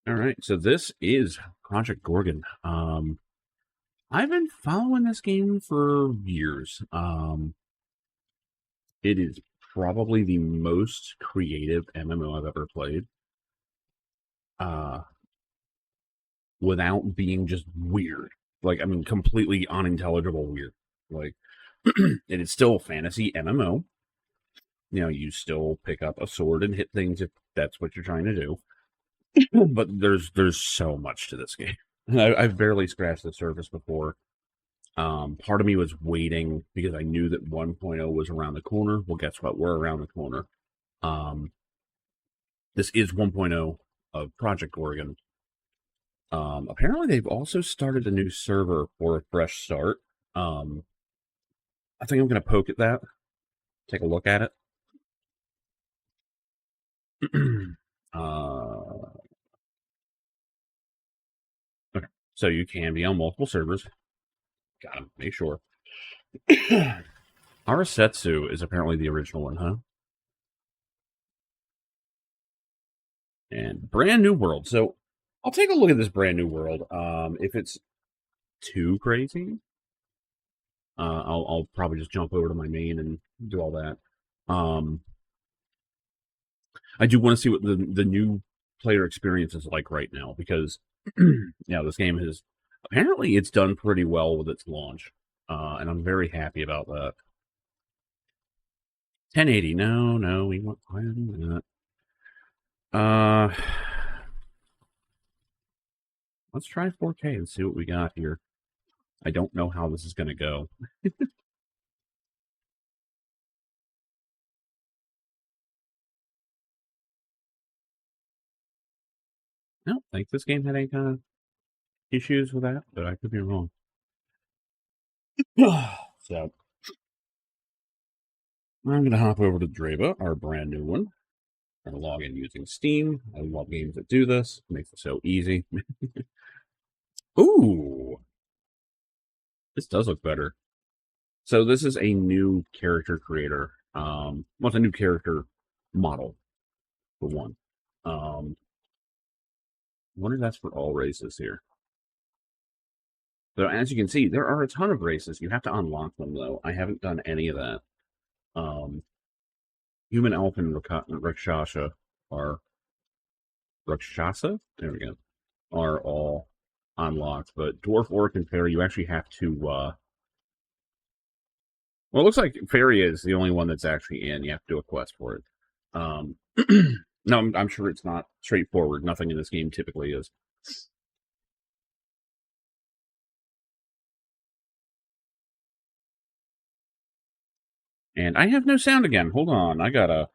All right, so this is Project Gorgon. I've been following this game for years. It is probably the most creative MMO I've ever played. Uh, without being just weird. Like, I mean, completely unintelligible weird. Like, it is still a fantasy MMO. You know, you still pick up a sword and hit things if that's what you're trying to do. But there's so much to this game. I've barely scratched the surface before. Part of me was waiting because I knew that 1.0 was around the corner. Well, guess what? We're around the corner. Um, this is 1.0 of Project Gorgon. Apparently, they've also started a new server for a fresh start. I think I'm going to poke at that, take a look at it. Okay, so you can be on multiple servers. Gotta make sure. Arasetsu is apparently the original one, huh? And brand new world. So I'll take a look at this brand new world. If it's too crazy, I'll probably just jump over to my main and do all that. I do want to see what the new player experience is like right now because this game has apparently it's done pretty well with its launch, and I'm very happy about that. 1080, no, we want higher than that. Let's try 4K and see what we got here. I don't know how this is going to go. I don't think this game had any kind of issues with that, but I could be wrong. So, I'm going to hop over to Dreba, our brand new one. I'm going to log in using Steam. I love games that do this. It makes it so easy. Ooh! This does look better. So this is a new character creator. It's a new character model, for one. I wonder if that's for all races here. So as you can see, there are a ton of races. You have to unlock them, though. I haven't done any of that. Human, elf, and Rakshasa are... Rakshasa? There we go. Are all unlocked. But Dwarf, Orc, and Fairy, you actually have to... well, it looks like Fairy is the only one that's actually in. You have to do a quest for it. No, I'm sure it's not straightforward. Nothing in this game typically is. And I have no sound again. Hold on. I gotta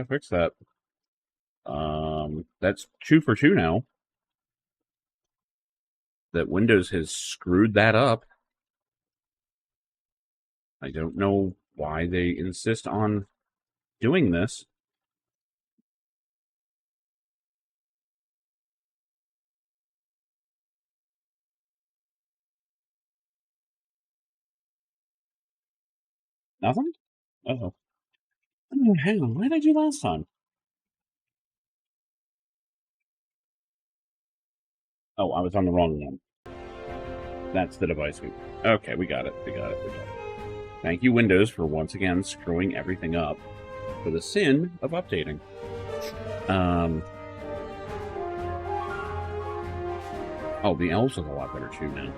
fix that. That's 2 for 2 now. That Windows has screwed that up. I don't know why they insist on doing this. Nothing? Uh-oh. Oh, hang on. What did I do last time? Oh, I was on the wrong one. That's the device we... Okay, we got it. We got it. Thank you, Windows, for once again screwing everything up for the sin of updating. Oh, the elves look a lot better too now.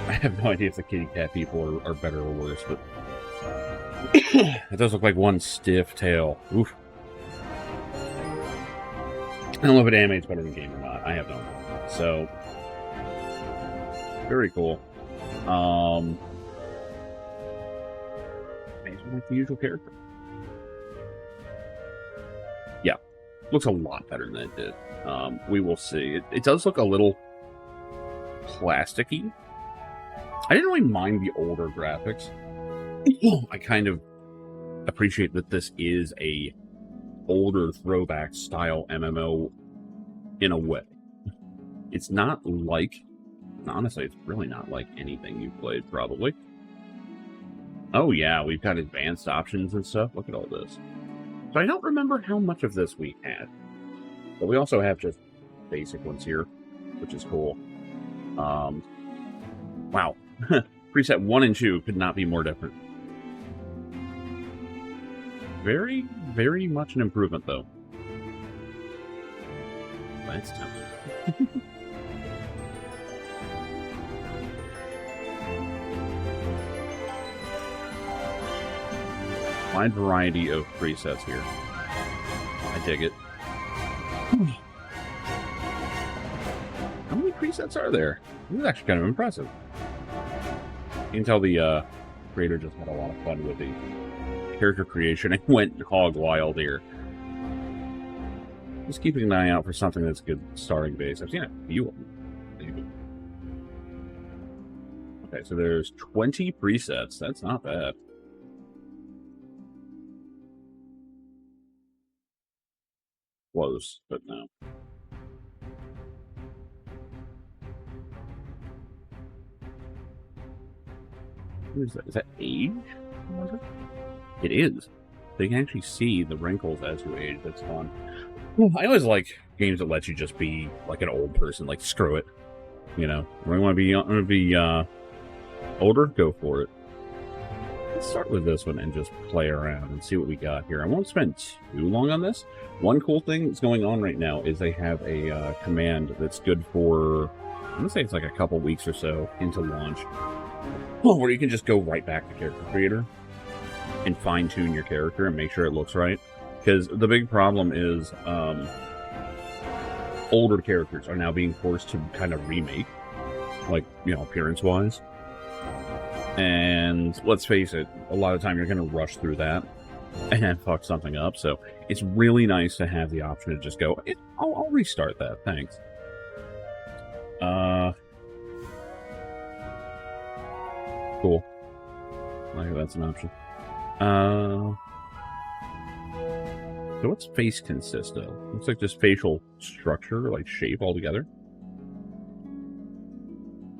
I have no idea if the kitty cat people are better or worse, but it does look like one stiff tail. Oof. I don't know if it animates better in game or not. I have no idea. So, very cool. Amazing like the usual character. Yeah, looks a lot better than it did. We will see. It does look a little plasticky. I didn't really mind the older graphics. I kind of appreciate that this is a older throwback style MMO in a way. It's not like, honestly, it's really not like anything you've played, probably. Oh yeah, we've got advanced options and stuff. Look at all this. So I don't remember how much of this we had. But we also have just basic ones here, which is cool. Wow. Preset 1 and 2 could not be more different. Very, very much an improvement, though. That's tempting. Wide variety of presets here. I dig it. How many presets are there? This is actually kind of impressive. You can tell the creator just had a lot of fun with the character creation and went hog wild here. Just keeping an eye out for something that's good starting base. I've seen a few of them. Okay, so there's 20 presets. That's not bad. Close, but no. What is that? Is that age? It is. They can actually see the wrinkles as you age. That's fun. I always like games that let you just be like an old person. Like, screw it. You know, when I want to be older, go for it. Let's start with this one and just play around and see what we got here. I won't spend too long on this. One cool thing that's going on right now is they have a command that's good for, I'm going to say it's like a couple weeks or so into launch, where you can just go right back to Character Creator and fine-tune your character and make sure it looks right. Because the big problem is older characters are now being forced to kind of remake, like, you know, appearance-wise. And let's face it, a lot of the time you're going to rush through that and fuck something up. So it's really nice to have the option to just go, I'll restart that, thanks. Cool. Like, that's an option. So what's face consist of? Looks like just facial structure, like shape altogether.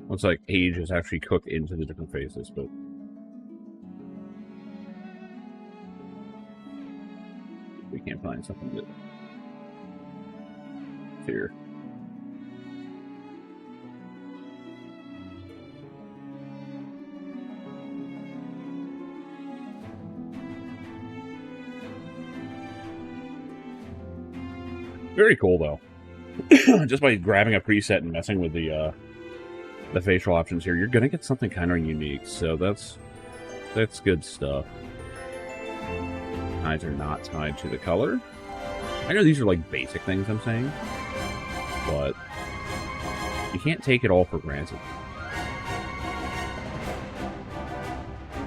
Looks like age is actually cooked into the different faces, but we can't find something that here. Very cool, though. Just by grabbing a preset and messing with the facial options here, you're gonna get something kind of unique. So that's good stuff. Eyes are not tied to the color. I know these are like basic things I'm saying, but you can't take it all for granted.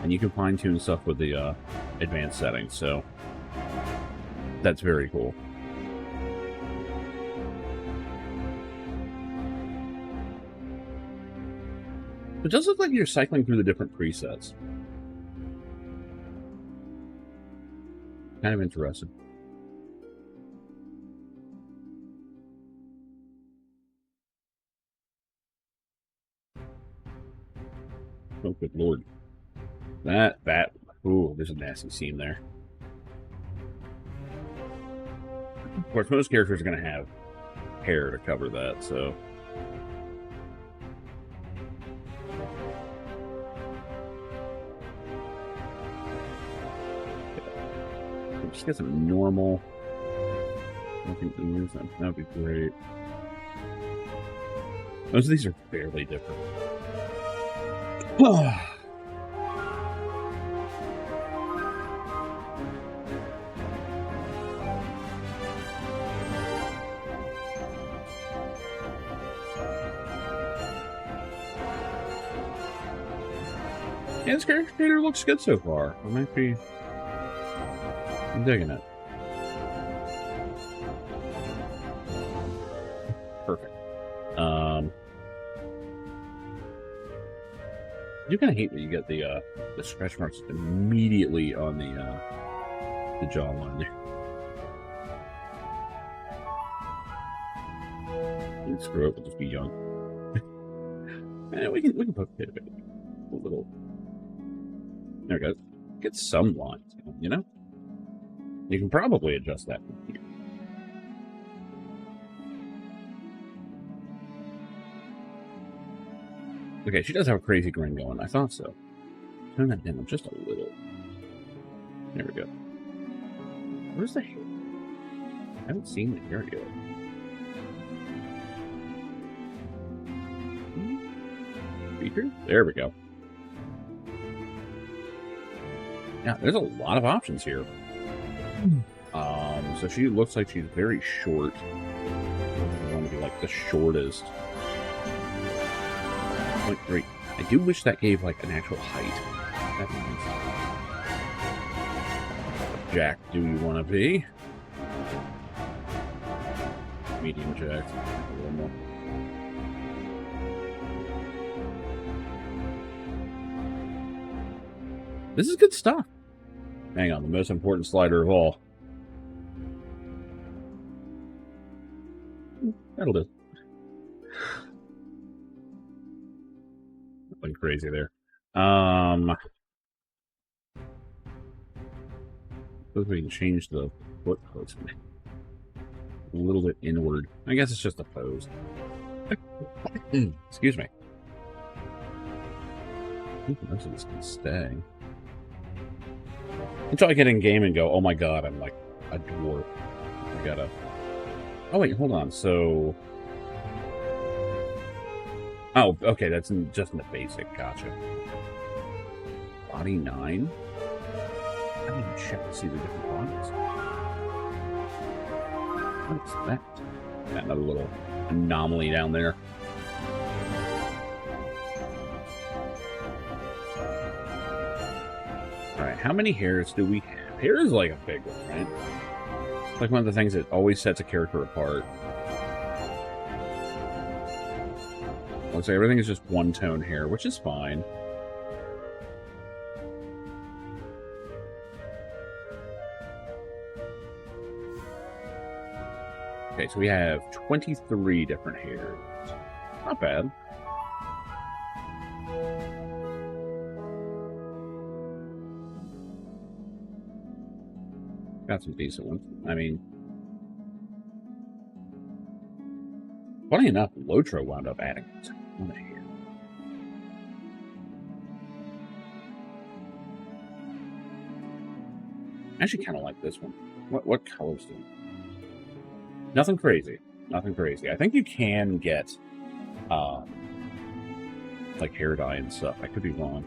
And you can fine-tune stuff with the advanced settings, so that's very cool. It does look like you're cycling through the different presets. Kind of interesting. Oh, good lord. Ooh, there's a nasty seam there. Of course, most characters are going to have hair to cover that, so... Just get some normal. That would be great. Most of these are fairly different. Yeah, this character creator looks good so far. It might be. I'm digging it. Perfect. You kind of hate that you get the stretch marks immediately on the jawline there. You can screw it, we'll just be young. We can put a little. There we go. Get some lines, you know. You can probably adjust that from here. Okay, she does have a crazy grin going. I thought so. Turn that down just a little. There we go. Where's the hair? I haven't seen the hair yet. Feature? There we go. Yeah, there's a lot of options here. So she looks like she's very short. I want to be like the shortest. 0.3. I do wish that gave like an actual height. That'd be nice. Jack, do you want to be? Medium Jack. A little more. This is good stuff. Hang on, the most important slider of all. That'll do. Nothing crazy there. Suppose we can change the foot placement a little bit inward. I guess it's just a pose. Excuse me. I think most of this can stay. Until I get in game and go, oh my god, I'm like a dwarf. I gotta... Oh wait, hold on, so... Oh, okay, that's just in the basic, gotcha. Body 9? I didn't even check to see the different bodies. What's that? Got another little anomaly down there. Alright, how many hairs do we have? Hair is like a big one, right? It's like one of the things that always sets a character apart. Looks like everything is just one-tone hair, which is fine. Okay, so we have 23 different hairs. Not bad. Got some decent ones. I mean, funny enough, Lotro wound up adding a ton of hair. I actually kind of like this one. What colors do? Nothing crazy. Nothing crazy. I think you can get like hair dye and stuff. I could be wrong.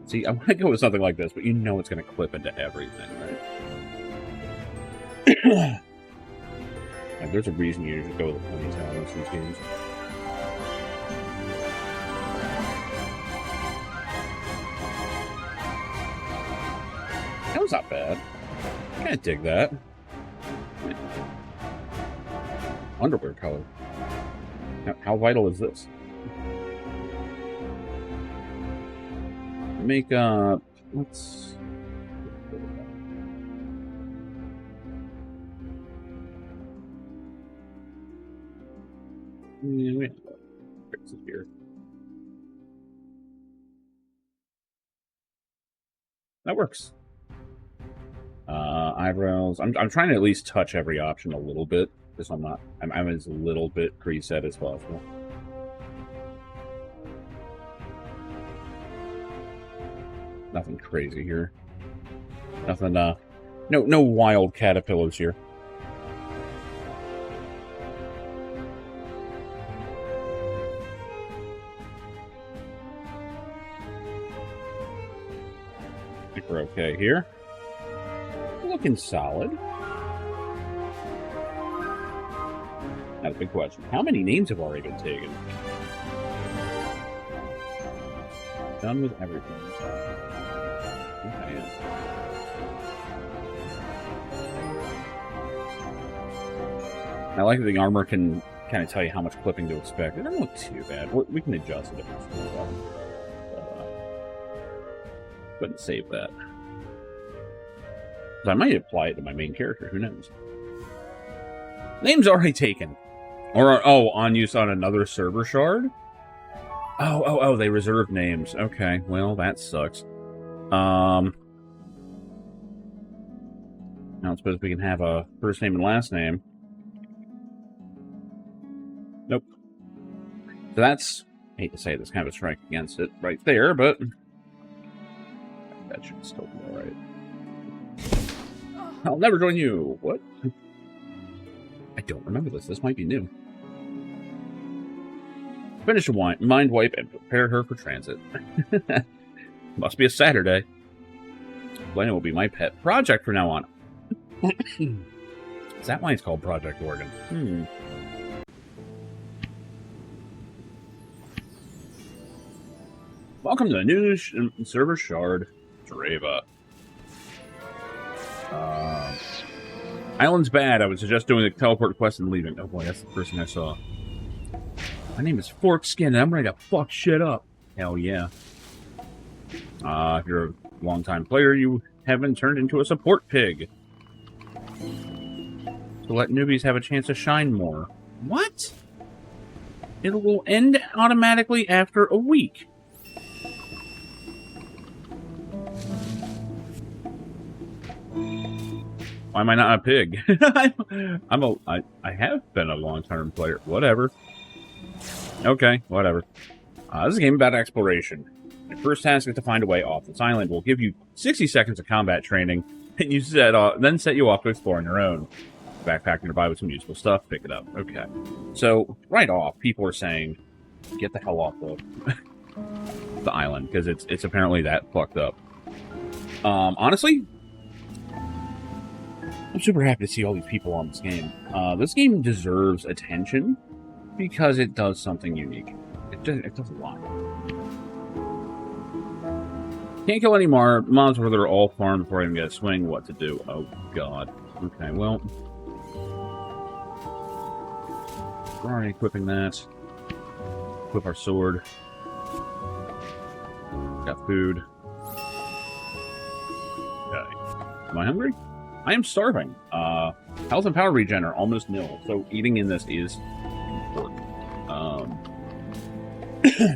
See, I want to go with something like this, but you know it's going to clip into everything, right? Like, there's a reason you should go with a ponytail in these games. That was not bad. I can't dig that. Underwear color. How vital is this? Makeup. Let's. Yeah, wait. Fix it here. That works. Eyebrows. I'm trying to at least touch every option a little bit, because I'm as little bit preset as possible. Nothing crazy here. Nothing, no wild caterpillars here. I think we're okay here. Looking solid. That's a big question. How many names have already been taken? Done with everything. Okay. I like that the armor can kind of tell you how much clipping to expect. It doesn't look too bad. We can adjust it if it's too bad. But save that. I might apply it to my main character. Who knows? Name's already taken. Or, oh, on use on another server shard? Oh, they reserved names. Okay, well, that sucks. I don't suppose we can have a first name and last name. Nope. So that's, I hate to say it, that's kind of a strike against it right there, but that should still be alright. I'll never join you. What? I don't remember this. This might be new. Finish a mind wipe and prepare her for transit. Must be a Saturday. Lena will be my pet project from now on. Is that why it's called Project Gorgon? Welcome to the new server shard, Dreva. Island's bad. I would suggest doing the teleport quest and leaving. Oh boy, that's the first thing I saw. My name is Forkskin, and I'm ready to fuck shit up. Hell yeah. If you're a long-time player, you haven't turned into a support pig. To let newbies have a chance to shine more. What? It will end automatically after a week. Why am I not a pig? I have been a long-term player. Whatever. Okay, whatever. This is a game about exploration. Your first task is to find a way off this island. We'll give you 60 seconds of combat training, and you then set you off to explore on your own. Backpack nearby with some useful stuff, pick it up. Okay. So, right off, people are saying, get the hell off the island, because it's apparently that fucked up. Honestly, I'm super happy to see all these people on this game. This game deserves attention because it does something unique. It does a lot. Can't kill any more mobs where they're all farmed before I even get a swing. What to do? Oh, God. Okay, well. We're already equipping that. Equip our sword. Got food. Okay. Am I hungry? I am starving. Health and power regen are almost nil, so eating in this is important.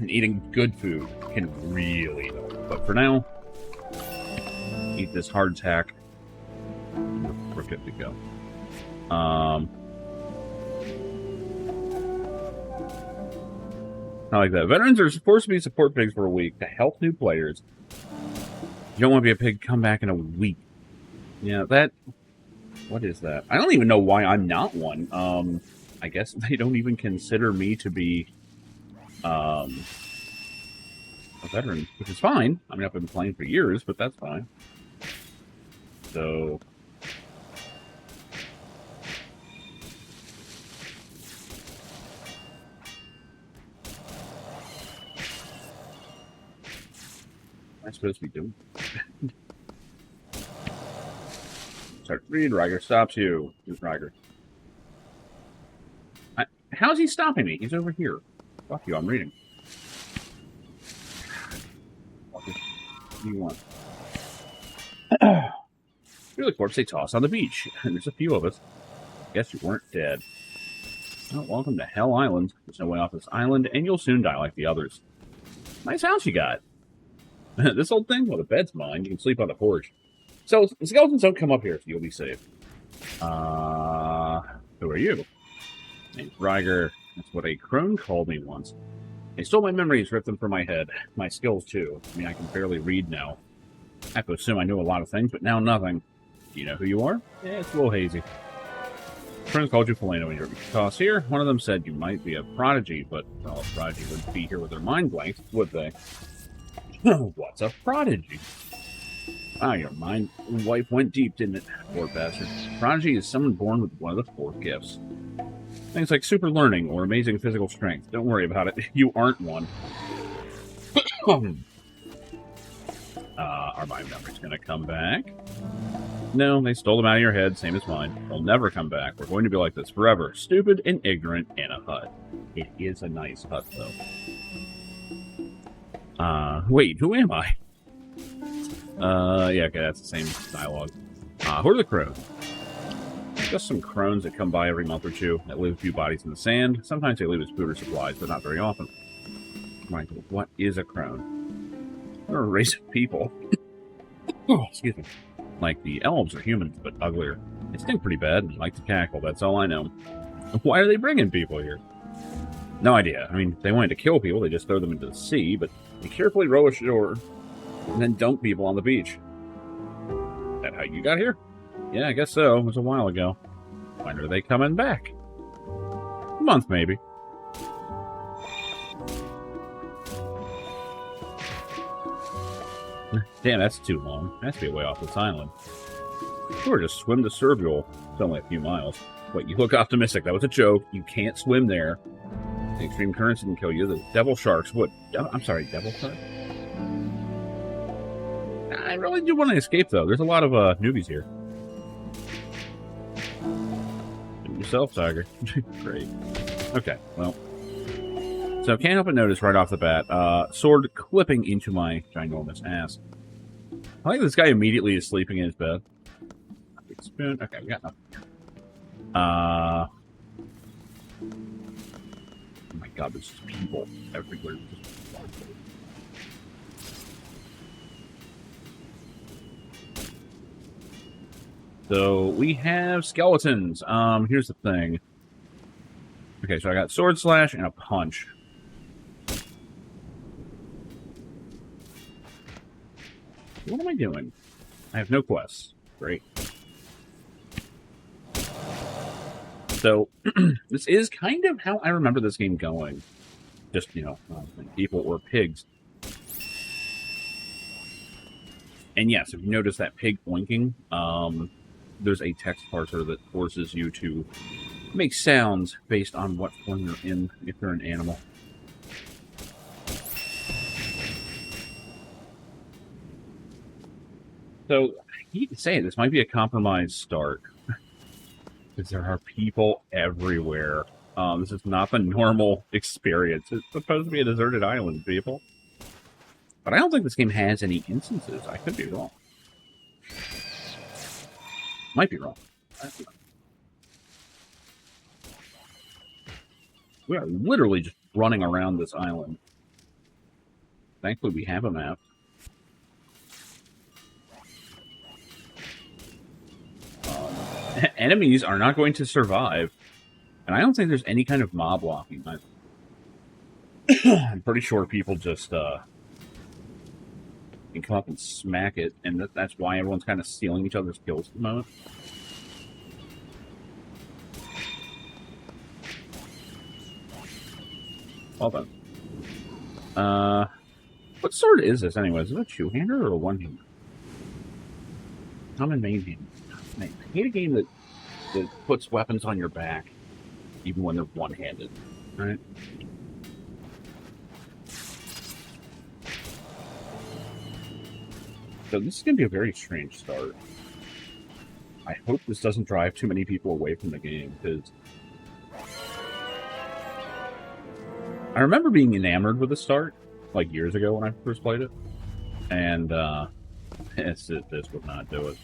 Eating good food can really help. But for now, eat this hardtack. We're good to go. I like that. Veterans are forced to be support pigs for a week to help new players. You don't want to be a pig, come back in a week. Yeah, that... What is that? I don't even know why I'm not one. I guess they don't even consider me to be a veteran, which is fine. I mean, I've been playing for years, but that's fine. So... What am I supposed to be doing? Start to read. Ryger stops you. Who's Ryger? How's he stopping me? He's over here. Fuck you, I'm reading. What do you want? You're the corpse they toss on the beach. And there's a few of us. Guess you weren't dead. Well, welcome to Hell Island. There's no way off this island, and you'll soon die like the others. Nice house you got. This old thing? Well, the bed's mine. You can sleep on the porch. So, skeletons don't come up here, so you'll be safe. Who are you? Name's Ryger. That's what a crone called me once. They stole my memories, ripped them from my head. My skills, too. I mean, I can barely read now. I have to assume I knew a lot of things, but now nothing. Do you know who you are? Yeah, it's a little hazy. Friends called you Felina when you were tossed here. One of them said you might be a prodigy, but, well, a prodigy wouldn't be here with their mind blanks, would they? What's a prodigy? Wow, your mind wife went deep, didn't it? Poor bastard. Prodigy is someone born with one of the 4 gifts. Things like super learning or amazing physical strength. Don't worry about it. You aren't one. Are my memories going to come back? No, they stole them out of your head, same as mine. They'll never come back. We're going to be like this forever. Stupid and ignorant in a hut. It is a nice hut, though. Wait, who am I? Yeah, okay, that's the same dialogue. Who are the crows? Just some crones that come by every month or two that leave a few bodies in the sand. Sometimes they leave us food or supplies, but not very often. Michael, what is a crone? They're a race of people. Oh, excuse me. Like, the elves are humans, but uglier. They stink pretty bad and like to cackle, that's all I know. Why are they bringing people here? No idea. I mean, if they wanted to kill people, they just throw them into the sea, but they carefully row ashore and then dump people on the beach. Is that how you got here? Yeah, I guess so. It was a while ago. When are they coming back? A month, maybe. Damn, that's too long. It has to be way off this island. Sure, just swim to Serbial. It's only a few miles. Wait, you look optimistic. That was a joke. You can't swim there. The extreme currents didn't kill you. The devil sharks would. I'm sorry, devil sharks? I really do want to escape, though. There's a lot of newbies here. Do it yourself, Tiger. Great. Okay, well. So, can't help but notice right off the bat, sword clipping into my ginormous ass. I like this guy immediately is sleeping in his bed. Big spoon. Okay, we got nothing. Oh my god, there's just people everywhere. So, we have skeletons. Here's the thing. Okay, so I got sword slash and a punch. What am I doing? I have no quests. Great. So, this is kind of how I remember this game going. Just, you know, people or pigs. And yes, if you notice that pig oinking, there's a text parser that forces you to make sounds based on what form you're in, if you're an animal. So, I hate to say it, this might be a compromised start. Because there are people everywhere. This is not the normal experience. It's supposed to be a deserted island, people. But I don't think this game has any instances. I could be wrong. Might be wrong. We are literally just running around this island. Thankfully, we have a map. Enemies are not going to survive. And I don't think there's any kind of mob walking. I'm pretty sure people just can come up and smack it, and that's why everyone's kind of stealing each other's kills at the moment. Well done. What sword is this, anyways? Is it a two-hander or a one-hander? Common main hand. I hate a game that puts weapons on your back, even when they're one-handed. Right? So this is going to be a very strange start. I hope this doesn't drive too many people away from the game, because I remember being enamored with the start, like years ago when I first played it, and this would not do it.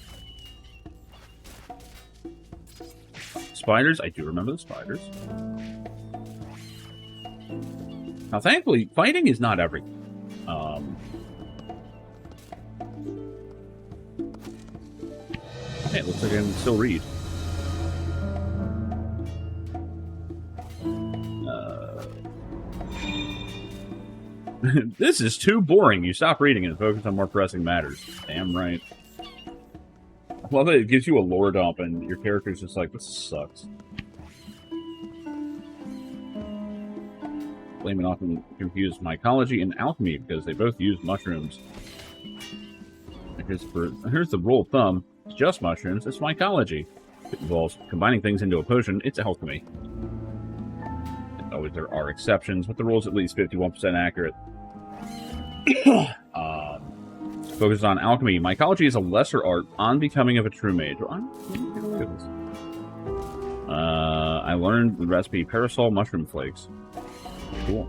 Spiders, I do remember the spiders. Now, thankfully, fighting is not everything. Hey, it looks like I can still read. This is too boring. You stop reading and focus on more pressing matters. Damn right. I love that it gives you a lore dump and your character's just like, this sucks. Flamin often confused mycology and alchemy because they both use mushrooms. Here's the rule of thumb. It's just mushrooms, it's mycology. If it involves combining things into a potion, it's alchemy. As always, there are exceptions, but the rule's at least 51% accurate. Focused on alchemy. Mycology is a lesser art on becoming of a true mage. I learned the recipe parasol mushroom flakes. Cool.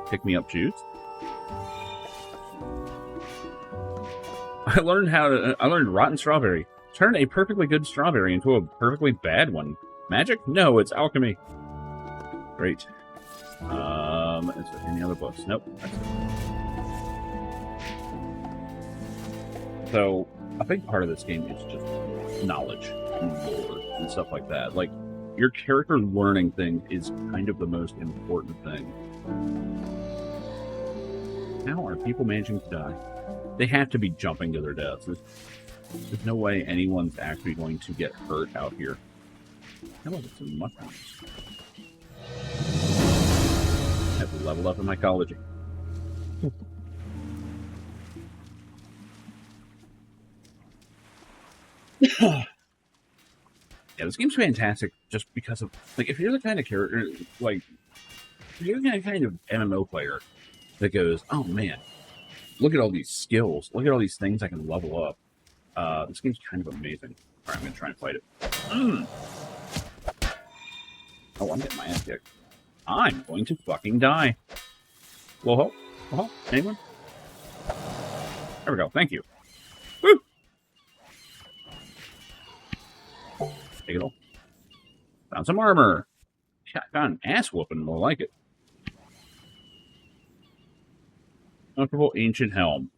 Pick me up juice. I learned rotten strawberry. Turn a perfectly good strawberry into a perfectly bad one. Magic? No, it's alchemy. Great. Is there any other books? Nope. That's it. So a big part of this game is just knowledge and lore and stuff like that. Like, your character learning things is kind of the most important thing. How are people managing to die? They have to be jumping to their deaths. There's no way anyone's actually going to get hurt out here. How about some mushrooms? I have to level up in mycology. Yeah, this game's fantastic just because of, like, if you're the kind of character, like, if you're the kind of MMO player that goes, oh man, look at all these skills, look at all these things I can level up. This game's kind of amazing. Alright, I'm gonna try and fight it. Oh, I'm getting my ass kicked. I'm going to fucking die. Whoa, whoa, anyone? There we go, thank you. Woo! Take it all. Found some armor. Found an ass whooping, more like it. Comfortable ancient helm.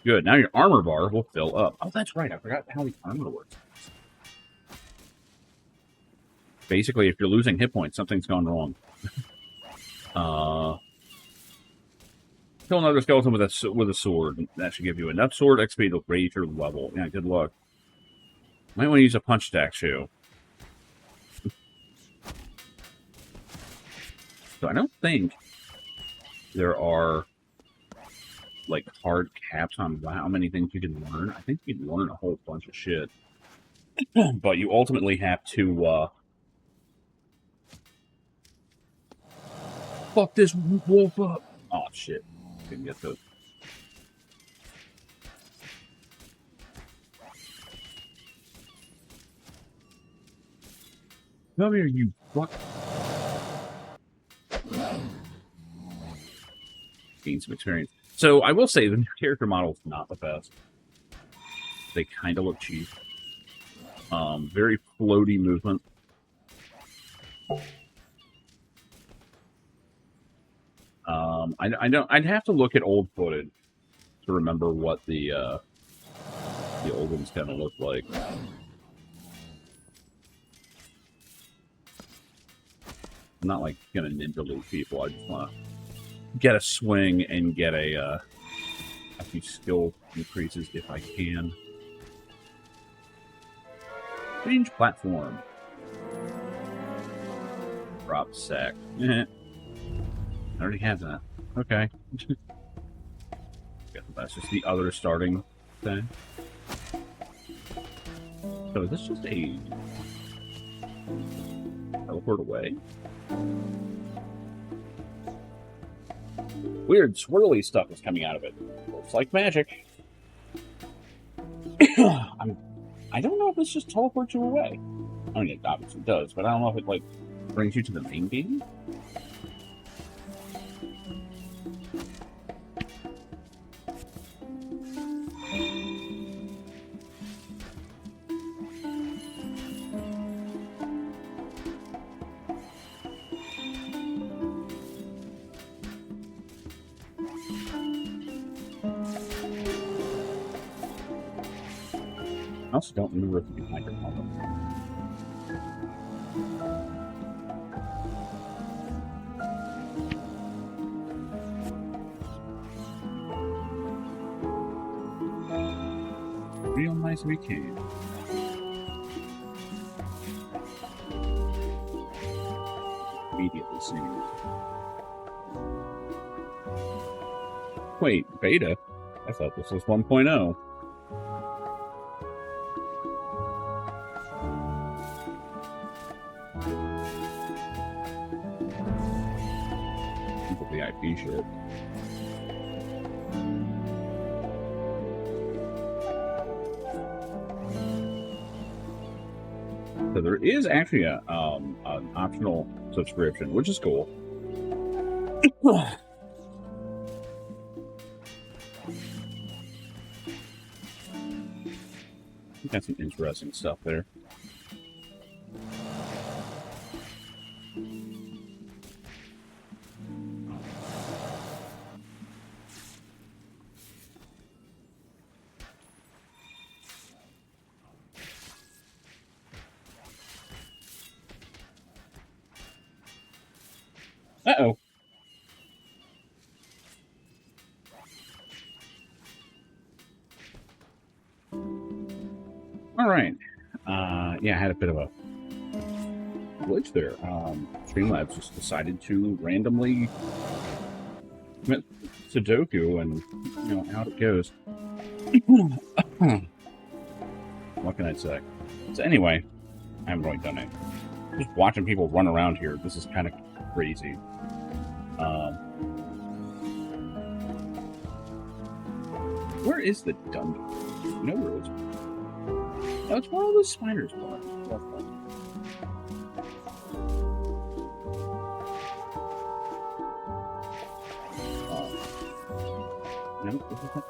Good, now your armor bar will fill up. Oh, that's right, I forgot how the armor works. Basically, if you're losing hit points, something's gone wrong. Kill another skeleton with a sword. That should give you enough sword XP to raise your level. Yeah, good luck. Might want to use a punch stack too. So I don't think there are like hard caps on how many things you can learn. I think you can learn a whole bunch of shit. But you ultimately have to fuck this wolf up. Oh shit. Didn't get those. Come here, you fuck. Gain some experience. So I will say the new character model is not the best. They kind of look cheap. Very floaty movement. I don't. I'd have to look at old footage to remember what the old ones kind of look like. I'm not like gonna ninja loot people. I just want to get a swing and get a few skill increases if I can. Change platform. Drop sack. I already have that. Okay. Guess that's just the other starting thing. So is this just a teleport away? Weird swirly stuff is coming out of it. Looks like magic. I don't know if this just teleports you away. I mean, it obviously does, but I don't know if it, like, brings you to the main game. I also don't remember if you can hide your combo. Real nice we can. Immediately seeing. Wait, beta? I thought this was 1.0. VIP shit. So there is actually an optional subscription, which is cool. Got some interesting stuff there. Uh-oh. All right. Yeah, I had a bit of a glitch there. Streamlabs just decided to randomly commit Sudoku, and you know, out it goes. What can I say? So anyway, I haven't really done it. Just watching people run around here, this is kind of crazy. Where is the dungeon? You know where it is? Oh, it's where all those spiders are. No, this is not.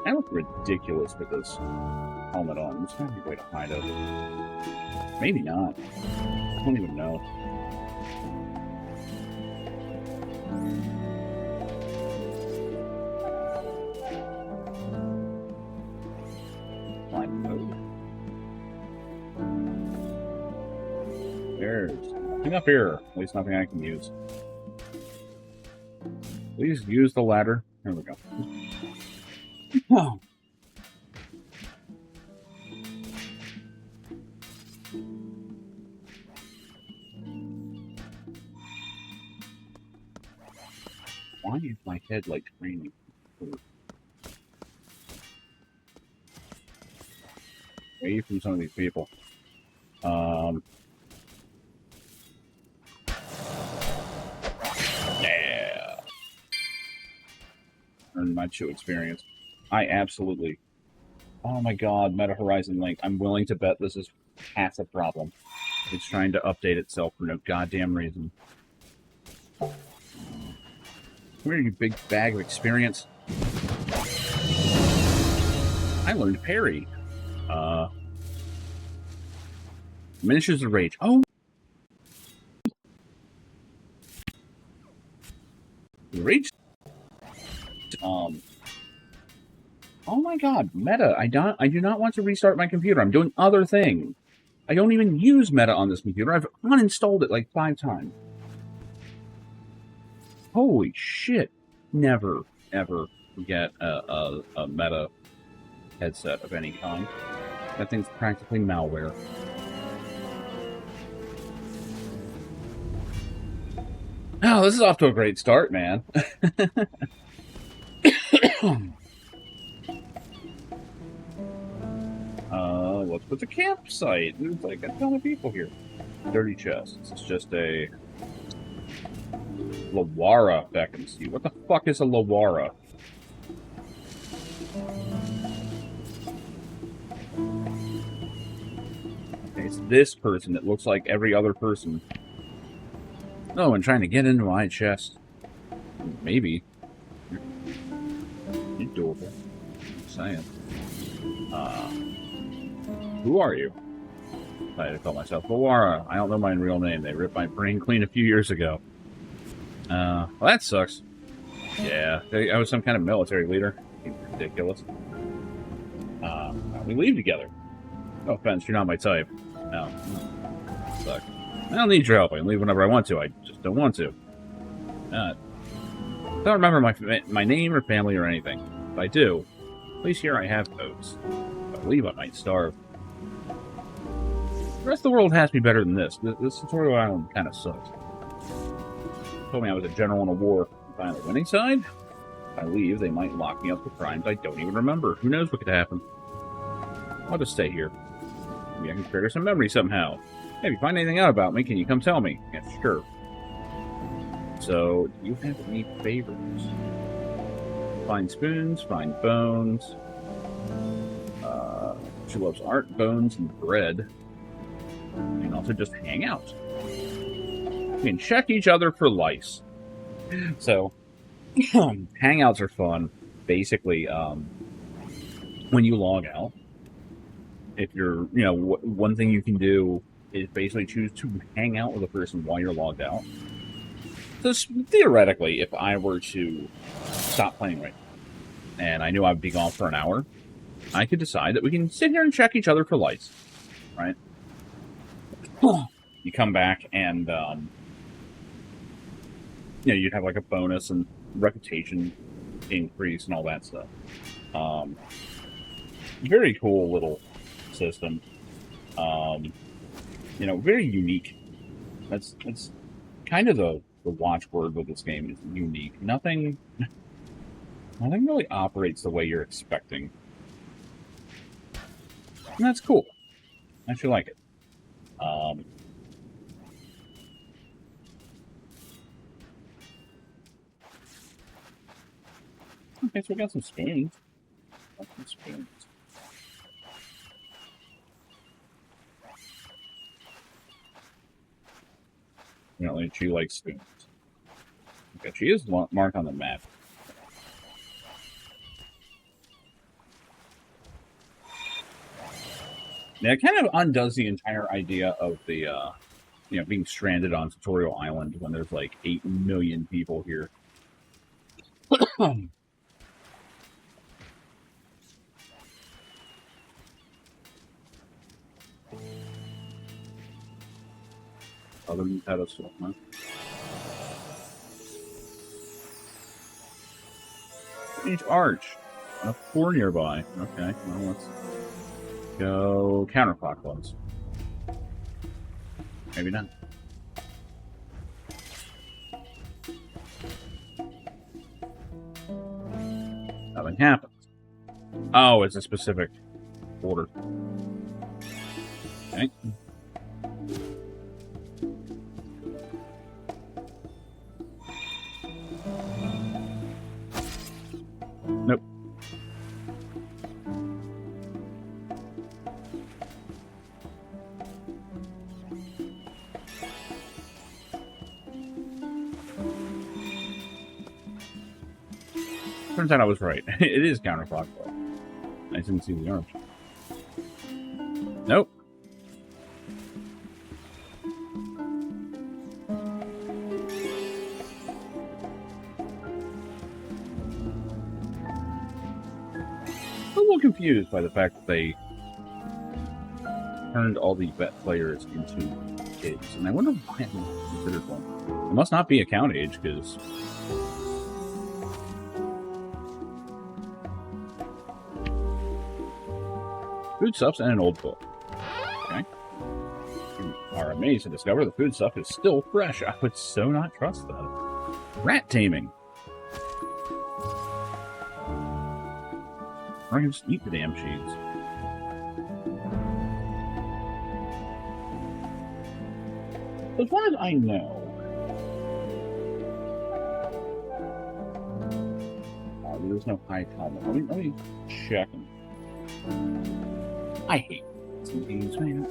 I look ridiculous with this helmet on. There's gotta be a way to hide it. Maybe not. I don't even know. Climb mode. There's nothing up here. At least nothing I can use. Please use the ladder. There we go. Oh. Why is my head like training? Away from some of these people. Yeah. Earned my chew experience. I absolutely. Oh my god, Meta Horizon Link. I'm willing to bet this is half the problem. It's trying to update itself for no goddamn reason. Come here, you big bag of experience. I learned parry. Diminishes the rage. Oh! The rage. Oh my god, Meta. I do not want to restart my computer. I'm doing other things. I don't even use Meta on this computer. I've uninstalled it like 5 times. Holy shit. Never, ever get a Meta headset of any kind. That thing's practically malware. Oh, this is off to a great start, man. What's with the campsite? There's like a ton of people here. Dirty chests. It's just a Lawara vacancy. What the fuck is a Lawara? Okay, it's this person that looks like every other person. Oh, and trying to get into my chest. Maybe. You're doable. I'm saying. Who are you? I had to call myself Lawara. I don't know my real name. They ripped my brain clean a few years ago. Well, that sucks. Yeah, I was some kind of military leader. It's ridiculous. We leave together. No offense, you're not my type. No. Suck. I don't need your help. I can leave whenever I want to. I just don't want to. I don't remember my name or family or anything. If I do, at least here I have those. If I leave, I might starve. The rest of the world has me better than this. This tutorial island kind of sucks. Told me I was a general in a war. If I'm on the winning side, if I leave, they might lock me up for crimes I don't even remember. Who knows what could happen? I'll just stay here. Maybe I can trigger some memory somehow. Hey, if you find anything out about me, can you come tell me? Yeah, sure. So, do you have any favorites? Find spoons, find bones. She loves art, bones, and bread. And also just hang out. We can check each other for lice. So, hangouts are fun. Basically, when you log out, if you're, one thing you can do is basically choose to hang out with a person while you're logged out. So theoretically, if I were to stop playing right now, and I knew I'd be gone for an hour, I could decide that we can sit here and check each other for lice, right? you come back and you'd have like a bonus and reputation increase and all that stuff. Very cool little system. Very unique. That's kind of the watchword with this game is unique. Nothing really operates the way you're expecting. And that's cool. I actually like it. Okay, so we got some spoons. Apparently, she likes spoons. Okay, she is marked on the map. Now, it kind of undoes the entire idea of the, being stranded on Tutorial Island when there's like 8 million people here. Other than pedestal, huh? Each arch. A 4 nearby. Okay, well, let's go counterclockwise. Maybe not. Nothing happens. Oh, it's a specific order. Okay. Nope. Turns out I was right. It is counterclockwise. I didn't see the arch. Nope. I'm a little confused by the fact that they turned all the vet players into kids, and I wonder why I'm considered one. It must not be a count age, because foodstuffs and an old book. Okay. You are amazed to discover the foodstuff is still fresh. I would so not trust that. Rat taming. Or I can just eat the damn cheese. As far as I know, there's no high helmet. Let me check. I hate some games, man.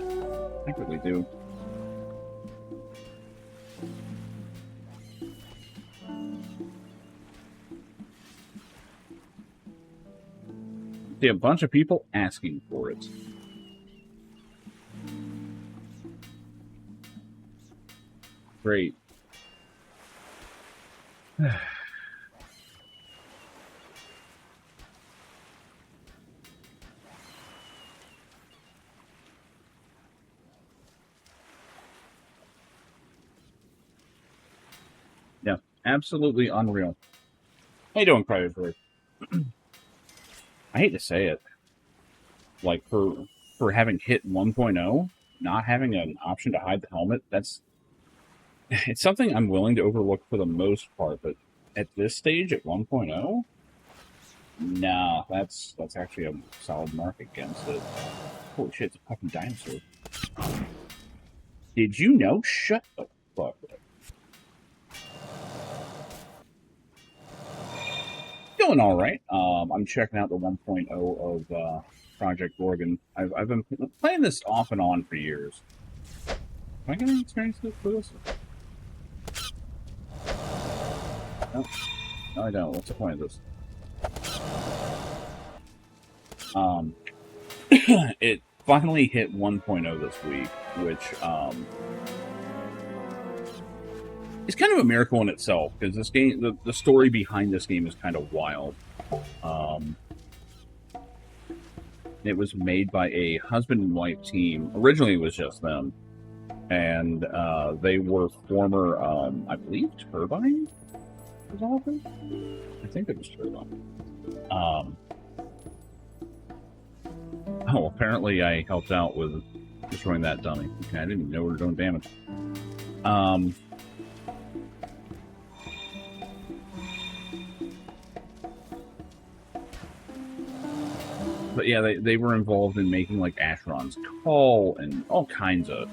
I really do. See a bunch of people asking for it. Great. Yeah, absolutely unreal. How you doing, Private Bird? I hate to say it. Like, for having hit 1.0, not having an option to hide the helmet, it's something I'm willing to overlook for the most part, but at this stage, at 1.0, nah, that's actually a solid mark against it. Holy shit, it's a fucking dinosaur. Did you know? Shut the fuck up. Doing all right. I'm checking out the 1.0 of Project Gorgon. I've been playing this off and on for years. Am I going to experience this for this? No, I don't. What's the point of this? It finally hit 1.0 this week, which is kind of a miracle in itself, because this game, the story behind this game is kind of wild. It was made by a husband and wife team. Originally, it was just them. and they were former, I believe, Turbine developers. I think it was Turbine. Oh, apparently I helped out with destroying that dummy. Okay, I didn't even know we were doing damage. But yeah, they were involved in making like Asheron's Call and all kinds of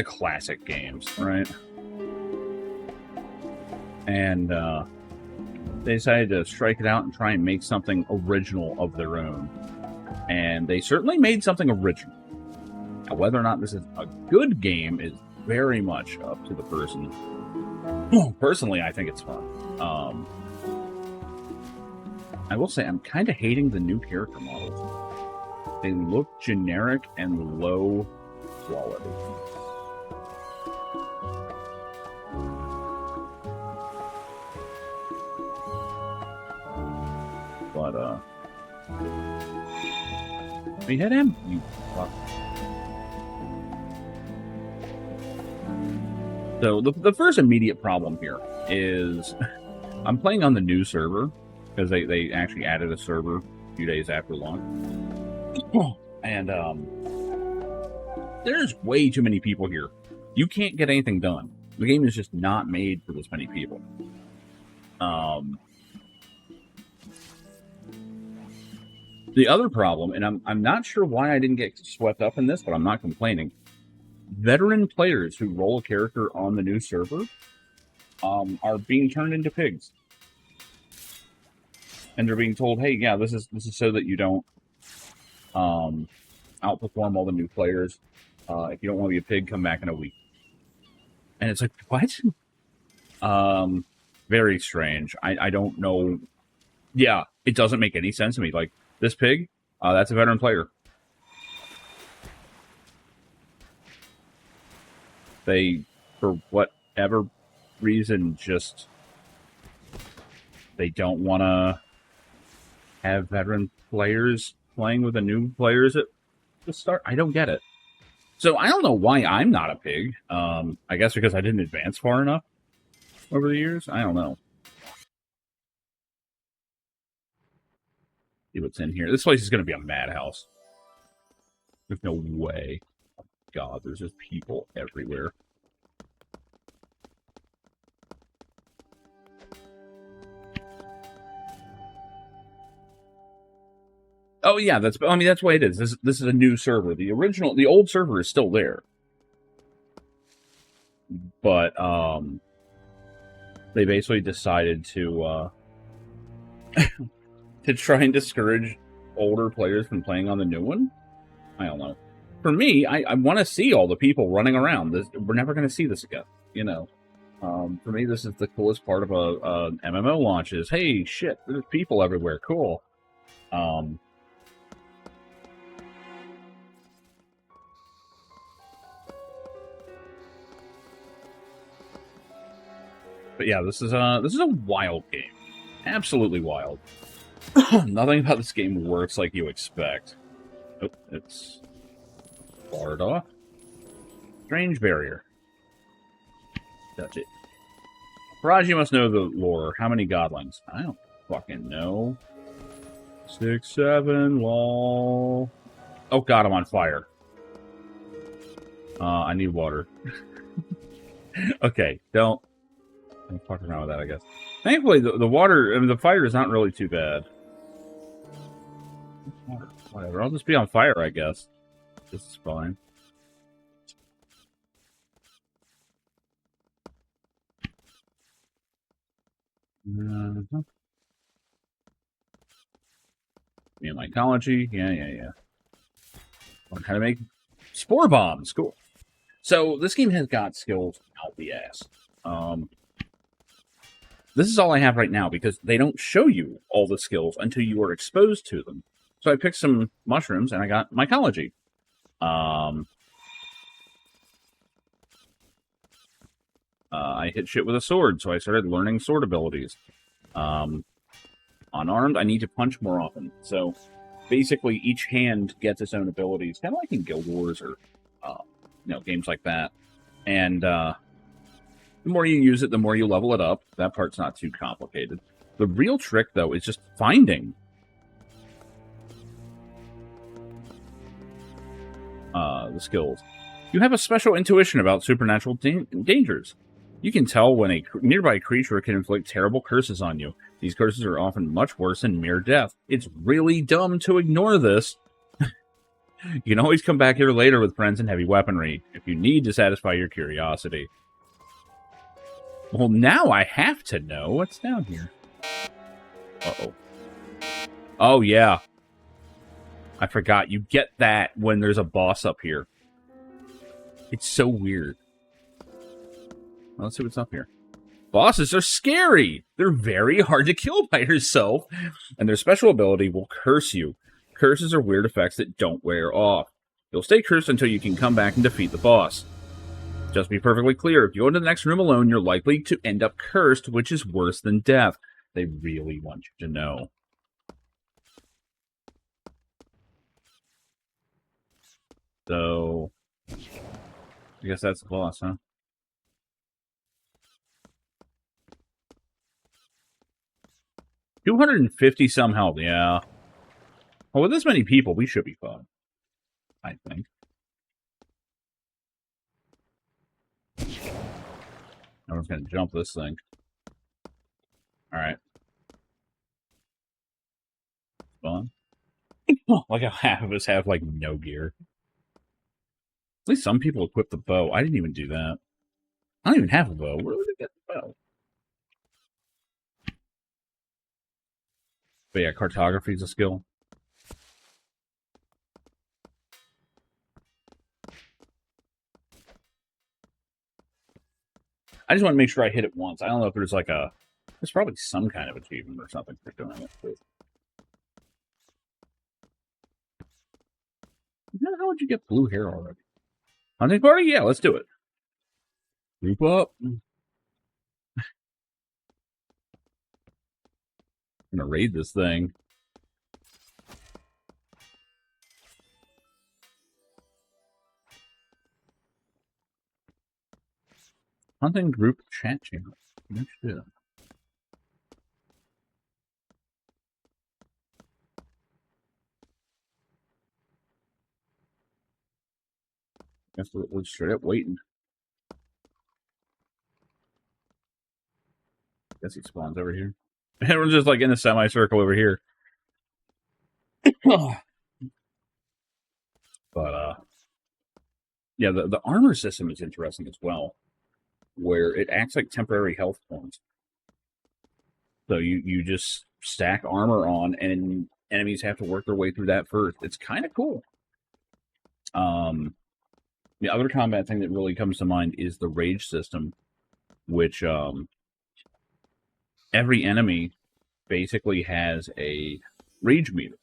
classic games, right? And they decided to strike it out and try and make something original of their own. And they certainly made something original. Now, whether or not this is a good game is very much up to the person. Personally, I think it's fun. I will say I'm kind of hating the new character models. They look generic and low quality. But, we hit him? You fuck. So, the first immediate problem here is I'm playing on the new server, because they actually added a server a few days after launch. And, there's way too many people here. You can't get anything done. The game is just not made for this many people. The other problem, and I'm not sure why I didn't get swept up in this, but I'm not complaining. Veteran players who roll a character on the new server are being turned into pigs. And they're being told, hey, yeah, this is so that you don't outperform all the new players. If you don't want to be a pig, come back in a week. And it's like, what? Very strange. I don't know. Yeah, it doesn't make any sense to me. Like, this pig, that's a veteran player. They, for whatever reason, just they don't want to have veteran players playing with the new players at the start. I don't get it. So I don't know why I'm not a pig. I guess because I didn't advance far enough over the years. I don't know. See what's in here. This place is going to be a madhouse. There's no way. Oh, God, there's just people everywhere. Oh yeah, that's the way it is. This is a new server. The old server is still there, but they basically decided to to try and discourage older players from playing on the new one. I don't know. For me, I want to see all the people running around. We're never going to see this again, you know. For me, this is the coolest part of a MMO launch. Is hey, shit, there's people everywhere. Cool. But yeah, this is a wild game. Absolutely wild. Nothing about this game works like you expect. Oh, it's barred off. Strange barrier. Touch it. Raj, you must know the lore. How many godlings? I don't fucking know. 6, 7, lol. Oh god, I'm on fire. I need water. Okay, don't fuck around with that, I guess. Thankfully, the water, I mean, the fire is not really too bad. Whatever, I'll just be on fire, I guess. This is fine. Me and mycology, yeah. Learn how to make spore bombs, cool. So, this game has got skills out the ass. This is all I have right now because they don't show you all the skills until you are exposed to them. So I picked some mushrooms and I got mycology. I hit shit with a sword, so I started learning sword abilities. I unarmed, I need to punch more often. So basically, each hand gets its own abilities, kind of like in Guild Wars or games like that. And the more you use it, the more you level it up. That part's not too complicated. The real trick, though, is just finding the skills. You have a special intuition about supernatural dangers. You can tell when a nearby creature can inflict terrible curses on you. These curses are often much worse than mere death. It's really dumb to ignore this. You can always come back here later with friends and heavy weaponry, if you need to satisfy your curiosity. Well, now I have to know what's down here. Uh-oh. Oh, yeah. I forgot. You get that when there's a boss up here. It's so weird. Well, let's see what's up here. Bosses are scary. They're very hard to kill by yourself, and their special ability will curse you. Curses are weird effects that don't wear off. You'll stay cursed until you can come back and defeat the boss. Just be perfectly clear, if you go into the next room alone, you're likely to end up cursed, which is worse than death. They really want you to know. So, I guess that's the boss, huh? 250 some health, yeah. Well, with this many people, we should be fine. I think. Everyone's gonna jump this thing. Alright. Fun. Like how half of us have, like, no gear. At least some people equip the bow. I didn't even do that. I don't even have a bow. Where did I get the bow? But yeah, cartography is a skill. I just want to make sure I hit it once. I don't know if there's like a... There's probably some kind of achievement or something for doing it. How would you get blue hair already? Hunting party? Yeah, let's do it. Group up. I'm gonna raid this thing. Hunting group chat channel. No shit. Guess we're straight up waiting. Guess he spawns over here. Everyone's just like in a semicircle over here. But yeah, the armor system is interesting as well, where it acts like temporary health points. So you just stack armor on, and enemies have to work their way through that first. It's kind of cool. The other combat thing that really comes to mind is the rage system, which every enemy basically has a rage meter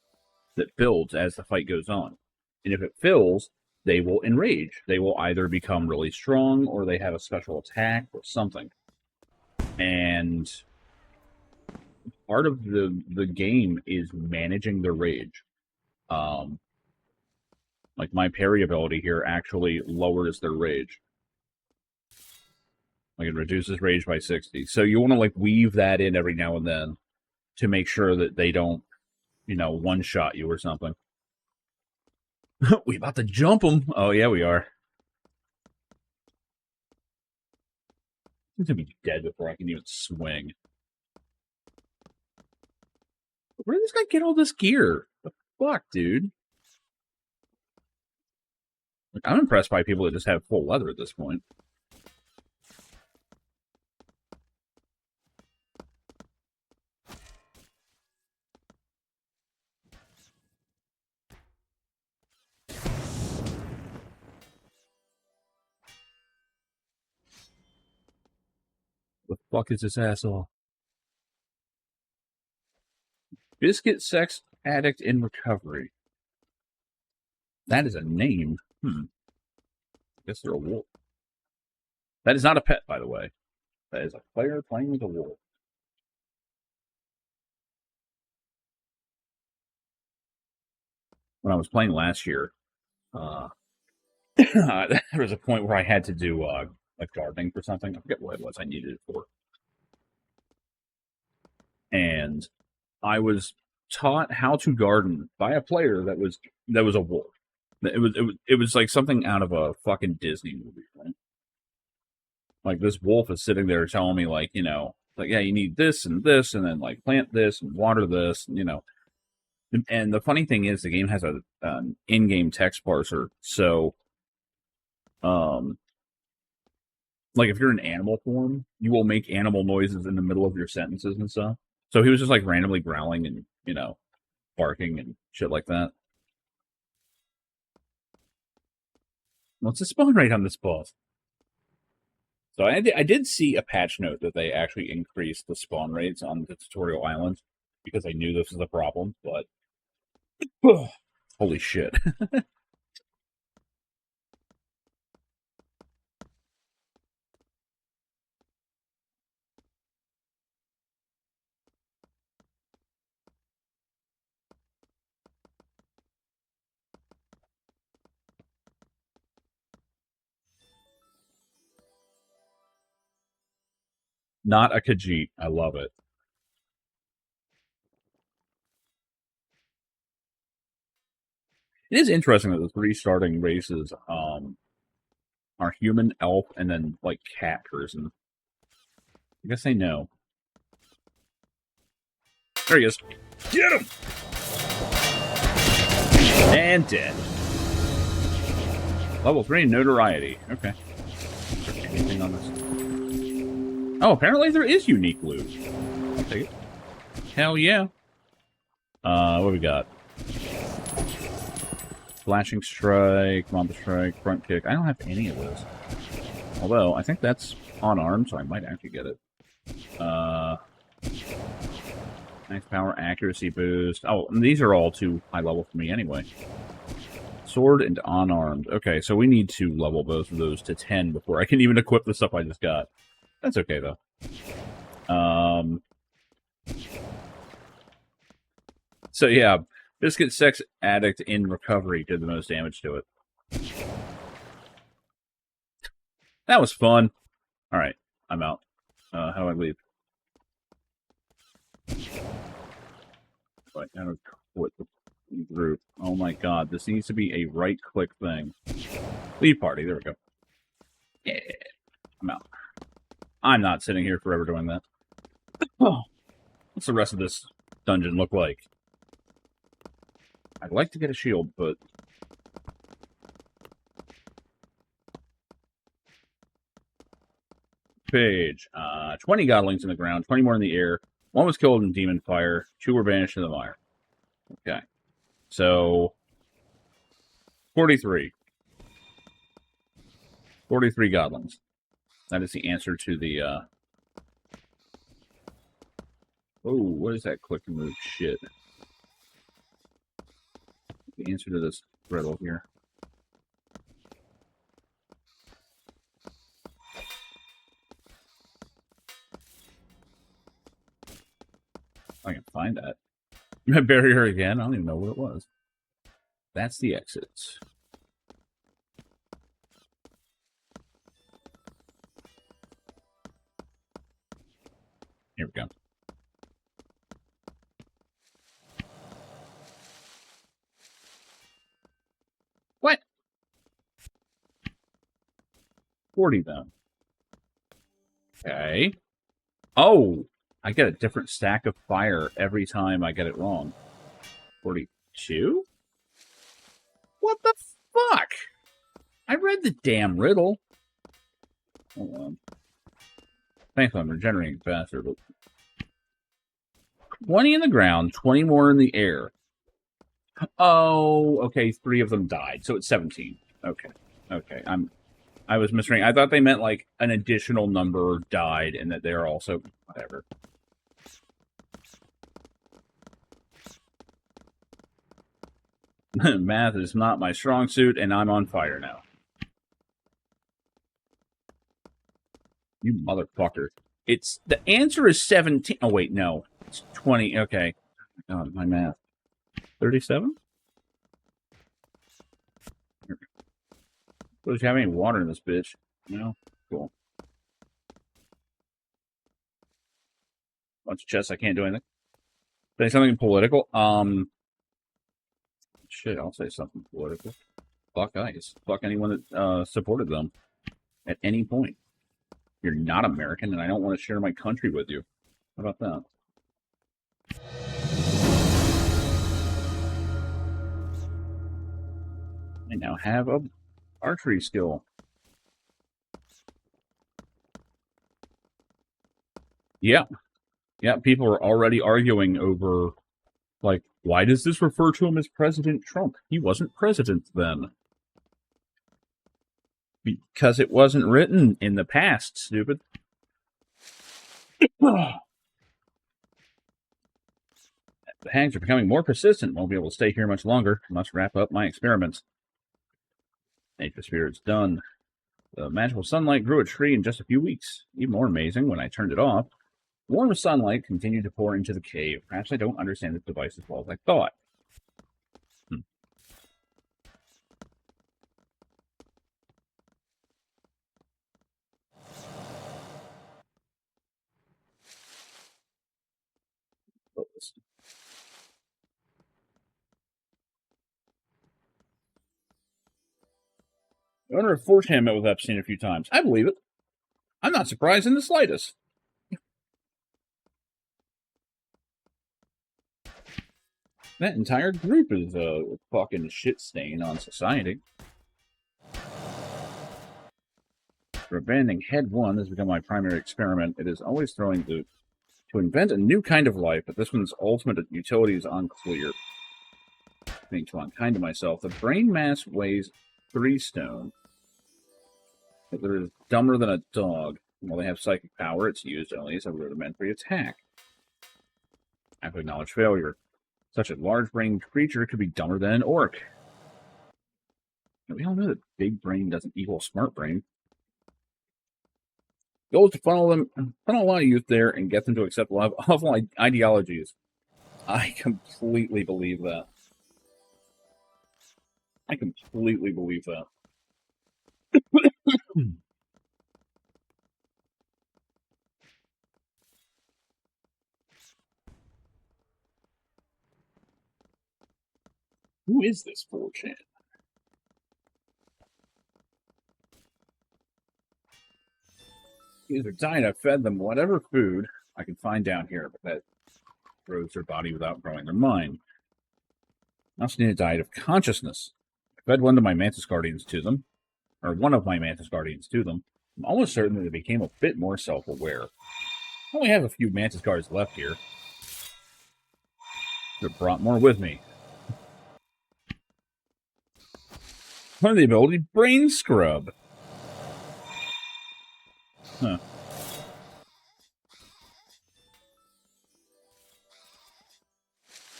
that builds as the fight goes on. And if it fills, they will enrage. They will either become really strong or they have a special attack or something. And part of the game is managing the rage. Like my parry ability here actually lowers their rage. Like it reduces rage by 60. So you want to like weave that in every now and then to make sure that they don't, one-shot you or something. We about to jump them. Oh, yeah, we are. He's going to be dead before I can even swing. Where did this guy get all this gear? The fuck, dude? Like, I'm impressed by people that just have full leather at this point. The fuck is this asshole? Biscuit sex addict in recovery. That is a name. I guess they're a wolf. That is not a pet, by the way. That is a player playing with a wolf. when I was playing last year, there was a point where I had to do like gardening for something. I forget what it was I needed it for, and I was taught how to garden by a player that was a wolf. It was like something out of a fucking Disney movie, right? Like this wolf is sitting there telling me like, like, yeah, you need this and this, and then like plant this and water this, and the funny thing is the game has a in-game text parser. So like if you're in animal form, you will make animal noises in the middle of your sentences and stuff. So he was just like randomly growling and, barking and shit like that. What's the spawn rate on this boss? So I did see a patch note that they actually increased the spawn rates on the tutorial island because I knew this was a problem, but holy shit. Not a Khajiit. I love it. It is interesting that the three starting races are human, elf, and then like cat person. I guess they know. There he is. Get him! And dead. Level 3 notoriety. Okay. Anything on this? Oh, apparently there is unique loot. I'll take it. Hell yeah. What do we got? Flashing strike, mamba strike, front kick. I don't have any of those. Although, I think that's unarmed, so I might actually get it. Max power, accuracy boost. Oh, and these are all too high level for me anyway. Sword and unarmed. Okay, so we need to level both of those to 10 before I can even equip the stuff I just got. That's okay, though. So, yeah, Biscuit Sex Addict in Recovery did the most damage to it. That was fun. Alright, I'm out. How do I leave? Right, how do I quit the group? Oh my god, this needs to be a right-click thing. Leave party, there we go. Yeah, I'm out. I'm not sitting here forever doing that. Oh, what's the rest of this dungeon look like? I'd like to get a shield, but... Page. 20 godlings in the ground, 20 more in the air. 1 was killed in demon fire, 2 were banished in the mire. Okay. So... 43. 43 godlings. That is the answer to the, Oh, what is that click and move shit? The answer to this riddle here. I can find that. Barrier again? I don't even know what it was. That's the exits. Here we go. What? 40 then. Okay. Oh! I get a different stack of fire every time I get it wrong. 42? What the fuck? I read the damn riddle. Hold on. Thankfully, I'm regenerating faster, but 20 in the ground, 20 more in the air. Oh, okay, 3 of them died, so it's 17. Okay. Okay, I was misreading. I thought they meant like an additional number died and that they're also whatever. Math is not my strong suit, and I'm on fire now. You motherfucker. The answer is 17. Oh, wait, no. It's 20. Okay. Oh, my math. 37? Does you have any water in this bitch? No? Cool. Bunch of chests, I can't do anything. Say something political? Shit, I'll say something political. Fuck ICE. Fuck anyone that supported them at any point. You're not American, and I don't want to share my country with you. How about that? I now have a archery skill. Yeah. Yeah, people are already arguing over, like, why does this refer to him as President Trump? He wasn't president then. Because it wasn't written in the past, stupid. The hags are becoming more persistent. Won't be able to stay here much longer. Must wrap up my experiments. Nature Spirit's done. The magical sunlight grew a tree in just a few weeks. Even more amazing, when I turned it off, warm sunlight continued to pour into the cave. Perhaps I don't understand this device as well as I thought. The owner of 4chan met with Epstein a few times. I believe it. I'm not surprised in the slightest. That entire group is a fucking shit stain on society. For abandoning Head 1 has become my primary experiment. It is always throwing to invent a new kind of life, but this one's ultimate utility is unclear. Being too unkind to myself. The brain mass weighs 3 stone. It is dumber than a dog. While they have psychic power, it's used only as a rudimentary attack. I have to acknowledge failure. Such a large-brained creature could be dumber than an orc. We all know that big brain doesn't equal smart brain. The goal is to funnel a lot of youth there and get them to accept awful ideologies. I completely believe that. I completely believe that. Who is this 4chan? These are dying. I fed them whatever food I can find down here, but that grows their body without growing their mind. I also need a diet of consciousness. I fed one of my Mantis Guardians to them. I'm almost certain that they became a bit more self-aware. I only have a few Mantis Guards left here. But brought more with me. One of the ability, Brain Scrub. Huh.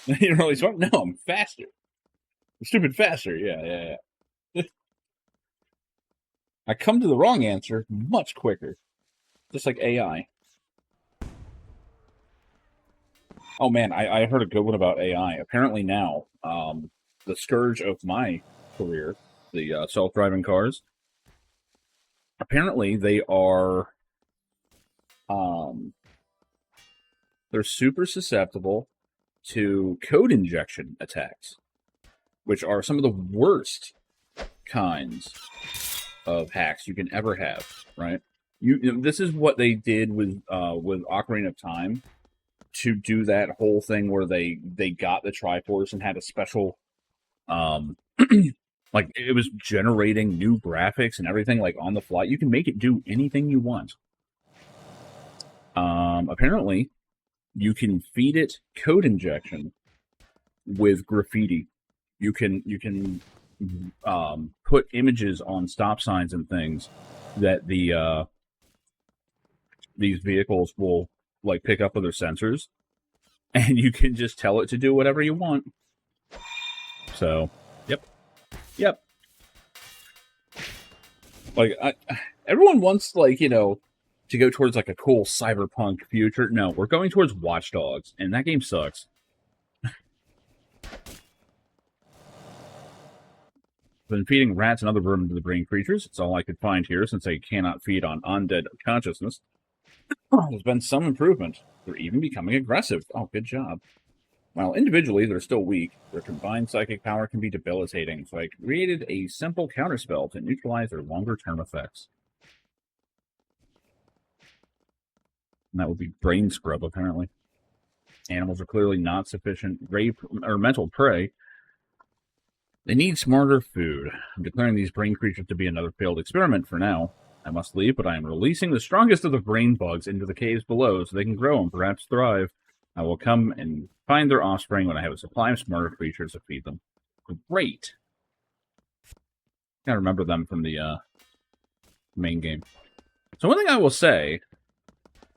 You're really smart? No, I'm faster. I'm stupid faster. Yeah. I come to the wrong answer much quicker. Just like AI. Oh man, I heard a good one about AI. Apparently now, the scourge of my career, the self-driving cars, apparently they are, they're super susceptible to code injection attacks, which are some of the worst kinds of hacks you can ever have, right? This is what they did with Ocarina of Time to do that whole thing where they got the Triforce and had a special, like it was generating new graphics and everything like on the fly. You can make it do anything you want. Apparently, you can feed it code injection with graffiti. You can put images on stop signs and things that these vehicles will like pick up with their sensors, and you can just tell it to do whatever you want. So, yep. Like everyone wants to go towards like a cool cyberpunk future. No, we're going towards Watch Dogs, and that game sucks. Been feeding rats and other vermin to the brain creatures. It's all I could find here since I cannot feed on undead consciousness. There's been some improvement. They're even becoming aggressive. Oh, good job. While individually they're still weak, their combined psychic power can be debilitating, so I created a simple counterspell to neutralize their longer-term effects. And that would be brain scrub, apparently. Animals are clearly not sufficient rape or mental prey. They need smarter food. I'm declaring these brain creatures to be another failed experiment for now. I must leave, but I am releasing the strongest of the brain bugs into the caves below so they can grow and perhaps thrive. I will come and find their offspring when I have a supply of smarter creatures to feed them. Great. Gotta remember them from the main game. So one thing I will say,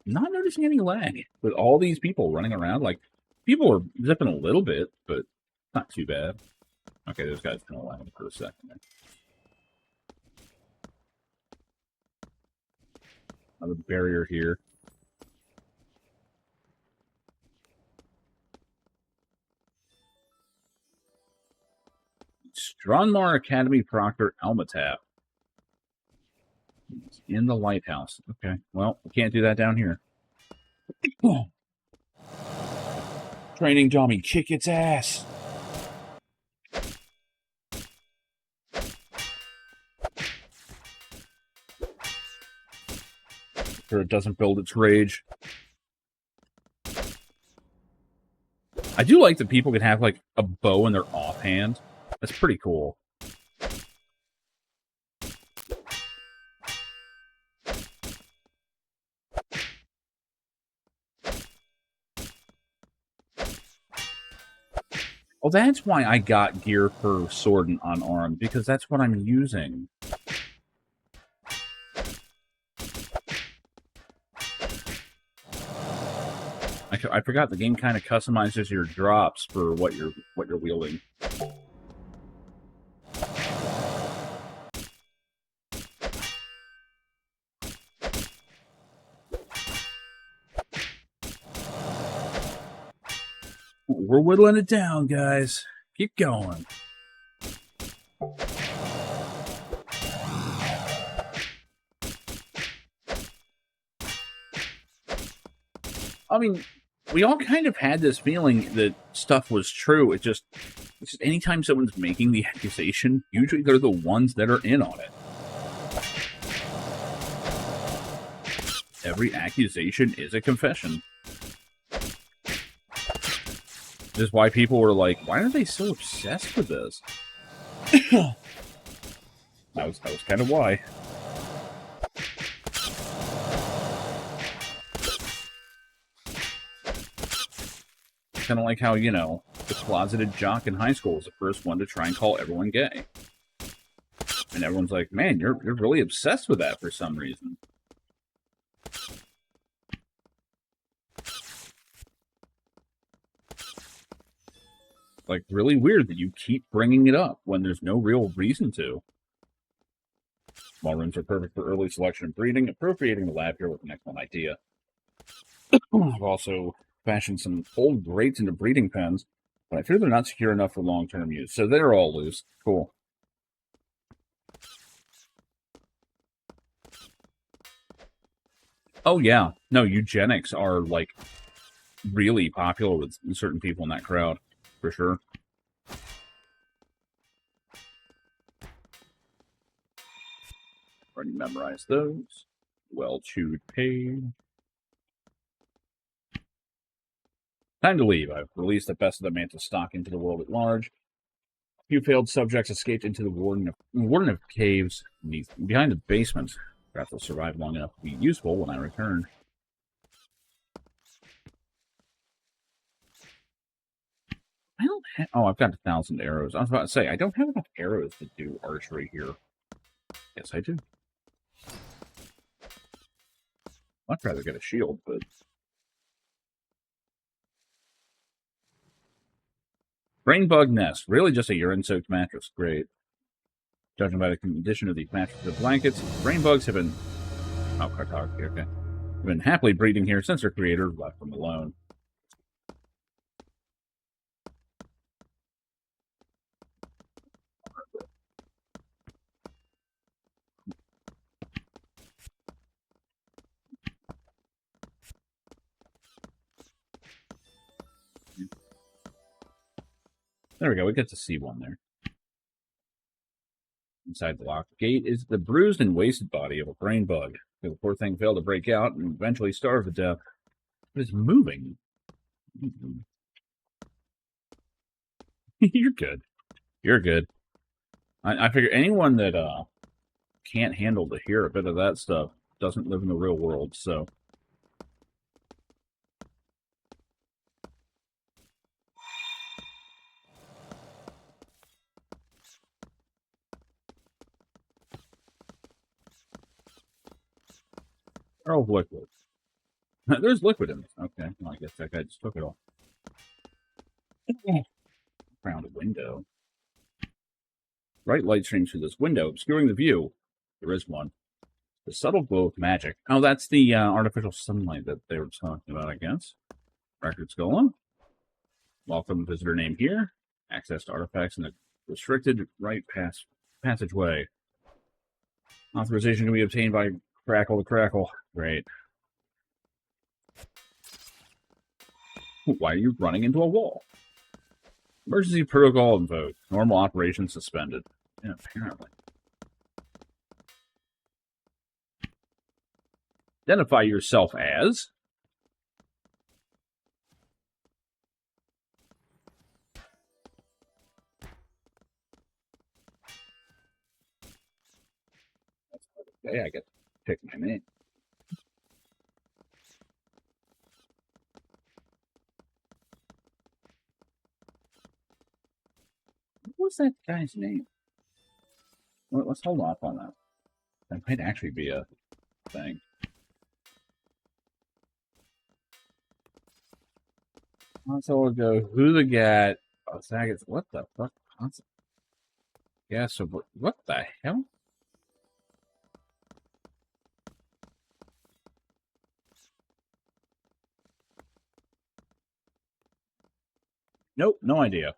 not noticing any lag with all these people running around. Like, people are zipping a little bit, but not too bad. Okay, those guys gonna lag for a second there. Another barrier here. Stronmar Academy Proctor Almatap. It's in the lighthouse. Okay, well, we can't do that down here. Training dummy, kick its ass. Sure it doesn't build its rage. I do like that people can have, like, a bow in their offhand. That's pretty cool. Oh, that's why I got gear for sword and unarmed, because that's what I'm using. I forgot the game kind of customizes your drops for what you're wielding. We're whittling it down, guys. Keep going. I mean, we all kind of had this feeling that stuff was true. It's just anytime someone's making the accusation, usually they're the ones that are in on it. Every accusation is a confession. This is why people were like, why are they so obsessed with this? that was kind of why. Kind of like how, you know, the closeted jock in high school was the first one to try and call everyone gay. And everyone's like, man, you're really obsessed with that for some reason. Like, really weird that you keep bringing it up when there's no real reason to. Small rooms are perfect for early selection and breeding, appropriating the lab here with an excellent idea. I've also fashioned some old grates into breeding pens, but I fear they're not secure enough for long-term use, so they're all loose. Cool. Oh, yeah. No, eugenics are, like, really popular with certain people in that crowd, for sure. Already memorized those. Well-chewed page. Time to leave. I've released the best of the Mantis stock into the world at large. A few failed subjects escaped into the Warden of Caves behind the basement. Perhaps they'll survive long enough to be useful when I return. I don't have... Oh, I've got 1,000 arrows. I was about to say, I don't have enough arrows to do archery here. Yes, I do. I'd rather get a shield, but... Brain bug nest. Really just a urine-soaked mattress. Great. Judging by the condition of these mattresses and blankets, brain bugs have been... Oh, cartography, okay. Have been happily breeding here since their creator left them alone. There we go. We get to see one there. Inside the locked gate is the bruised and wasted body of a brain bug. The poor thing failed to break out and eventually starved to death. But it's moving. You're good. You're good. I figure anyone that can't handle to hear a bit of that stuff doesn't live in the real world, so. Oh, liquid. There's liquid in this. Okay, well, I guess that guy just took it all. Found a window. Bright light streams through this window, obscuring the view. There is one. The subtle glow of magic. Oh, that's the artificial sunlight that they were talking about, I guess. Records going. Welcome, visitor name here. Access to artifacts in the restricted right passageway. Authorization can be obtained by Crackle to Crackle. Great. Why are you running into a wall? Emergency protocol invoked. Normal operation suspended. Yeah, apparently. Identify yourself as. Okay, I get to pick my name. What's that guy's name? Well, let's hold off on that. That might actually be a thing. So we'll go, who the gat? Oh, Saggets, what the fuck? Yeah, so what the hell? Nope, no idea.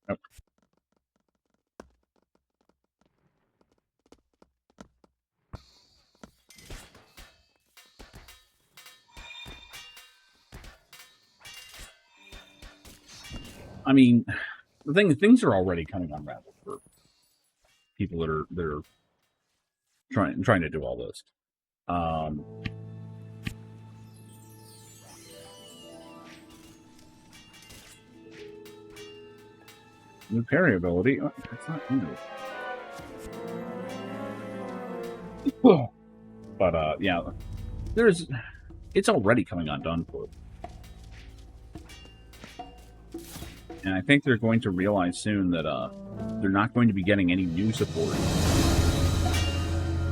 Nope. I mean, things are already coming unraveled for people that are trying to do all this. New parry ability. Oh, that's not new. But yeah, it's already coming undone for. And I think they're going to realize soon that they're not going to be getting any new support.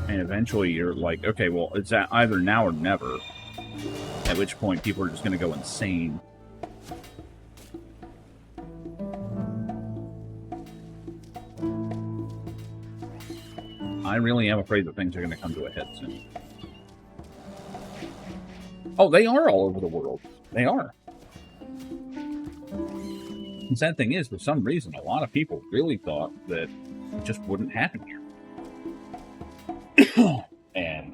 And eventually you're like, okay, well, it's either now or never. At which point people are just going to go insane. I really am afraid that things are going to come to a head soon. Oh, they are all over the world. They are. The sad thing is, for some reason, a lot of people really thought that it just wouldn't happen here. And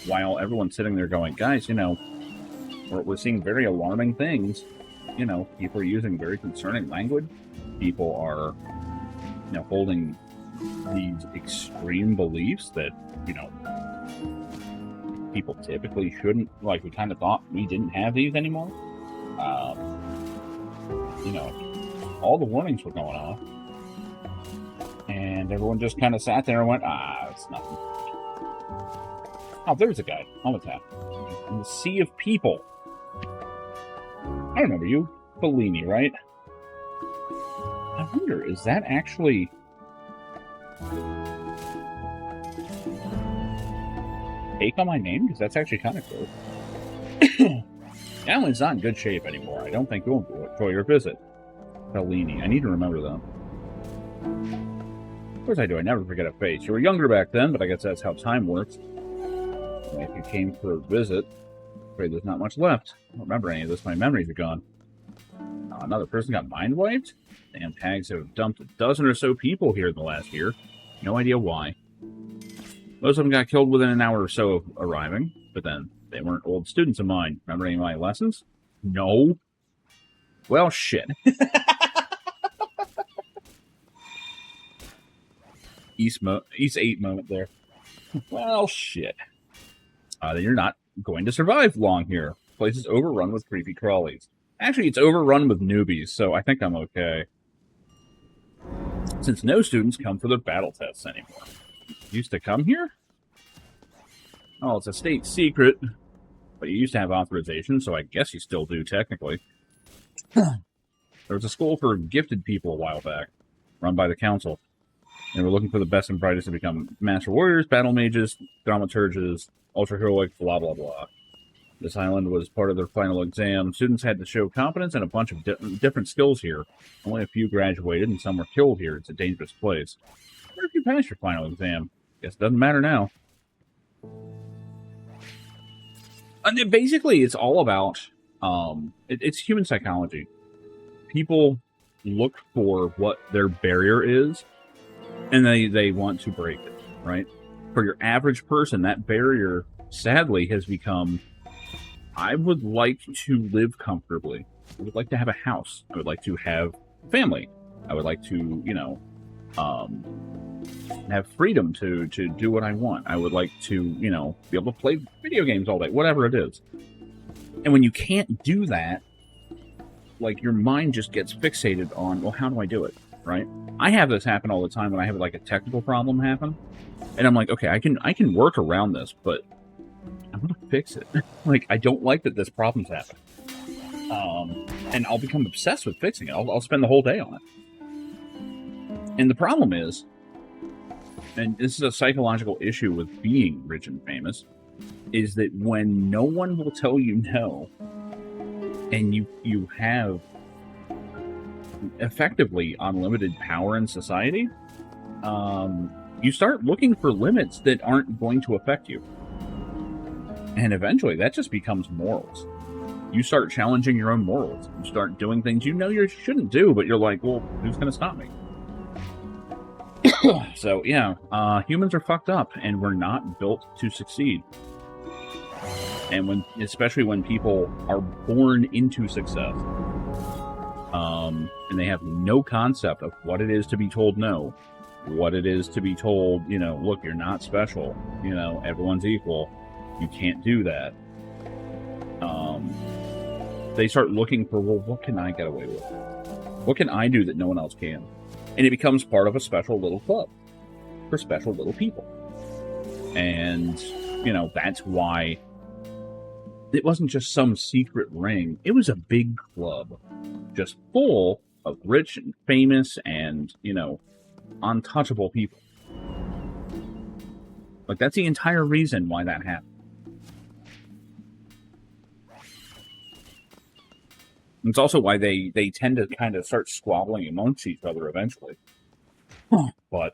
while everyone's sitting there going, guys, you know, we're seeing very alarming things. You know, people are using very concerning language. People are, you know, holding these extreme beliefs that, you know, people typically shouldn't, like, we kind of thought we didn't have these anymore. You know, all the warnings were going off. And everyone just kind of sat there and went, it's nothing. Oh, there's a guy. Almost half. In the sea of people. I remember you. Bellini, right? I wonder, is that actually... take on my name? Because that's actually kind of cool. Alan's not in good shape anymore. I don't think you'll enjoy your visit. Bellini. I need to remember them. Of course I do. I never forget a face. You were younger back then, but I guess that's how time works. And if you came for a visit, I'm afraid there's not much left. I don't remember any of this. My memories are gone. Another person got mind wiped? Damn tags have dumped a dozen or so people here in the last year. No idea why. Most of them got killed within an hour or so of arriving, but then they weren't old students of mine. Remember any of my lessons? No. Well, shit. East 8 moment there. Well, shit. You're not going to survive long here. The place is overrun with creepy crawlies. Actually, it's overrun with newbies, so I think I'm okay. Since no students come for their battle tests anymore. Used to come here? Oh, it's a state secret. But you used to have authorization, so I guess you still do, technically. There was a school for gifted people a while back, run by the council. They were looking for the best and brightest to become master warriors, battle mages, dramaturges, ultra-heroic, blah, blah, blah. This island was part of their final exam. Students had to show competence and a bunch of different skills here. Only a few graduated, and some were killed here. It's a dangerous place. What if you passed your final exam? Guess it doesn't matter now. And basically, it's all about... it's human psychology. People look for what their barrier is, and they want to break it, right? For your average person, that barrier, sadly, has become, I would like to live comfortably. I would like to have a house. I would like to have family. I would like to, you know, have freedom to do what I want. I would like to, you know, be able to play video games all day, whatever it is. And when you can't do that, like, your mind just gets fixated on, well, how do I do it, right? I have this happen all the time when I have, like, a technical problem happen. And I'm like, okay, I can work around this, but I'm going to fix it. Like, I don't like that this problem's happening. And I'll become obsessed with fixing it. I'll spend the whole day on it. And the problem is, and this is a psychological issue with being rich and famous, is that when no one will tell you no, and you have effectively unlimited power in society, you start looking for limits that aren't going to affect you. And eventually that just becomes morals. You start challenging your own morals. You start doing things you know you shouldn't do, but you're like, well, who's going to stop me? So, yeah, humans are fucked up, and we're not built to succeed. And especially when people are born into success, and they have no concept of what it is to be told no, what it is to be told, you know, look, you're not special, you know, everyone's equal, you can't do that. They start looking for, well, what can I get away with? What can I do that no one else can? And it becomes part of a special little club for special little people. And, you know, that's why it wasn't just some secret ring. It was a big club just full of rich and famous and, you know, untouchable people. Like, that's the entire reason why that happened. It's also why they tend to kind of start squabbling amongst each other eventually. But,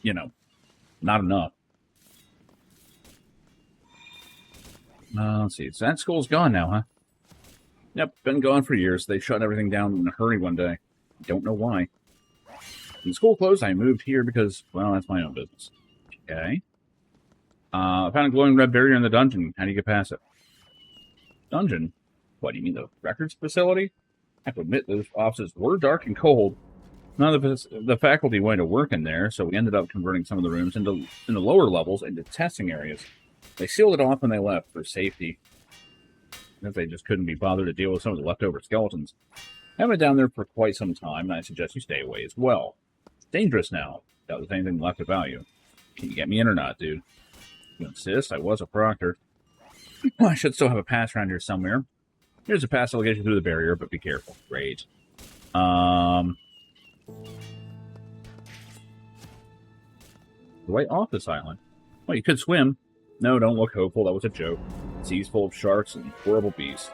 you know, not enough. Let's see. So that school's gone now, huh? Yep, been gone for years. They shut everything down in a hurry one day. Don't know why. When school closed, I moved here because, well, that's my own business. Okay. I found a glowing red barrier in the dungeon. How do you get past it? Dungeon? What, do you mean the records facility? I have to admit, those offices were dark and cold. None of the faculty wanted to work in there, so we ended up converting some of the rooms into lower levels into testing areas. They sealed it off when they left for safety. If they just couldn't be bothered to deal with some of the leftover skeletons. I haven't been down there for quite some time, and I suggest you stay away as well. It's dangerous now. Doubt there's anything left of value. Can you get me in or not, dude? You insist? I was a proctor. I should still have a pass around here somewhere. Here's a pass that'll get you through the barrier, but be careful. Great. The way off this island. Well, you could swim. No, don't look hopeful. That was a joke. Seas full of sharks and horrible beasts.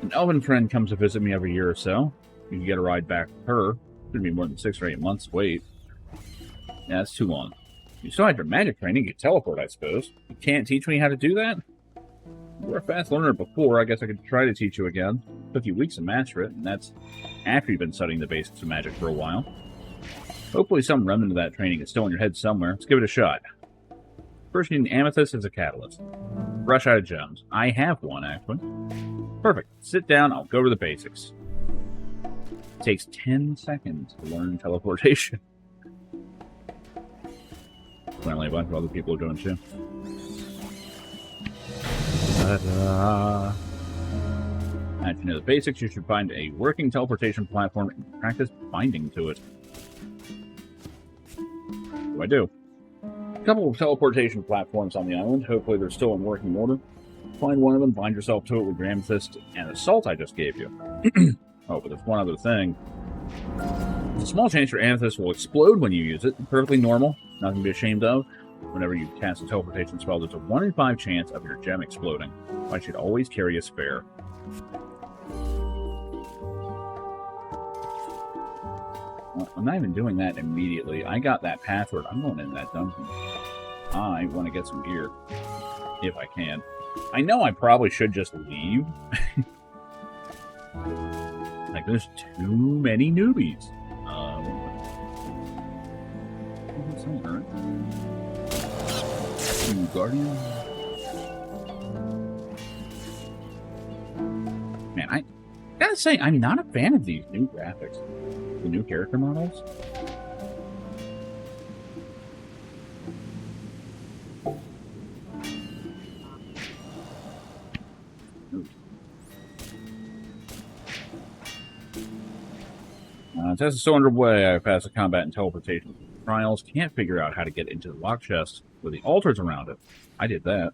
An elven friend comes to visit me every year or so. You can get a ride back with her. Shouldn't be more than 6 or 8 months wait. Yeah, that's too long. You still have your magic training. You teleport, I suppose. You can't teach me how to do that? You were a fast learner before. I guess I could try to teach you again. Took you weeks to master it, and that's after you've been studying the basics of magic for a while. Hopefully some remnant of that training is still in your head somewhere. Let's give it a shot. First, you need an amethyst as a catalyst. Brush out of gems. I have one, actually. Perfect. Sit down, I'll go over the basics. It takes 10 seconds to learn teleportation. Apparently a bunch of other people are doing too. Now you know the basics, you should find a working teleportation platform and practice binding to it. What do I do? A couple of teleportation platforms on the island. Hopefully they're still in working order. Find one of them, bind yourself to it with your amethyst and the salt I just gave you. Oh, but there's one other thing. There's a small chance your amethyst will explode when you use it. Perfectly normal. Nothing to be ashamed of. Whenever you cast a teleportation spell, there's a 1 in 5 chance of your gem exploding. I should always carry a spare. Well, I'm not even doing that immediately. I got that password. I'm going in that dungeon. I want to get some gear. If I can. I know I probably should just leave. Like, there's too many newbies. Guardian. Man, I gotta say, I'm not a fan of these new graphics. The new character models. Test is still underway. I passed the combat and teleportation trials. Can't figure out how to get into the lock chest with the altars around it. I did that.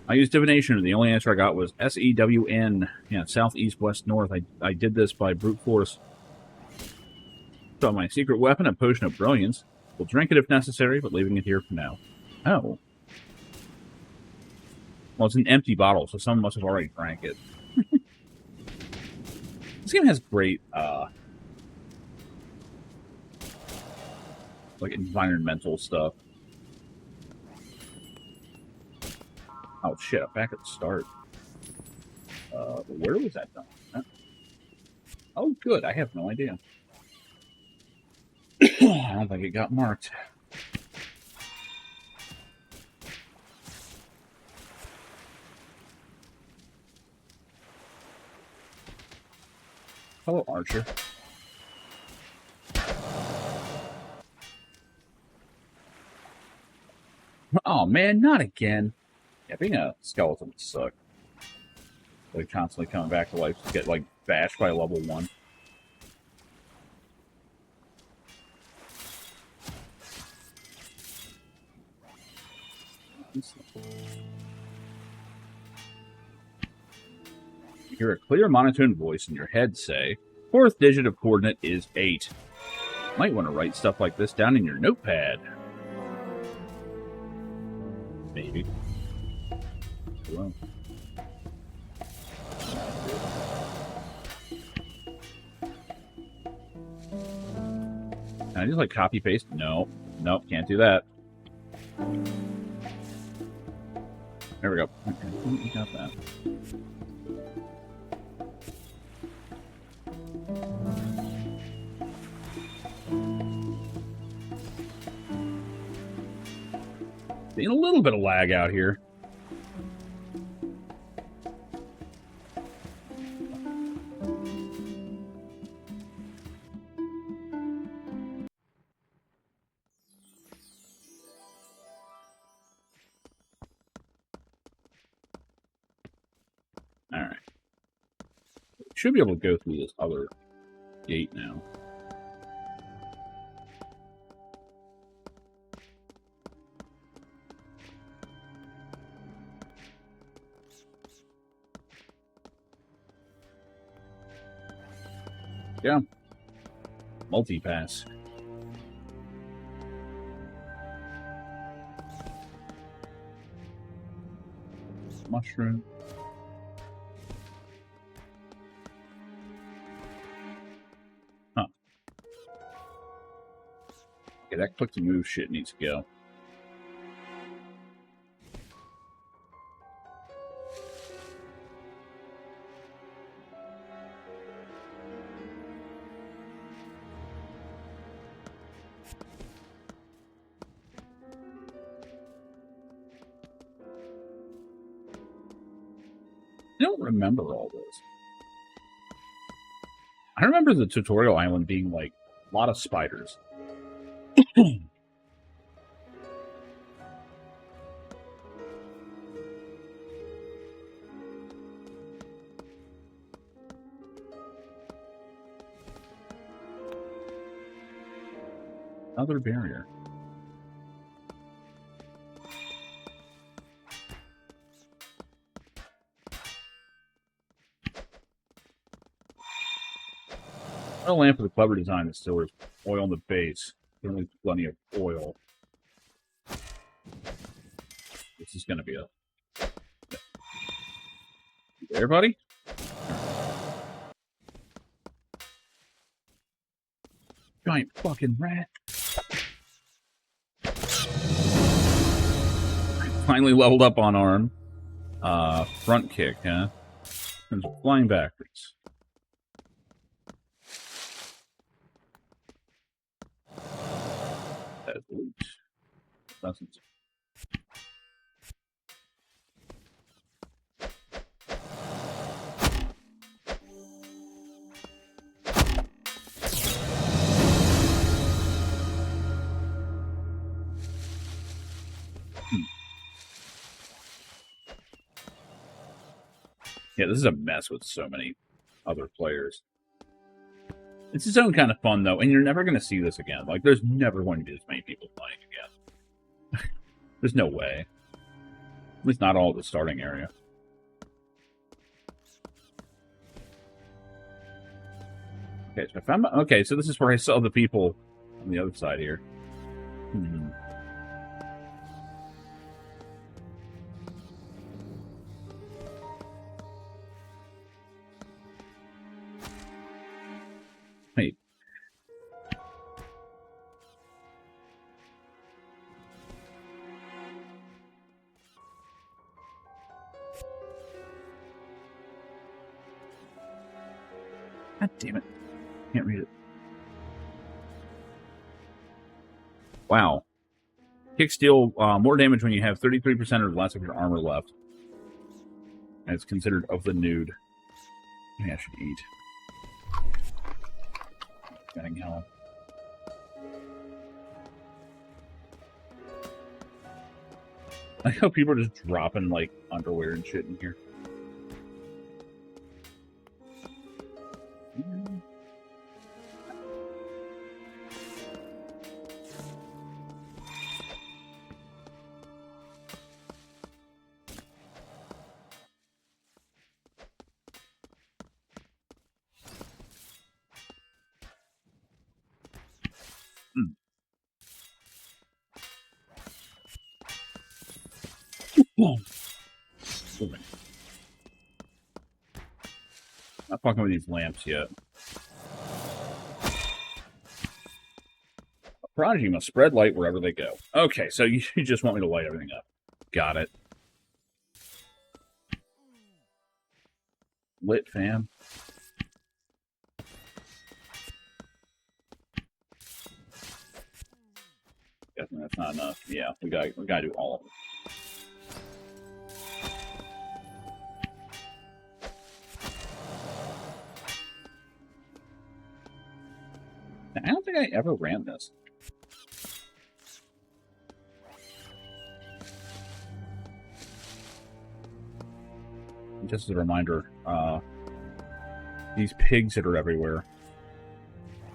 I used divination, and the only answer I got was SEWN. Yeah, south, east, west, north. I did this by brute force. So my secret weapon, a potion of brilliance. We'll drink it if necessary, but leaving it here for now. Oh. Well, it's an empty bottle, so someone must have already drank it. This game has great, like, environmental stuff. Oh, shit, I'm back at the start. Where was that done? Oh, good, I have no idea. I don't think it got marked. Hello, Archer. Oh, man, not again. Yeah, being a skeleton would suck. Like, constantly coming back to life to get, like, bashed by level 1. You hear a clear monotone voice in your head say, 4th digit of coordinate is 8. Might want to write stuff like this down in your notepad. Maybe. Well. Can I just, like, copy paste? No. Nope, can't do that. There we go. Okay, we got that. Seeing a little bit of lag out here. Alright. Should be able to go through this other gate now. Yeah. Multi-pass. Mushroom. Huh. Okay, that click to move shit needs to go. I don't remember all this. I remember the tutorial island being like a lot of spiders. Another barrier. A lamp with a clever design that stores oil in the base. Certainly plenty of oil. This is going to be a... You there, buddy? Giant fucking rat. Finally leveled up on arm. Front kick, huh? And flying backwards. That's loot. Doesn't. Yeah, this is a mess with so many other players. It's its own kind of fun, though, and you're never going to see this again. Like, there's never going to be this many people playing again. There's no way. At least not all of the starting area. Okay, so I found okay, so this is where I saw the people on the other side here. Wait. God damn it. Can't read it. Wow. Kicks deal more damage when you have 33% or less of your armor left. And it's considered of the nude. Maybe I should eat. Getting hell. I hope people are just dropping, like, underwear and shit in here. Not fucking with these lamps yet. A prodigy must spread light wherever they go. Okay, so you just want me to light everything up. Got it. Lit, fam. Guessing that's not enough. Yeah, we gotta do all of it. I don't think I ever ran this. Just as a reminder, these pigs that are everywhere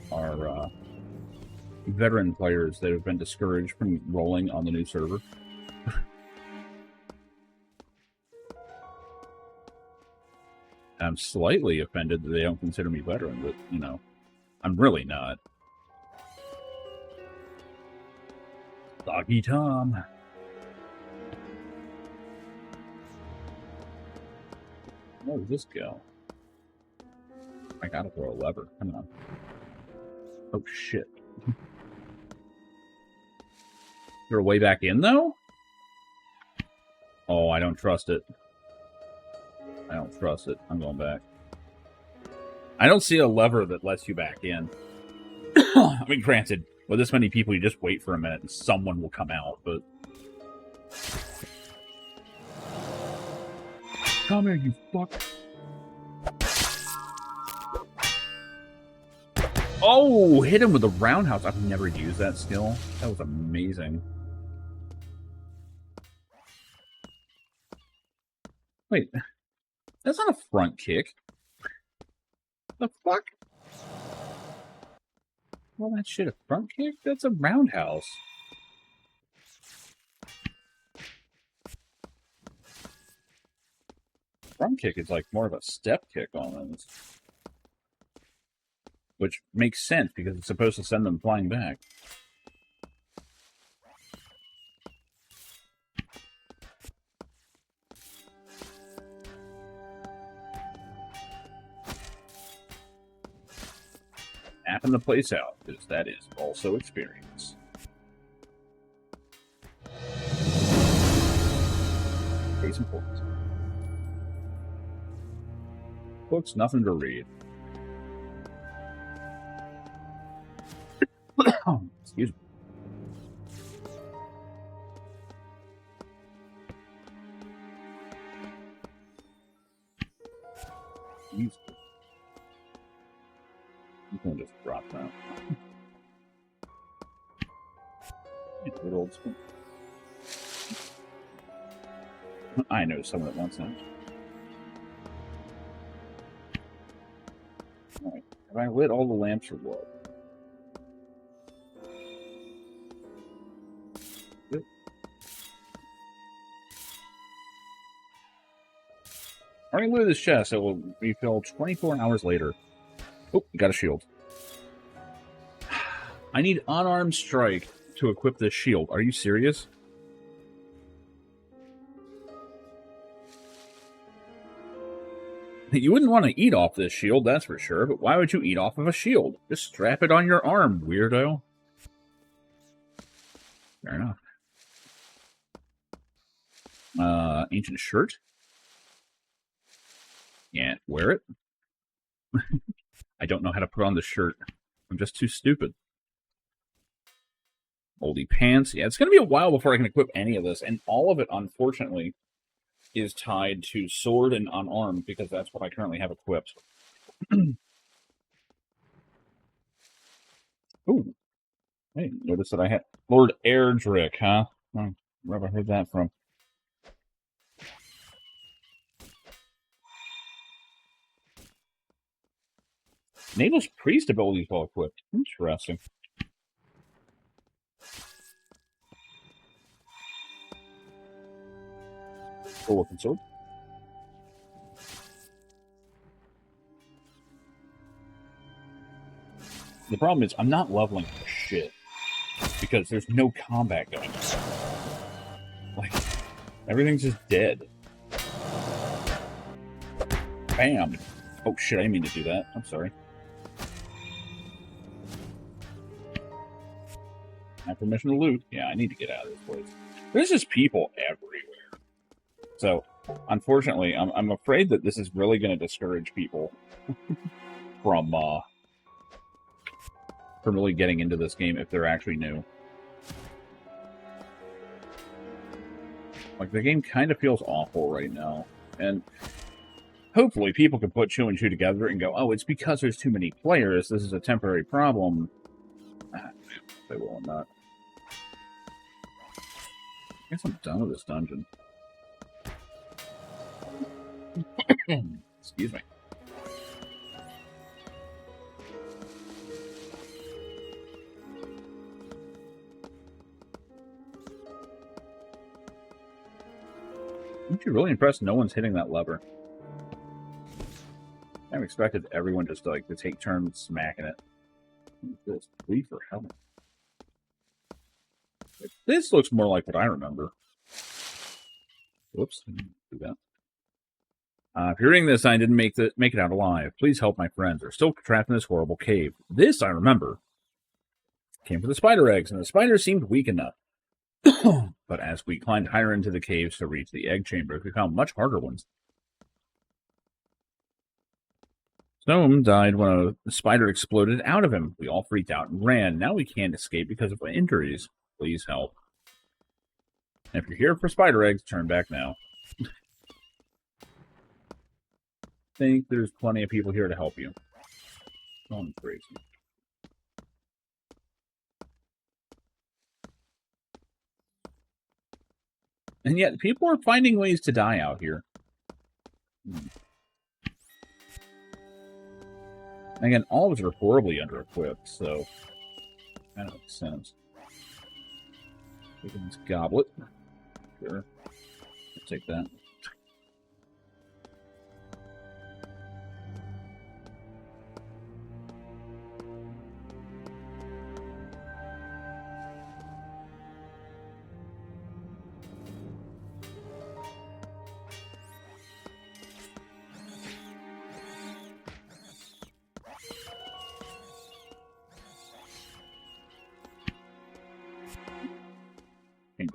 are veteran players that have been discouraged from rolling on the new server. I'm slightly offended that they don't consider me veteran, but, you know, I'm really not. Doggy Tom. Where does this go? I gotta throw a lever. Come on. Oh, shit. Is there a way back in, though? Oh, I don't trust it. I don't trust it. I'm going back. I don't see a lever that lets you back in. I mean, granted, with this many people, you just wait for a minute and someone will come out, but... Come here, you fuck. Oh, hit him with a roundhouse. I've never used that skill. That was amazing. Wait, that's not a front kick. The fuck? Well, that shit a front kick? That's a roundhouse. Front kick is like more of a step kick almost. Which makes sense because it's supposed to send them flying back. Apping the place out, because that is also experience. Case in point. Books, nothing to read. Excuse me. You can just drop that. Good old school. I know someone that wants that. Alright. Have I lit all the lamps or what? Good. Already lit this chest, it will refill 24 hours later. Oh, we got a shield. I need unarmed strike to equip this shield. Are you serious? You wouldn't want to eat off this shield, that's for sure, but why would you eat off of a shield? Just strap it on your arm, weirdo. Fair enough. Ancient shirt. Can't wear it. I don't know how to put on the shirt. I'm just too stupid. Moldy pants. Yeah, it's going to be a while before I can equip any of this, and all of it, unfortunately, is tied to sword and unarmed, because that's what I currently have equipped. Ooh. Hey, notice that I had Lord Airdrick, huh? Where have I heard that from? Nameless Priest abilities well equipped. Interesting. Cool looking sword. The problem is I'm not leveling for shit because there's no combat going on. Like, everything's just dead. Bam! Oh shit, I didn't mean to do that. I'm sorry. I have permission to loot. Yeah, I need to get out of this place. There's just people everywhere. So, unfortunately, I'm afraid that this is really going to discourage people from really getting into this game if they're actually new. Like, the game kind of feels awful right now. And hopefully people can put 2 and 2 together and go, oh, it's because there's too many players. This is a temporary problem. They will not. I guess I'm done with this dungeon. Excuse me. Aren't you really impressed no one's hitting that lever? I expected everyone just to take turns smacking it. This free for helmet. This looks more like what I remember. Whoops, didn't do that. If you're reading this, I didn't make it out alive. Please help my friends. They're still trapped in this horrible cave. This I remember. Came for the spider eggs, and the spiders seemed weak enough. But as we climbed higher into the caves to reach the egg chambers, we found much harder ones. Gnome died when a spider exploded out of him. We all freaked out and ran. Now we can't escape because of injuries. Please help. And if you're here for spider eggs, turn back now. think there's plenty of people here to help you. Going crazy. And yet, people are finding ways to die out here. Again, all of us are horribly under-equipped, so that makes sense. Taking this goblet. Sure. I'll take that.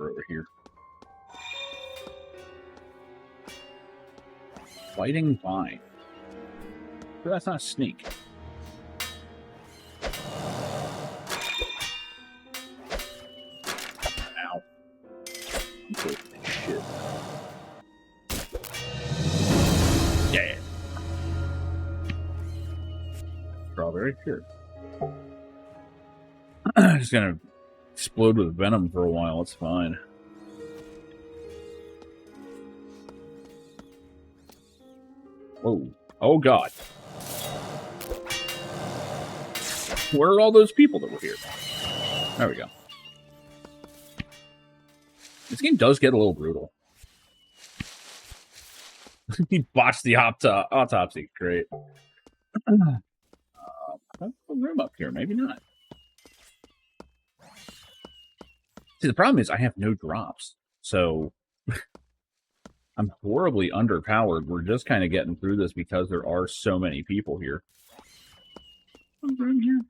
Over here. Fighting fine. But that's not a sneak. Ow. I'm good at shit. Yeah. Strawberry, sure. Just gonna explode with venom for a while, it's fine. Whoa. Oh, God. Where are all those people that were here? There we go. This game does get a little brutal. He botched the autopsy. Great. That's a room up here. Maybe not. See, the problem is I have no drops, so I'm horribly underpowered. We're just kind of getting through this because there are so many people here. What's room here?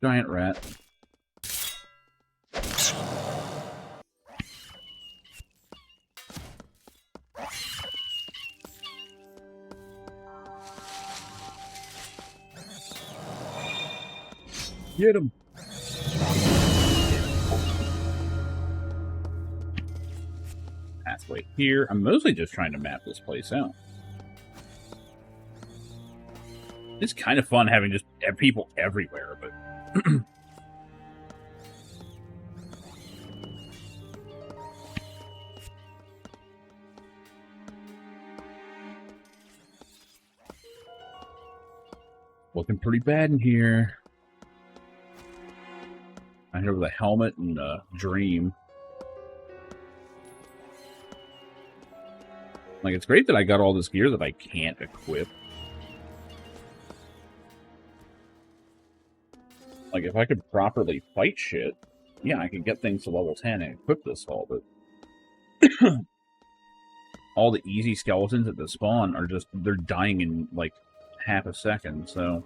Giant rat. Get him. Pathway here. I'm mostly just trying to map this place out. It's kind of fun having just people everywhere, but looking pretty bad in here. I hear with a helmet and a dream. Like, it's great that I got all this gear that I can't equip. Like, if I could properly fight shit, yeah, I could get things to level 10 and equip this all, but all the easy skeletons at the spawn are just, they're dying in, like, half a second, so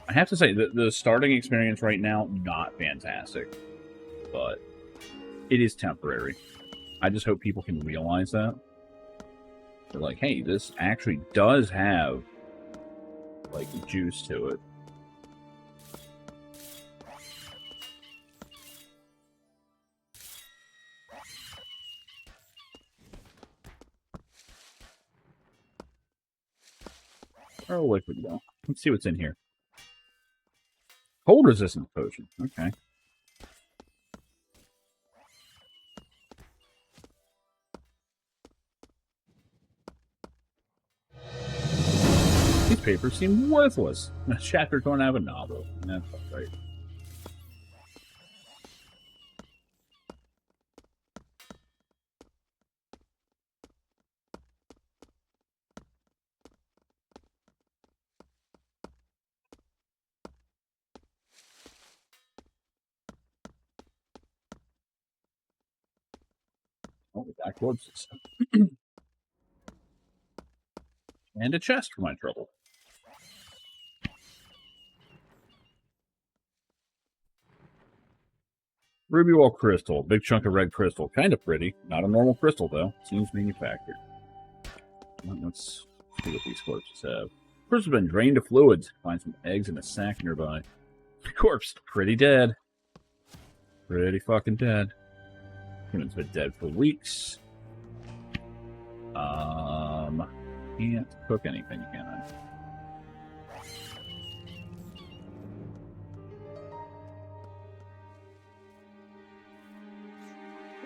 I have to say, the starting experience right now, not fantastic, but it is temporary. I just hope people can realize that. They're like, hey, this actually does have, like, juice to it. Oh, liquid though. Let's see what's in here. Cold resistance potion. Okay. These papers seem worthless. A chapter torn out of a novel. That's right. Oh, the backboard system. And a chest for my trouble. Ruby wall crystal. Big chunk of red crystal. Kind of pretty. Not a normal crystal, though. Seems manufactured. Let's see what these corpses have. Corpse has been drained of fluids. Find some eggs in a sack nearby. Corpse, pretty dead. Pretty fucking dead. Human's been dead for weeks. Can't cook anything, can I?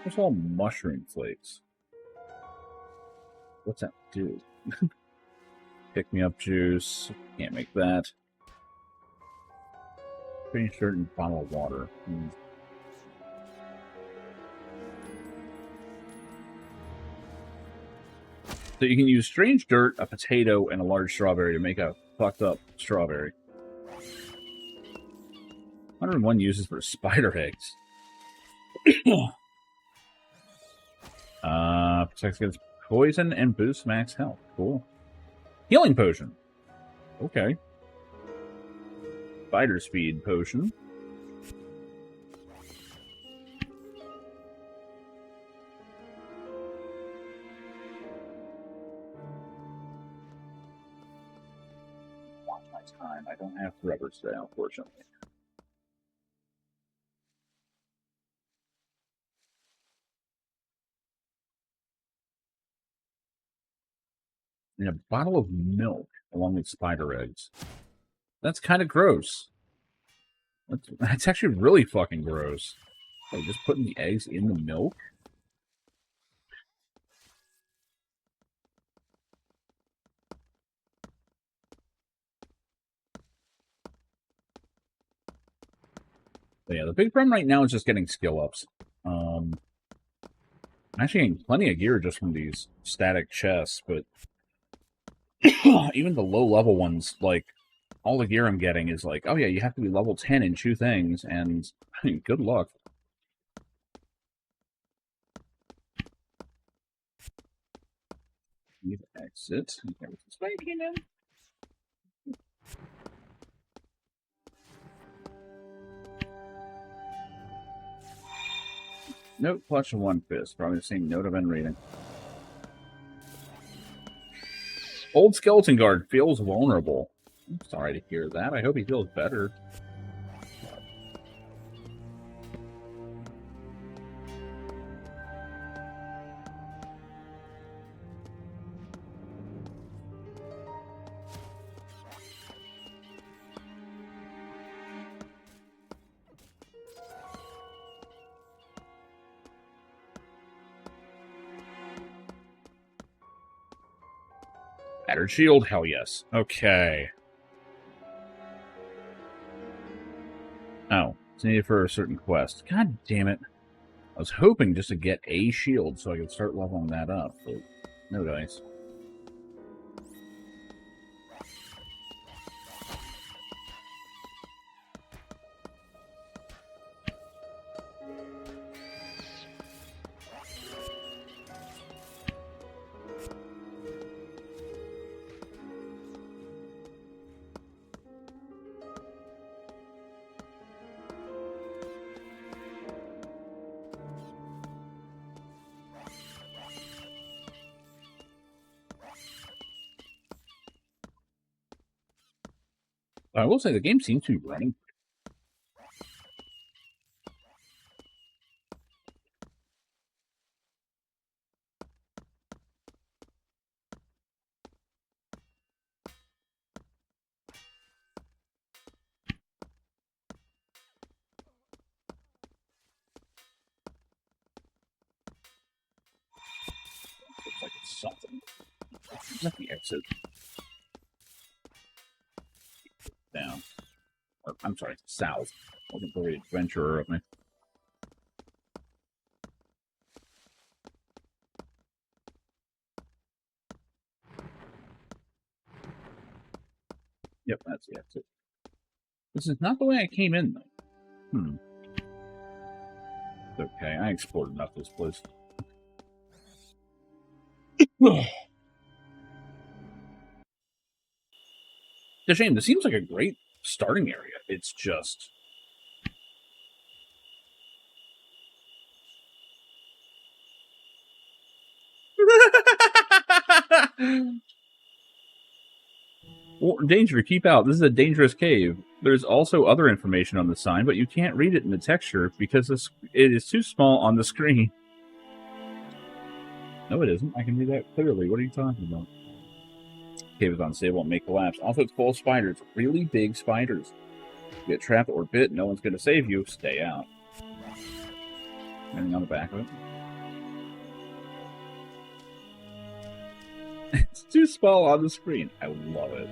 What's all mushroom flakes? What's that do? Pick me up juice. Can't make that. Pretty certain bottle of water. So you can use strange dirt, a potato, and a large strawberry to make a fucked up strawberry. 101 uses for spider eggs. Protects against poison and boosts max health. Cool. Healing potion. Okay. Spider speed potion. Watch my time. I don't have forever today, unfortunately. And a bottle of milk along with spider eggs. That's kind of gross. That's actually really fucking gross. Like, just putting the eggs in the milk? But yeah, the big problem right now is just getting skill ups. I'm actually getting plenty of gear just from these static chests, but even the low level ones, like, all the gear I'm getting is like, oh yeah, you have to be level 10 in 2 things, and I mean, good luck. Need to exit. Okay, what's this way again? Note, clutch, and one fist. Probably the same note I've been reading. Old skeleton guard feels vulnerable. I'm sorry to hear that. I hope he feels better. Battered shield? Hell yes. Okay. Oh, it's needed for a certain quest. God damn it. I was hoping just to get a shield so I could start leveling that up, but no dice. I will say the game seems to be running. Looks like it's something. Let me exit. Down. Or, I'm sorry, south. Looking for the adventurer of me. Yep, that's the exit. This is not the way I came in, though. It's okay, I explored enough this place. It's a shame. This seems like a great starting area. It's just... Danger, keep out. This is a dangerous cave. There's also other information on the sign, but you can't read it in the texture because it is too small on the screen. No, it isn't. I can read that clearly. What are you talking about? Cave is unstable and may collapse. Also, it's full of spiders. Really big spiders. Get trapped or bit, no one's going to save you. Stay out. Anything on the back of it? It's too small on the screen. I love it.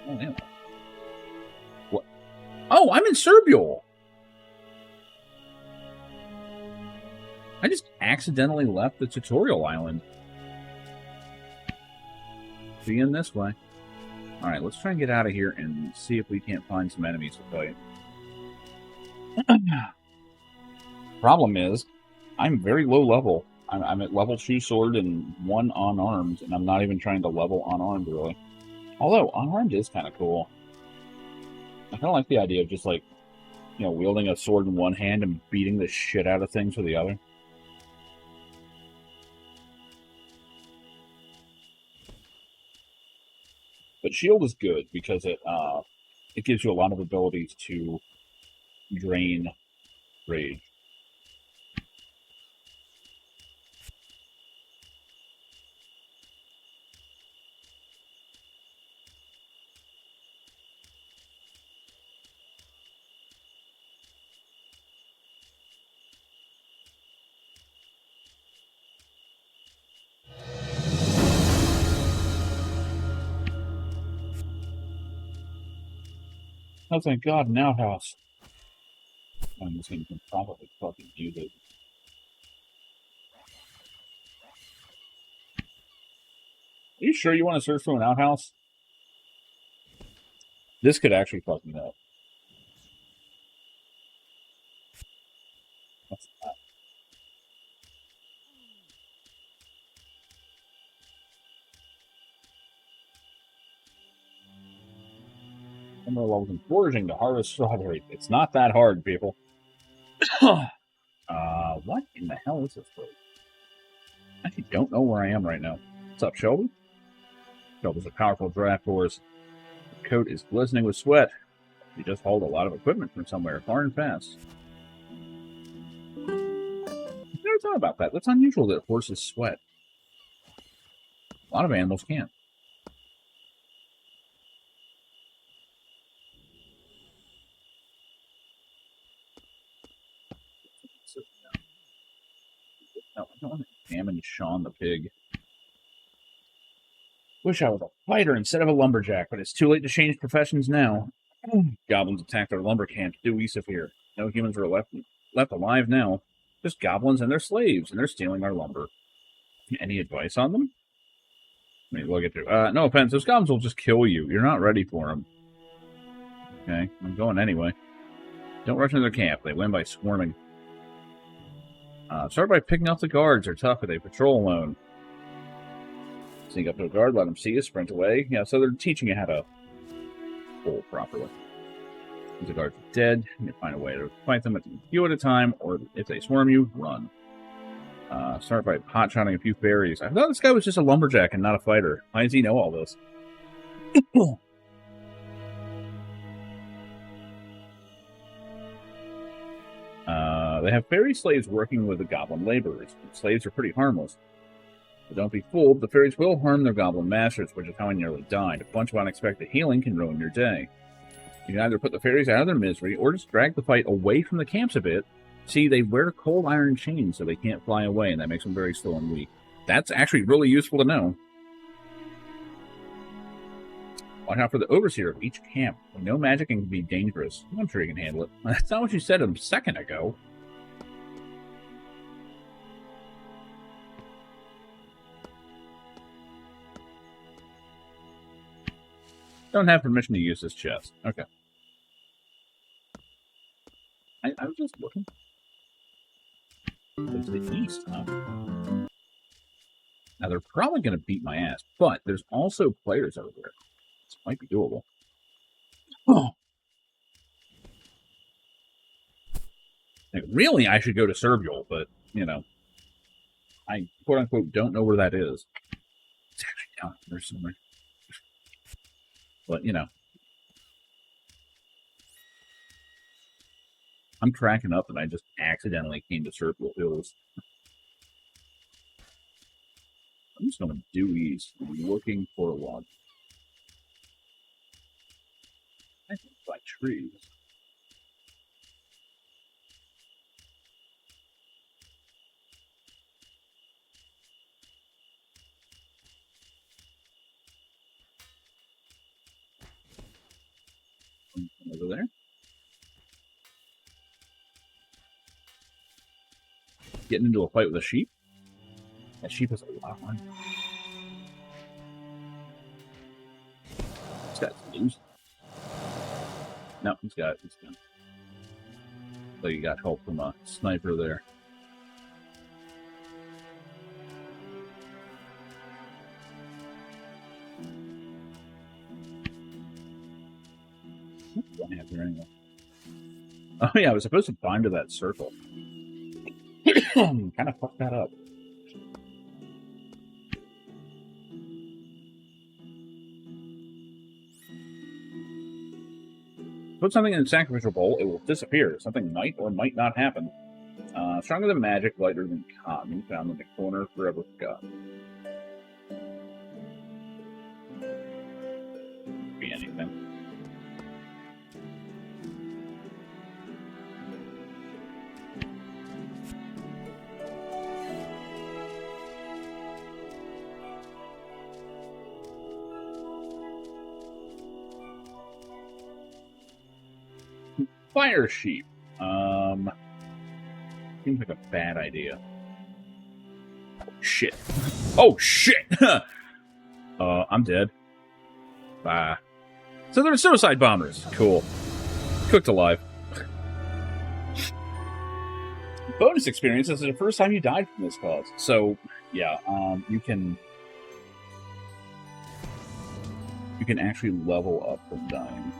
Oh, yeah. What? Oh, I'm in Serbial. I just accidentally left the tutorial island. Be in this way. Alright, let's try and get out of here and see if we can't find some enemies to fight. Problem is, I'm very low level. I'm at level 2 sword and 1 unarmed, and I'm not even trying to level unarmed, really. Although, unarmed is kind of cool. I kind of like the idea of just, like, you know, wielding a sword in one hand and beating the shit out of things with the other. But shield is good because it gives you a lot of abilities to drain rage. Oh, thank God, an outhouse. I'm just going to probably fucking use it. Are you sure you want to search for an outhouse? This could actually fuck me up. What's that? Number levels in foraging to harvest strawberry. It's not that hard, people. What in the hell is this place? I actually don't know where I am right now. What's up, Shelby? Shelby's a powerful draft horse. The coat is glistening with sweat. He just hauled a lot of equipment from somewhere far and fast. I never thought about that. That's unusual that horses sweat. A lot of animals can't. No, I don't want to examine Sean the pig. Wish I was a fighter instead of a lumberjack, but it's too late to change professions now. Goblins attacked our lumber camp due east of here. No humans were left alive now. Just goblins and their slaves, and they're stealing our lumber. Any advice on them? Let me look at you. No offense, those goblins will just kill you. You're not ready for them. Okay, I'm going anyway. Don't rush into their camp. They win by swarming. Start by picking off the guards. They're tough, but they patrol alone. Sneak up to a guard, let them see you, sprint away. Yeah, so they're teaching you how to pull properly. If the guards are dead, you find a way to fight them a few at a time, or if they swarm you, run. Start by hot-shotting a few fairies. I thought this guy was just a lumberjack and not a fighter. Why does he know all this? They have fairy slaves working with the goblin laborers. Slaves are pretty harmless. But don't be fooled, the fairies will harm their goblin masters, which is how I nearly died. A bunch of unexpected healing can ruin your day. You can either put the fairies out of their misery, or just drag the fight away from the camps a bit. See, they wear cold iron chains so they can't fly away, and that makes them very slow and weak. That's actually really useful to know. Watch out for the overseer of each camp. No magic can be dangerous. I'm sure you can handle it. That's not what you said a second ago. Don't have permission to use this chest. Okay. I was just looking. It's the east, huh? Now, they're probably going to beat my ass, but there's also players over there. This might be doable. Oh. Like, really, I should go to Serbial, but, you know, I quote-unquote don't know where that is. It's actually down there somewhere. But, you know. I'm cracking up and I just accidentally came to Circle Hills. I'm just going to do east. I'm looking for a log. I think by trees. Over there. Getting into a fight with a sheep. That sheep has a lot of money. He's got loose. No, he's got. So you got help from a sniper there. What happened anyway? Oh yeah, I was supposed to bind to that circle. Kind of fucked that up. Put something in the sacrificial bowl, it will disappear. Something might or might not happen. Stronger than magic, lighter than cotton. Found in the corner, forever forgotten. Be anything. Fire sheep. Seems like a bad idea. Shit. Oh, shit! I'm dead. Bye. So they're suicide bombers. Cool. Cooked alive. Bonus experience. This is the first time you died from this cause. So, yeah, you can actually level up from dying.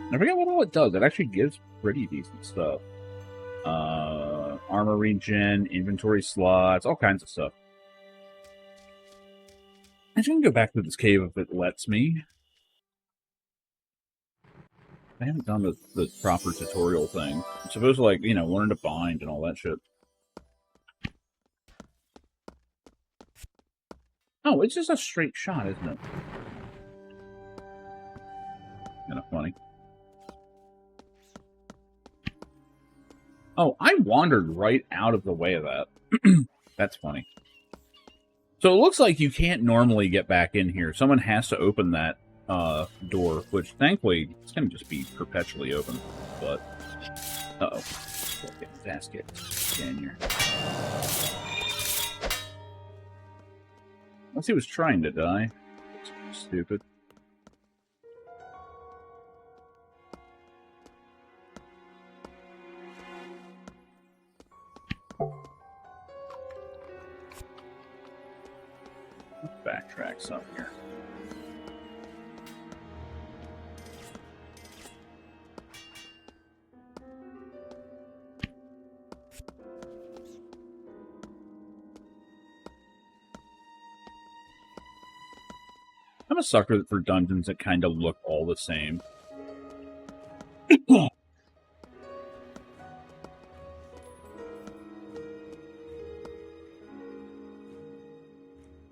I forget what all it does. It actually gives pretty decent stuff. Armor regen, inventory slots, all kinds of stuff. I can go back to this cave if it lets me. I haven't done the proper tutorial thing. I'm supposed to, like, you know, learn to bind and all that shit. Oh, it's just a straight shot, isn't it? Kind of funny. Oh, I wandered right out of the way of that. That's funny. So it looks like you can't normally get back in here. Someone has to open that door, which thankfully it's going to just be perpetually open. But, uh-oh. Get his ass kicked. Get in here. Unless he was trying to die. That's stupid. Backtrack some here. I'm a sucker for dungeons that kind of look all the same.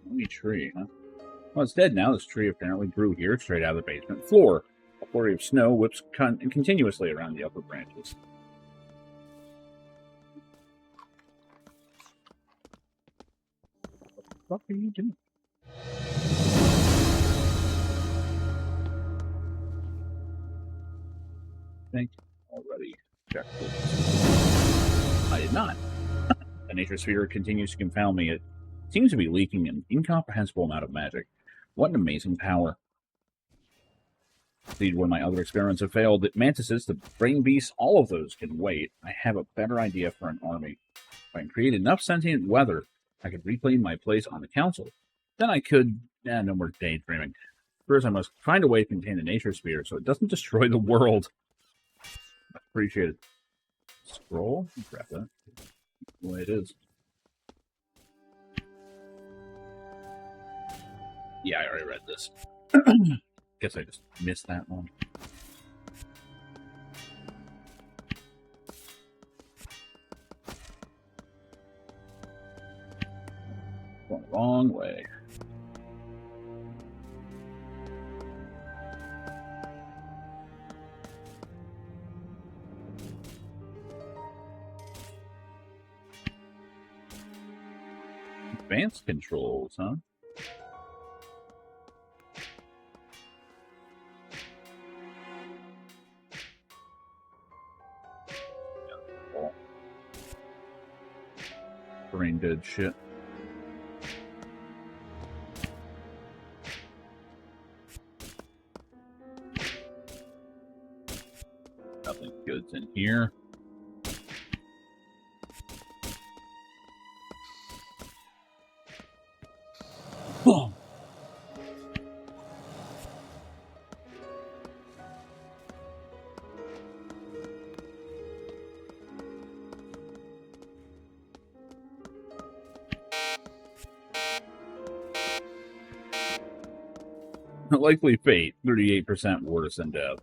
Only tree, huh? Well, it's dead now. This tree apparently grew here, straight out of the basement floor. A flurry of snow whips continuously around the upper branches. What the fuck are you doing? I think already checked this. I did not. The nature sphere continues to confound me. It seems to be leaking an incomprehensible amount of magic. What an amazing power. Indeed, when my other experiments have failed, the mantises, the brain beasts, all of those can wait. I have a better idea for an army. If I can create enough sentient weather, I could reclaim my place on the council. Then I could... no more daydreaming. First, I must find a way to contain the nature sphere so it doesn't destroy the world. Appreciate it. Scroll? Grab that. The way it is. Yeah, I already read this. Guess I just missed that one. Going the wrong way. Advanced controls, huh? Brain dead shit. Nothing good's in here. Boom. Likely fate, 38% Mortis and death.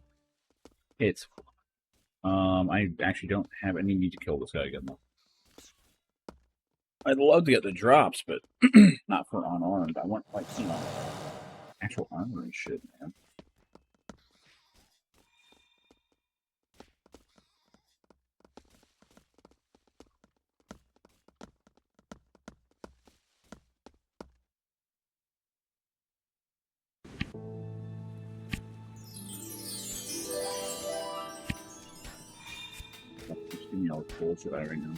It's I actually don't have any need to kill this guy again though. I'd love to get the drops, but not for unarmed. I want like actual armor and shit, man. Just give me all the bullshit right now.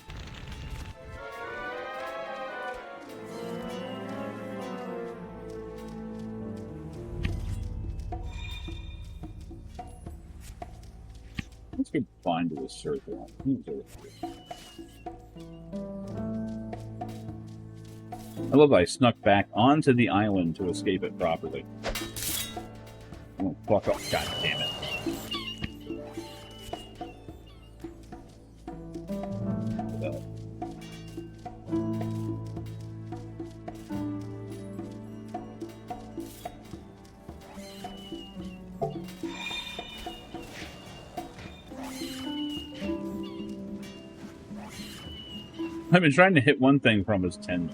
Let's go find this circle. I love that I snuck back onto the island to escape it properly. Oh, fuck off. God damn it. I've been trying to hit one thing from his tendon.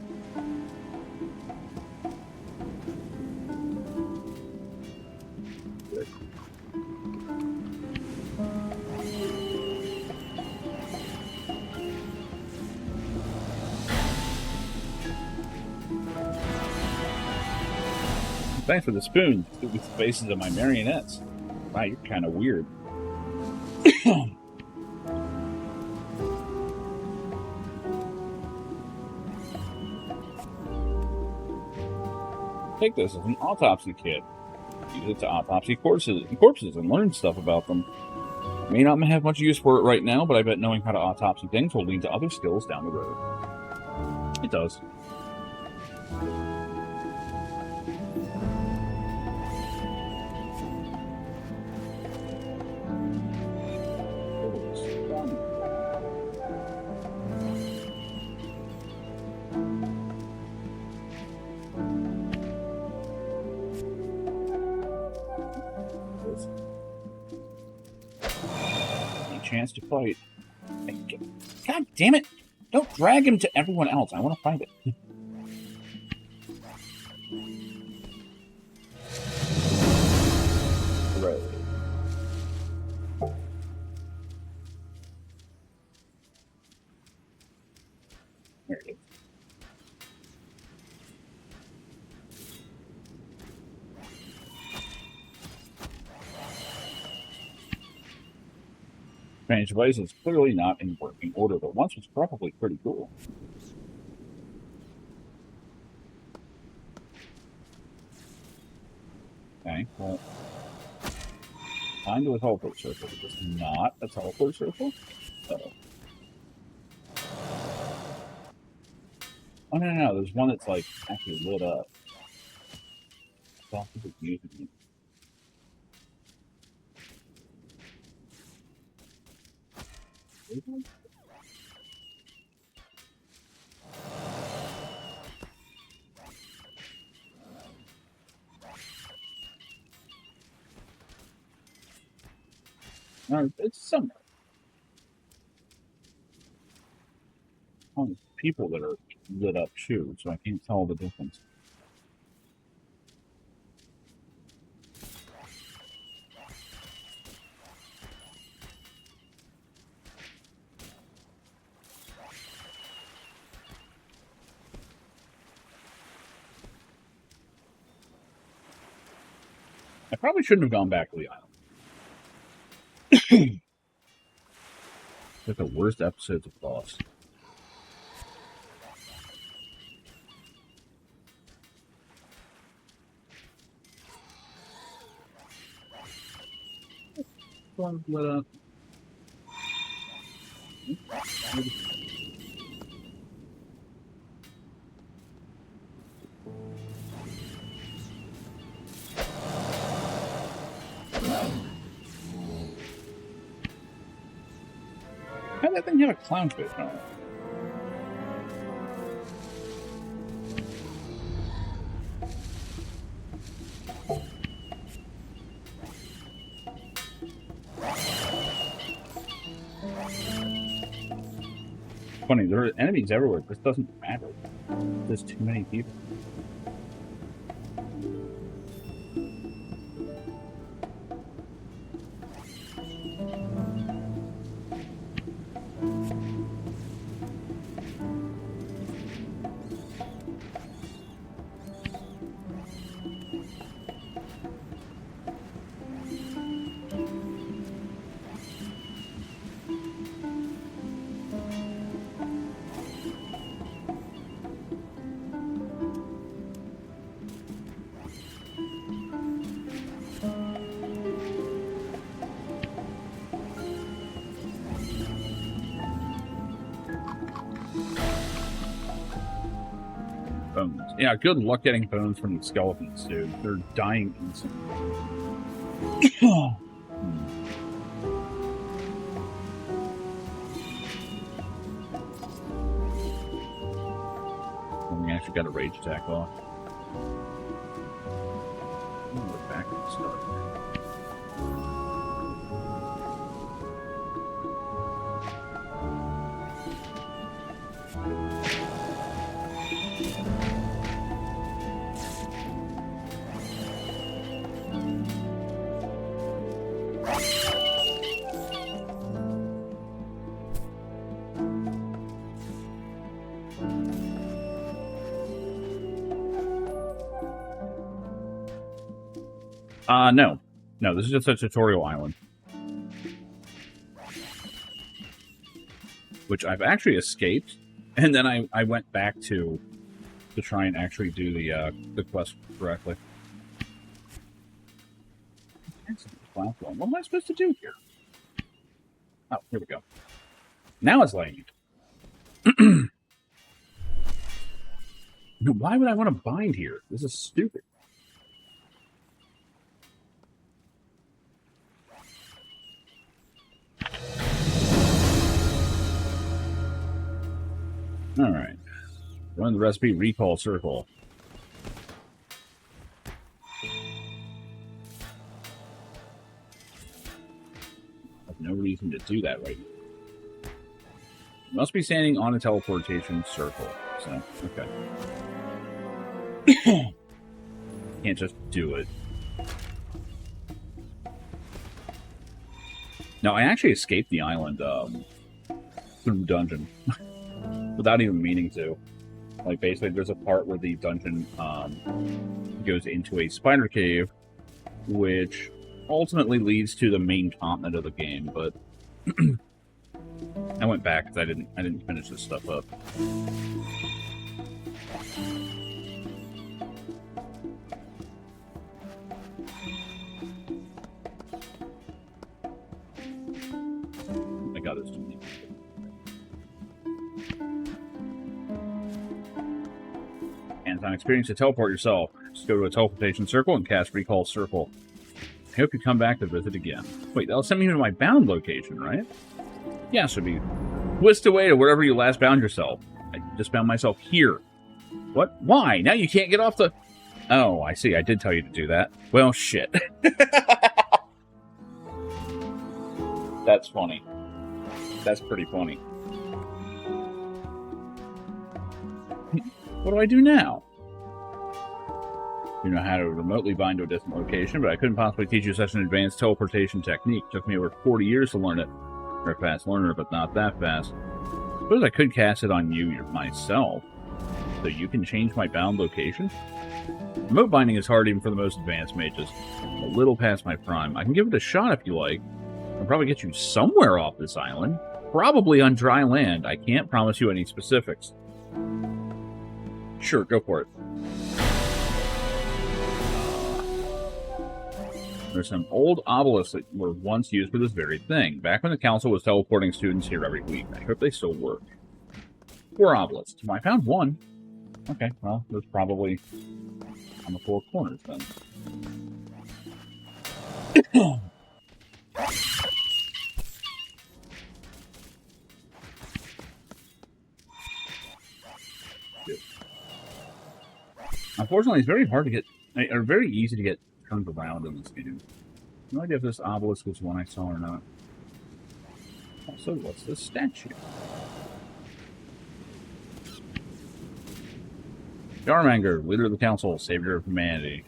Thanks for the spoon. With the faces of my marionettes. Wow, you're kind of weird. Take this as an autopsy kit. Use it to autopsy corpses and learn stuff about them. May not have much use for it right now, but I bet knowing how to autopsy things will lead to other skills down the road. It does. Chance to fight. God damn it! Don't drag him to everyone else. I want to find it. Right. There it is. Strange device is clearly not in working order, but once was probably pretty cool. Okay, well, find a teleport circle. It's not a teleport circle? Uh-oh. Oh, no, there's one that's, like, actually lit up. I don't think it's using it. It's somewhere. People that are lit up too, so I can't tell the difference. I probably shouldn't have gone back to the island. Like the worst episodes of Lost. Lit up. How did that thing have a clownfish on it? Funny, there are enemies everywhere. This doesn't matter. There's too many people. Bones. Yeah, good luck getting bones from the skeletons, dude. They're dying instantly. We actually got a rage attack off. We're back at the start. No. No, this is just a tutorial island. Which I've actually escaped, and then I went back to try and actually do the quest correctly. What am I supposed to do here? Oh, here we go. Now it's laying it. Why would I want to bind here? This is stupid. All right. Run the recipe, recall circle. There's no reason to do that right now. Must be standing on a teleportation circle. So, okay. Can't just do it. No, I actually escaped the island through dungeon. Without even meaning to. Like, basically, there's a part where the dungeon goes into a spider cave, which ultimately leads to the main continent of the game, but I went back because I didn't finish this stuff up. Oh my god, there's too many. Hands-on experience to teleport yourself. Just go to a teleportation circle and cast Recall Circle. I hope you come back to visit again. Wait, that'll send me to my bound location, right? Yeah, should be whisked away to wherever you last bound yourself. I just bound myself here. What? Why? Now you can't get off the... Oh, I see. I did tell you to do that. Well, shit. That's funny. That's pretty funny. What do I do now? You know how to remotely bind to a distant location, but I couldn't possibly teach you such an advanced teleportation technique. It took me over 40 years to learn it. You're a fast learner, but not that fast. Suppose I could cast it on you myself, so you can change my bound location? Remote binding is hard even for the most advanced mages. A little past my prime. I can give it a shot if you like. I'll probably get you somewhere off this island. Probably on dry land. I can't promise you any specifics. Sure, go for it. There's some old obelisks that were once used for this very thing, back when the council was teleporting students here every week. I hope they still work. 4 obelisks. I found 1. Okay, well, there's probably on the 4 corners then. Unfortunately, it's very hard to get, or very easy to get turned around in this game. No idea if this obelisk was one I saw or not. Also, what's this statue? Yarmanger, leader of the council, savior of humanity.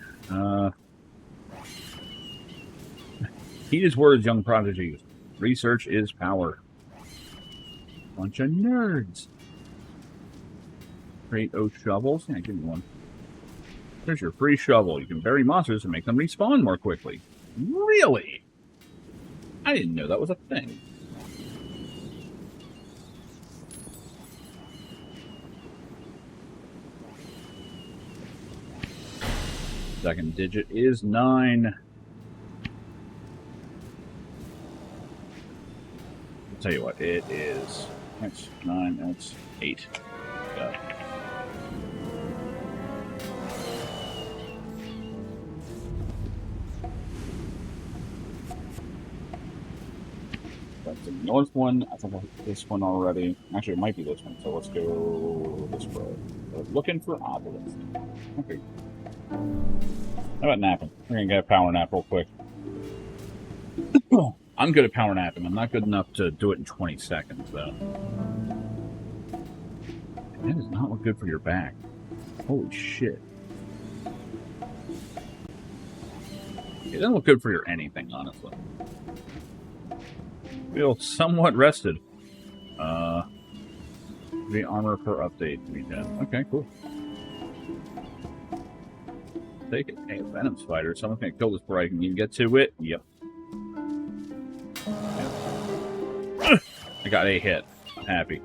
Heed his words, young prodigy. Research is power. Bunch of nerds. Create oak shovels. Yeah, give me one. There's your free shovel. You can bury monsters and make them respawn more quickly. Really? I didn't know that was a thing. Second digit is 9. I'll tell you what, it is. That's 9, that's 8. Got it. That's the north one. I think I hit this one already. Actually, it might be this one, so let's go this way. We're looking for obelisks. Okay. How about napping? We're going to get a power nap real quick. I'm good at power napping. I'm not good enough to do it in 20 seconds, though. That does not look good for your back. Holy shit. It doesn't look good for your anything, honestly. Feel somewhat rested. The armor per update. Okay, cool. Take it. Hey, a venom spider. Someone's gonna kill this before I can even get to it. Yep. I got a hit. I'm happy.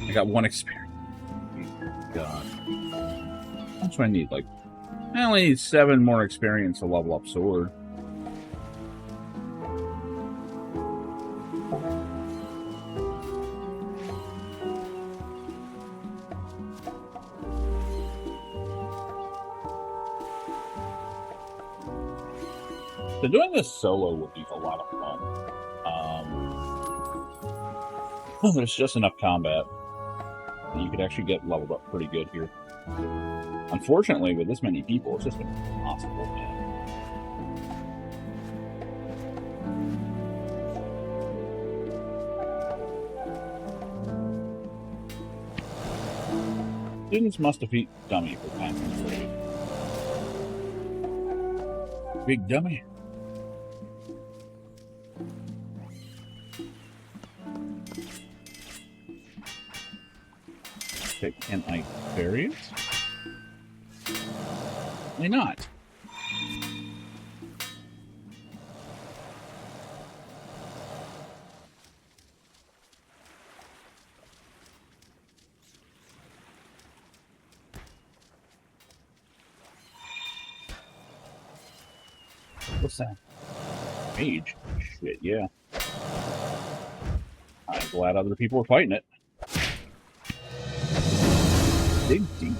I got 1 experience. God. That's what I need. Like, I only need 7 more experience to level up sword. So doing this solo would be a lot of fun. There's just enough combat. And you could actually get leveled up pretty good here. Unfortunately, with this many people, it's just impossible, man. Students must defeat Dummy for passing the grade. Big Dummy. Okay, can I bury it? Why not? What's that? Mage? Shit, yeah. I'm glad other people are fighting it. Dig deep.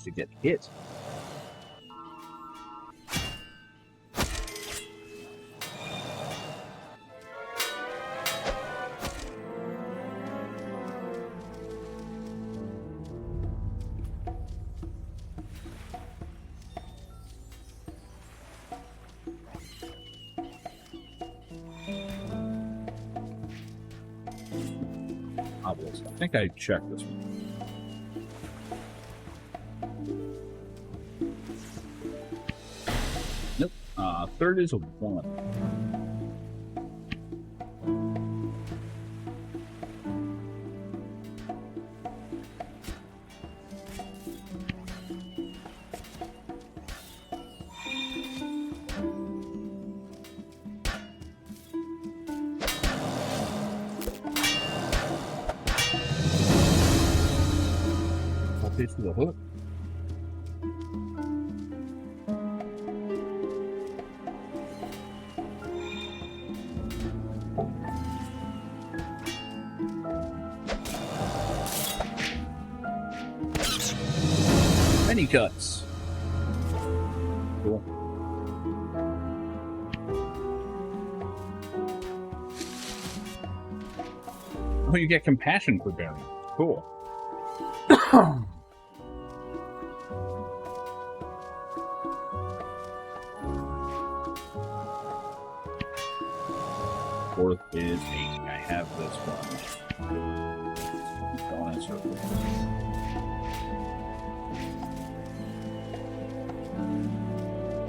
To get hit. obelisk. I think I checked this one. Nope. Third is a 1. To the hook. Many cuts. Cool. Oh, you get compassion for bearing. Cool. Fourth is 8. I have this one.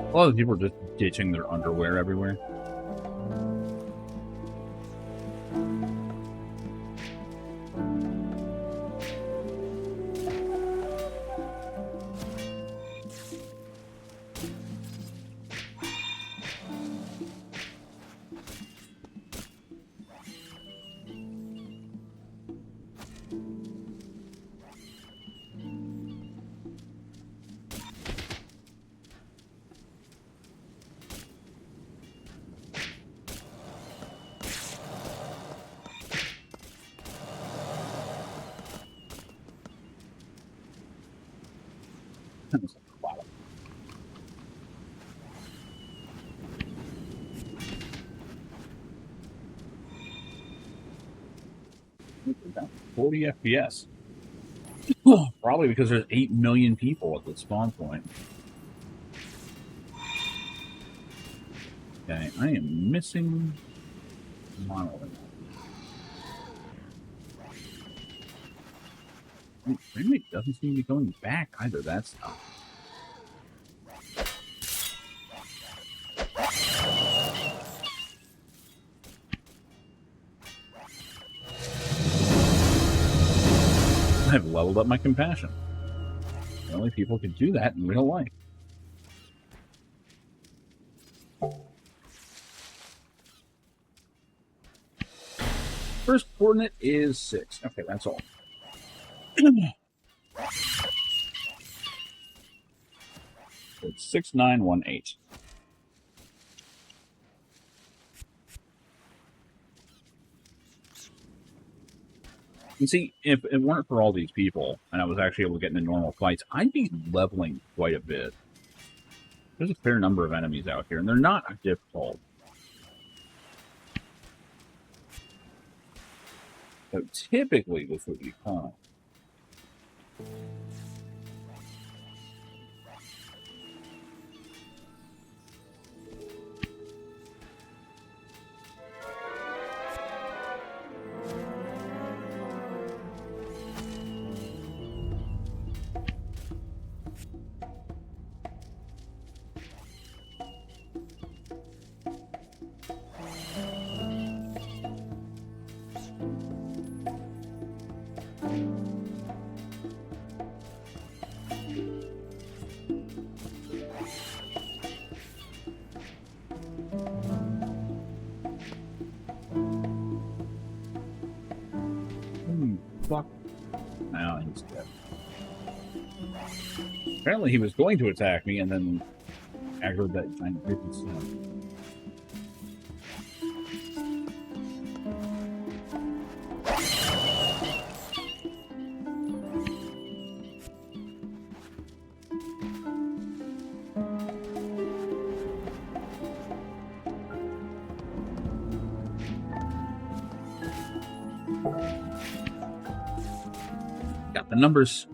A lot of people are just ditching their underwear everywhere. Wow. 40 FPS. Probably because there's 8 million people at the spawn point. Okay, I am missing monolith. Frame rate doesn't seem to be going back either. That's tough. I've leveled up my compassion. The only people can do that in real life. First coordinate is 6. Okay, that's all. It's 6918. And see, if it weren't for all these people, and I was actually able to get into normal fights, I'd be leveling quite a bit. There's a fair number of enemies out here, and they're not difficult. So typically, this would be fun. Fuck. Now he's dead. Apparently he was going to attack me and then aggroed that giant creepy snake. Got the numbers.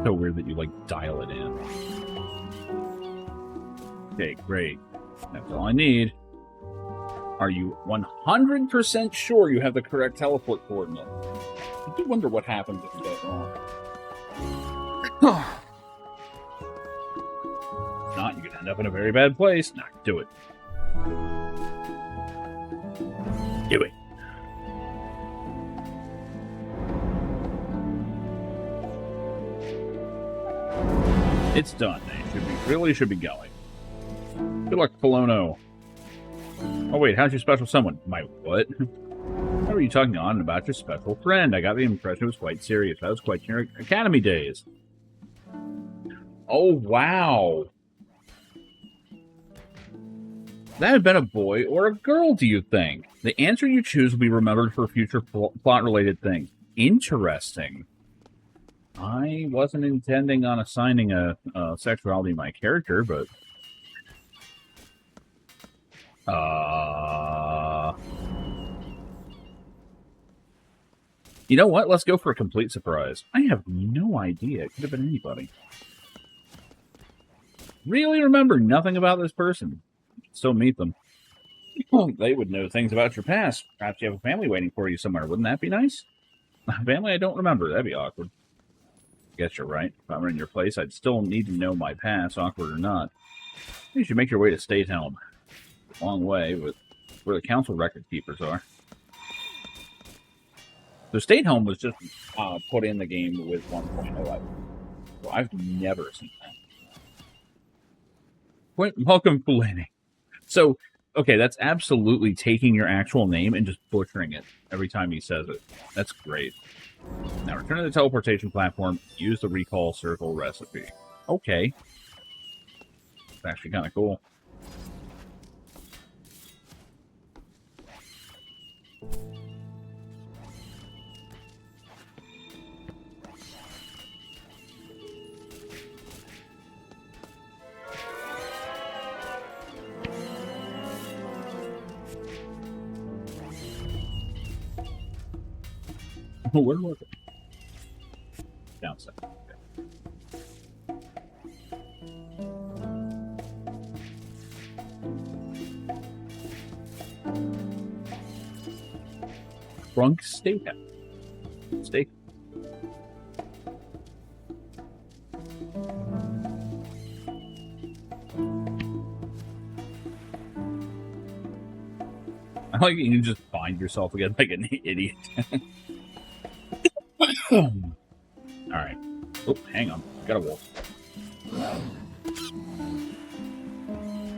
So weird that you like dial it in. Okay, great. That's all I need. Are you 100% sure you have the correct teleport coordinate? I do wonder what happens if you get it wrong. If not, you're going to end up in a very bad place. Nah, do it. Do it. It's done. They really should be going. Good luck, Polono. Oh wait, how's your special someone? My what? How are you talking on about your special friend? I got the impression it was quite serious. That was quite your academy days. Oh wow. That had been a boy or a girl, do you think? The answer you choose will be remembered for future plot-related things. Interesting. I wasn't intending on assigning a sexuality to my character, but... You know what? Let's go for a complete surprise. I have no idea. It could have been anybody. Really remember nothing about this person. Still meet them. They would know things about your past. Perhaps you have a family waiting for you somewhere. Wouldn't that be nice? A family I don't remember. That'd be awkward. Guess you're right. If I were in your place, I'd still need to know my past, awkward or not. You should make your way to State Helm. A long way, but where the council record keepers are. So State Helm was just put in the game with 1.0. So I've never seen that. Welcome, Fulani. So, okay, that's absolutely taking your actual name and just butchering it every time he says it. That's great. Now, return to the teleportation platform. Use the recall circle recipe. Okay. It's actually kind of cool. Where was it? Down south. Okay. Trunk steak. Steak. I like you just find yourself again like an idiot. Alright. Oh, hang on. Gotta walk.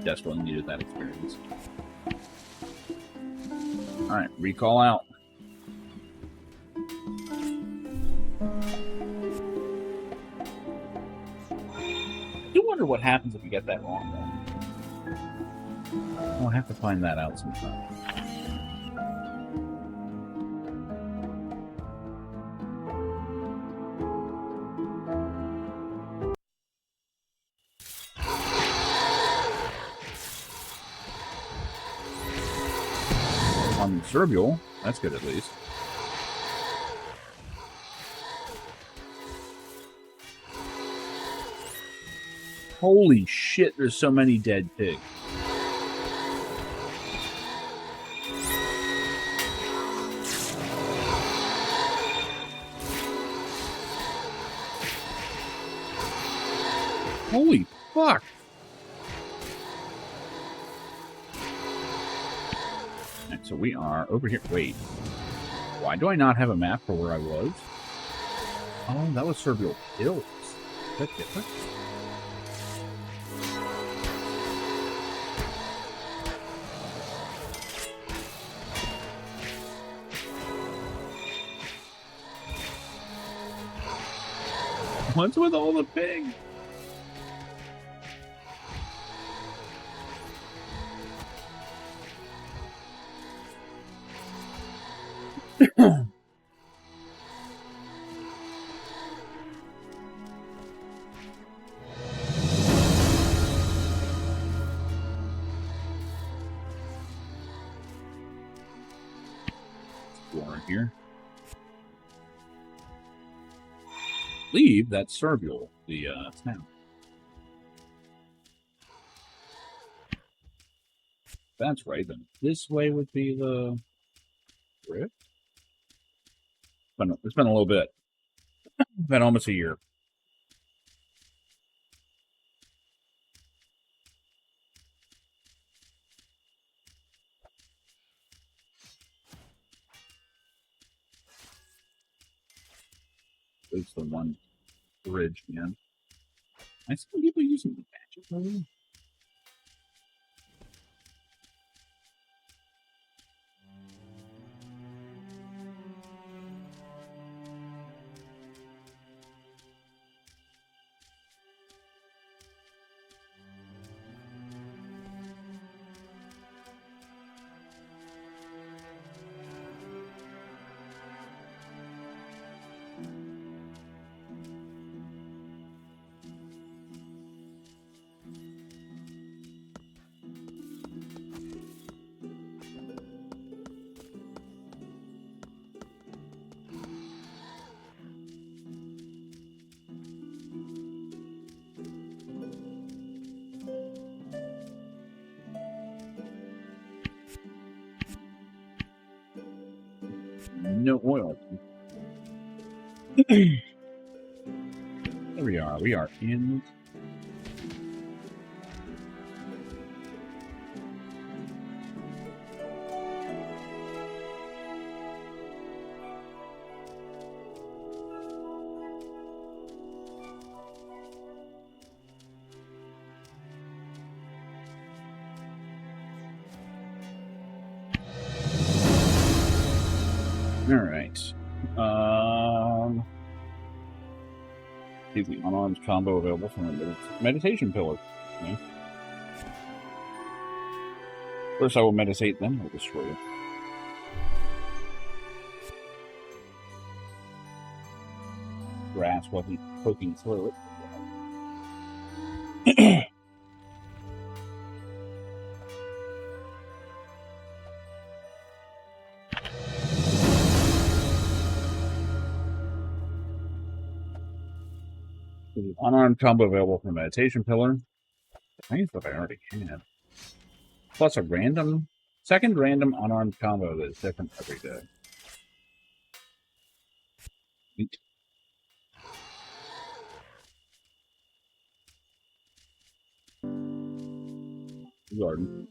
Desperately needed that experience. Alright, recall out. I do wonder what happens if you get that wrong, though. I'll have to find that out sometime. Serbial. That's good, at least. Holy shit, there's so many dead pigs. Holy fuck. So we are over here. Wait. Why do I not have a map for where I was? Oh, that was Serbial Hills. Is that different? What's with all the pigs? Here. Leave, that's Serbial, the town. That's right, then this way would be the rift. It's been a little bit. It's been almost a year. It's the one bridge, man. I see people using the magic. No oil. There we are. We are in. All right. See the unarmed combo available from the meditation pillar. Okay. First, I will meditate, then I'll destroy it. Grass wasn't poking through it. Unarmed combo available from meditation pillar. I think it's what I already had. Plus a second random unarmed combo that is different every day. Neat. Garden.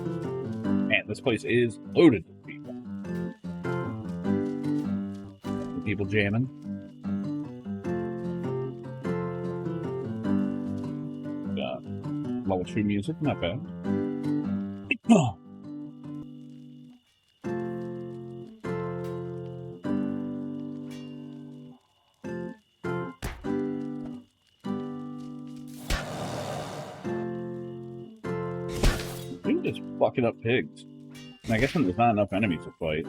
Man, this place is loaded with people. People jamming. Level 2 music, not bad. They're just fucking up pigs. And I guess when there's not enough enemies to fight.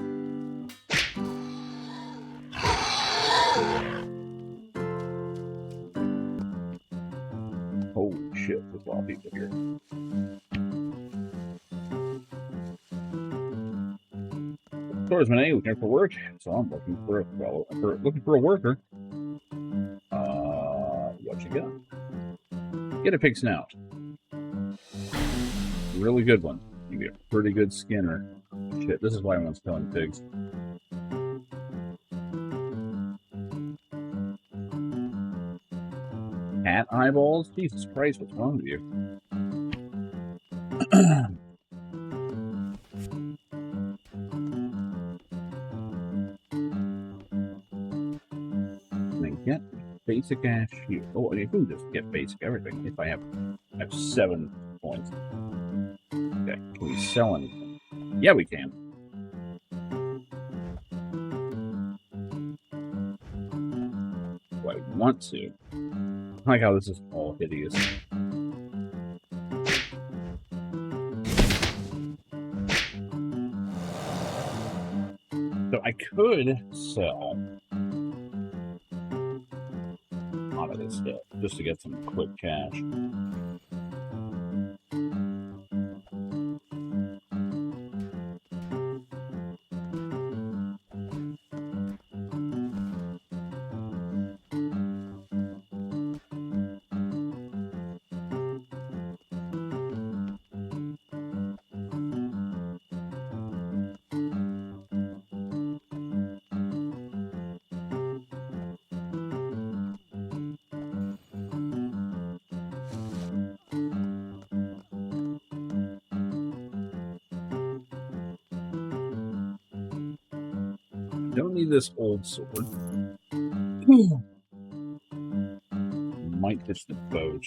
Holy shit, there's a lot of people here. Swordsman A looking for work, so I'm looking for a worker. What you got? Get a pig snout. Really good one. You get a pretty good skinner. Shit, this is why everyone's killing pigs. Cat eyeballs? Jesus Christ, what's wrong with you? Get basic ass shield. Oh, you can just get basic everything if I have 7 points. Okay, can we sell anything? Yeah, we can. Do I want to? I like how this is all hideous. So I could sell of this stuff just to get some quick cash. Don't need this old sword. Might pitch the bow.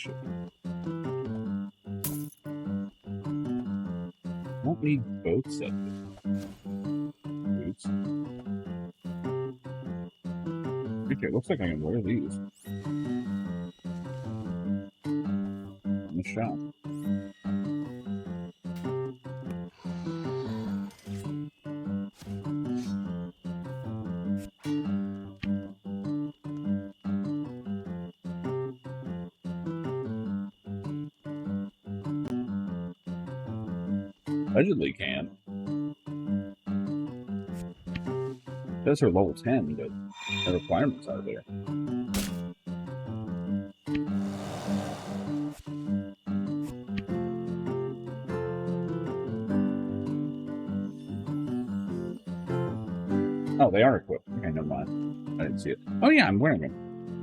Won't need both sets. Boots. Okay, looks like I can wear these in the shop. Allegedly can. Those are level 10, but the requirements are there. Oh, they are equipped. Okay, never mind. I didn't see it. Oh yeah, I'm wearing them.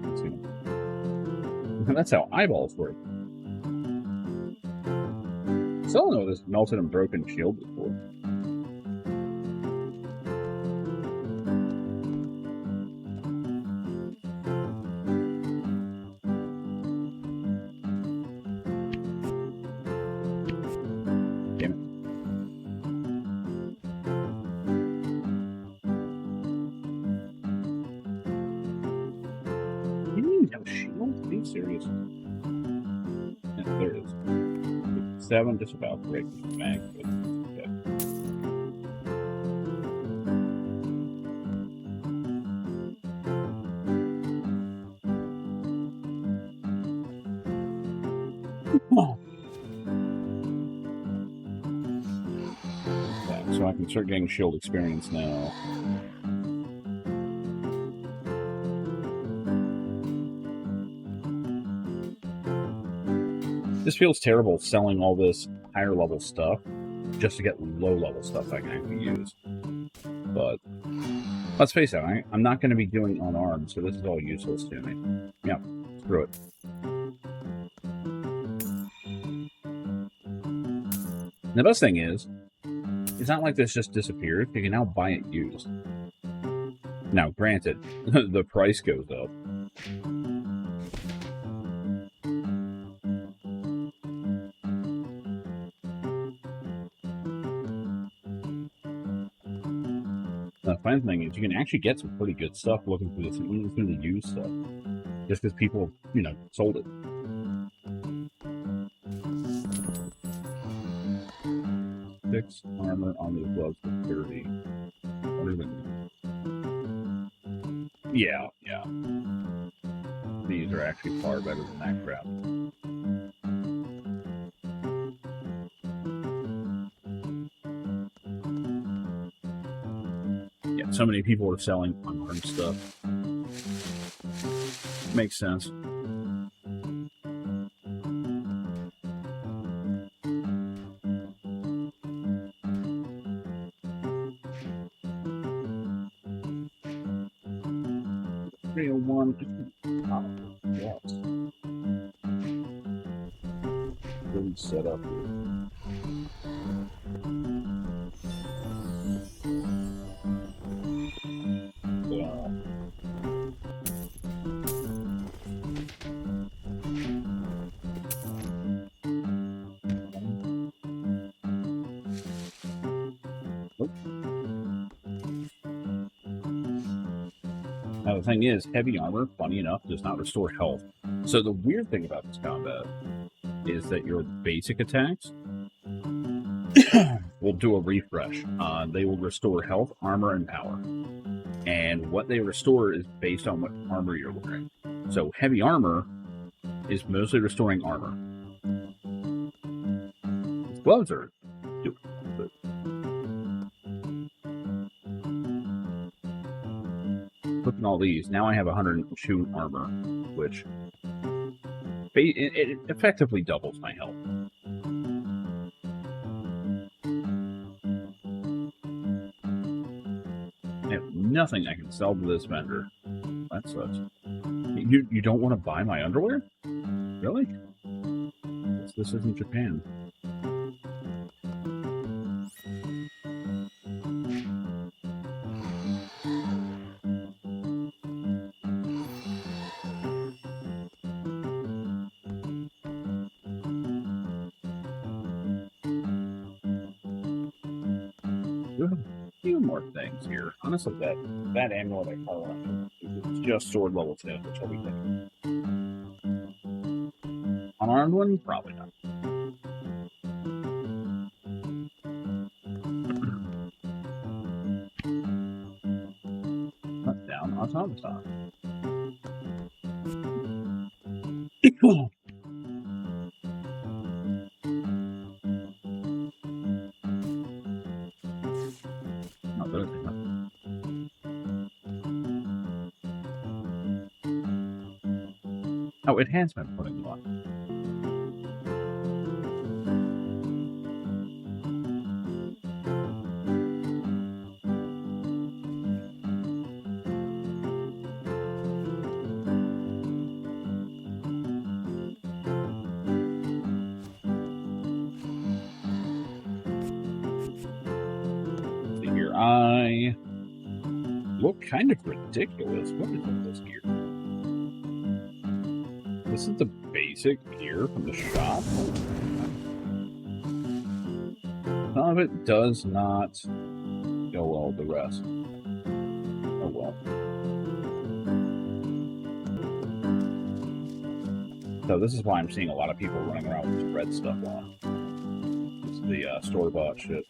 Let's see them. That's how eyeballs work. Still don't know this melted and broken shield before. Damn it. You mean no shield? Are you serious? Yeah, there it is. 7, just about breaking the bank, but yeah. Yeah, so I can start getting shield experience now. This feels terrible selling all this higher level stuff just to get low level stuff I can actually use. But let's face it, I'm not going to be doing unarmed, so this is all useless to me. Yeah, screw it. And the best thing is, it's not like this just disappeared. You can now buy it used. Now, granted, the price goes up. The fun thing is you can actually get some pretty good stuff looking for this, even through the used stuff. Just because people, sold it. Six armor on these gloves for 30. Yeah. These are actually far better than that crap. Yeah, so many people are selling unarmed stuff. Makes sense. Yes. Really set up here. Now the thing is, heavy armor, funny enough, does not restore health. So the weird thing about this combat is that your basic attacks will do a refresh. They will restore health, armor, and power. And what they restore is based on what armor you're wearing. So heavy armor is mostly restoring armor. His gloves are doing good. Flipping all these, now I have 102 armor, which it effectively doubles my health. I have nothing I can sell to this vendor. That sucks. You don't want to buy my underwear? Really? This isn't Japan. We have a few more things here. Honestly, that amulet I call it's just sword level 2, which I'll be taking. Unarmed one? Probably not. Cut down automaton. Not those enough. Oh, it has been putting them on. I look kind of ridiculous. What is all this gear? This is the basic gear from the shop. Some of it does not go well with the rest. Oh well. So this is why I'm seeing a lot of people running around with this red stuff on. This is the store-bought shit.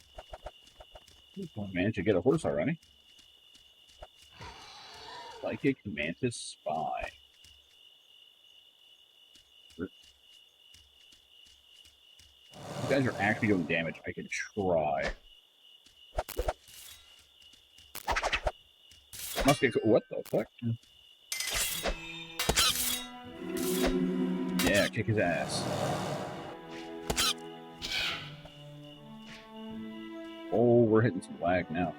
Managed to get a horse already. Psychic Mantis Spy. You guys are actually doing damage. I can try. Must get. What the fuck? Yeah, kick his ass. Oh, we're hitting some lag now.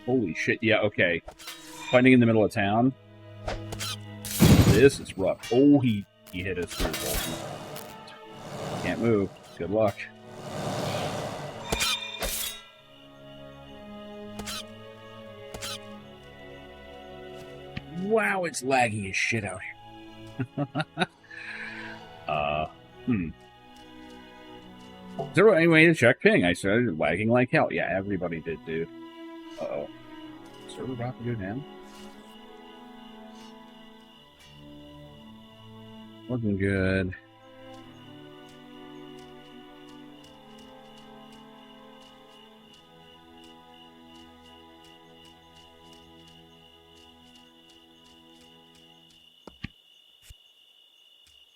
Holy shit, yeah, okay. Fighting in the middle of town. This is rough. Oh, he hit his spirit bolt. Can't move. Good luck. Wow, it's laggy as shit out here. Is there any way to check ping? I started lagging like hell. Yeah, everybody did, dude. Uh-oh. Server about to go down? Looking good.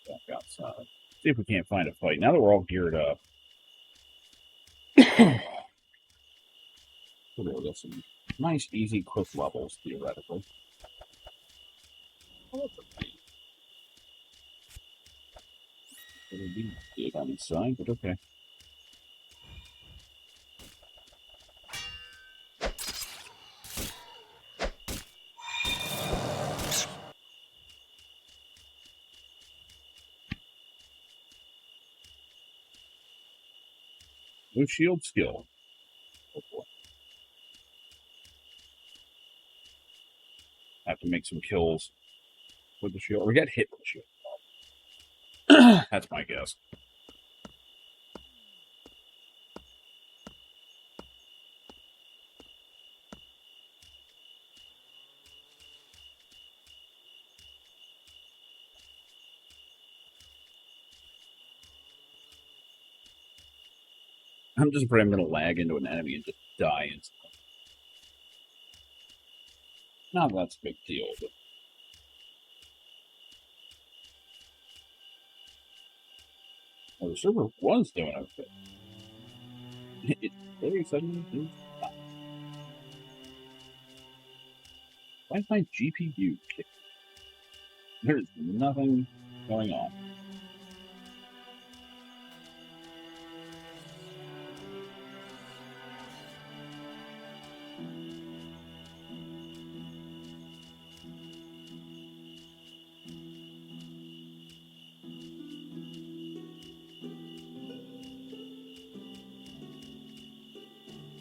Back outside. See if we can't find a fight. Now that we're all geared up. We'll get some nice, easy, quick levels, theoretically. Oh, it'll be big on the side, but okay. No shield skill. Oh boy. Have to make some kills with the shield. Or get hit with the shield. That's my guess. I'm just afraid I'm going to lag into an enemy and just die instantly. Not that's a big deal, but well, the server was doing okay. It very suddenly didn't stop. Why is my GPU kicked? There's nothing going on.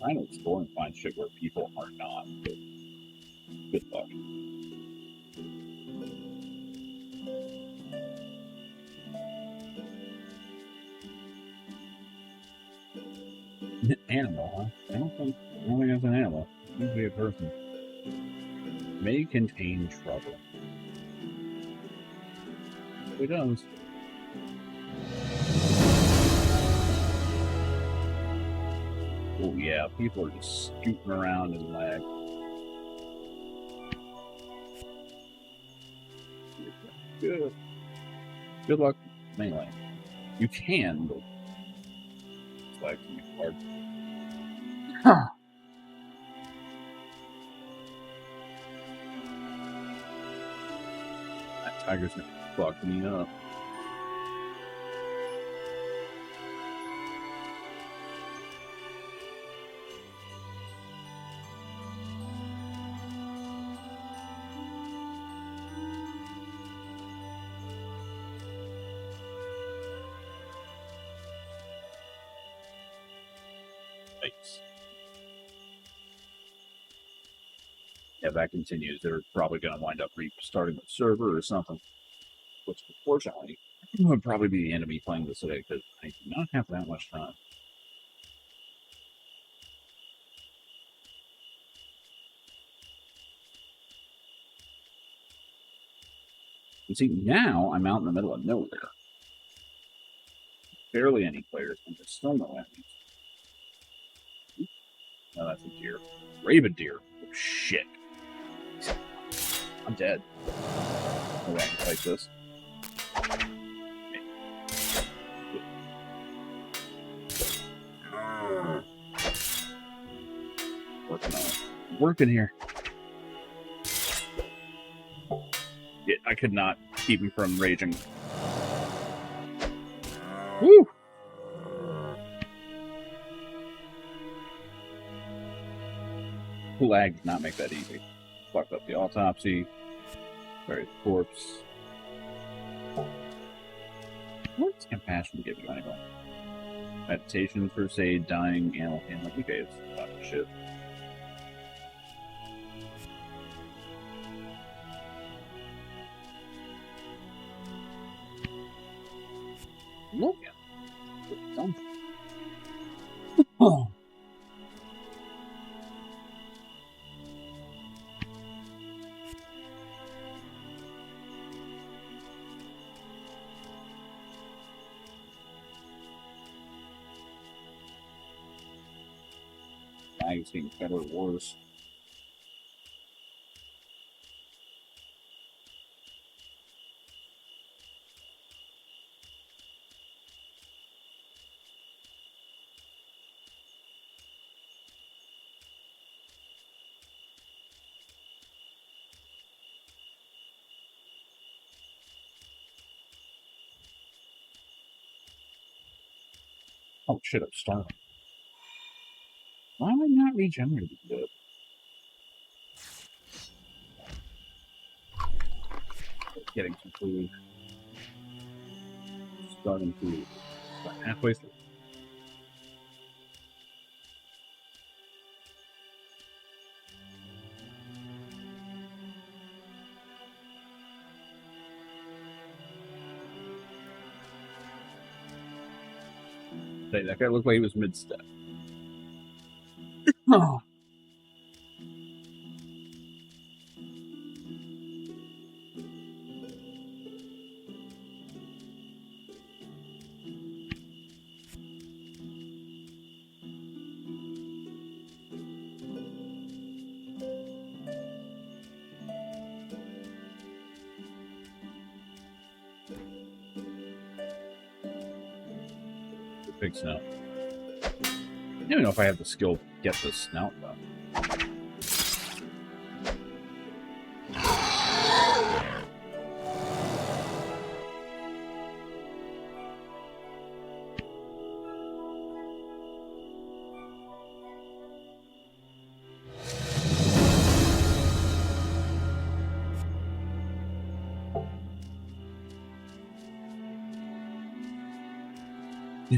Trying to explore and find shit where people are not. But good luck. Animal, huh? I don't think it's an animal. It's usually a person. May contain trouble. It does. Oh yeah, people are just scooting around in lag. Good. Good luck. Anyway, you can, but it's like hard. Huh. That tiger's gonna fuck me up. Nice. Yeah, that continues. They're probably going to wind up restarting the server or something. Which, unfortunately, would probably be the enemy playing this today because I do not have that much time. You see, now I'm out in the middle of nowhere. Barely any players, and there's still no enemies. No, that's a deer. Raven deer. Oh, shit. I'm dead. No way I can fight this. Working on it. Working here. Yeah, I could not keep him from raging. Woo! Lag did not make that easy. Fucked up the autopsy. Buried the corpse. What does compassion give you anyway? Meditation, first aid, dying, animal handling. Okay, it's a bunch of shit. Look at it. Oh. It's getting better or worse. Oh shit, I'm starving. Why am I not regenerating good? Getting some food. Starting food. About halfway through. That guy looked like he was mid-step. Oh. big snout. I don't even know if I have the skill to get this snout, though.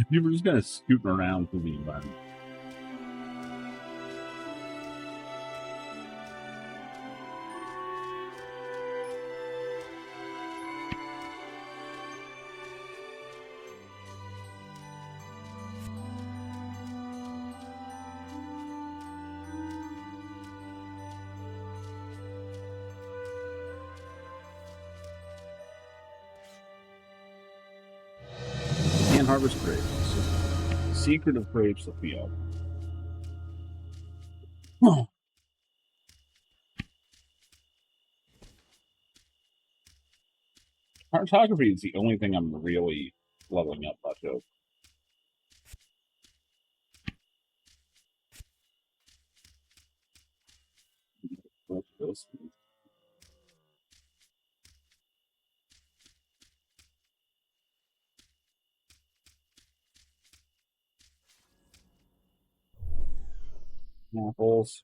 You were just kind of scooting around through the environment. And harvest grapes. Secret of grapes of field. Oh. Cartography is the only thing I'm really leveling up much of. What's this? Apples.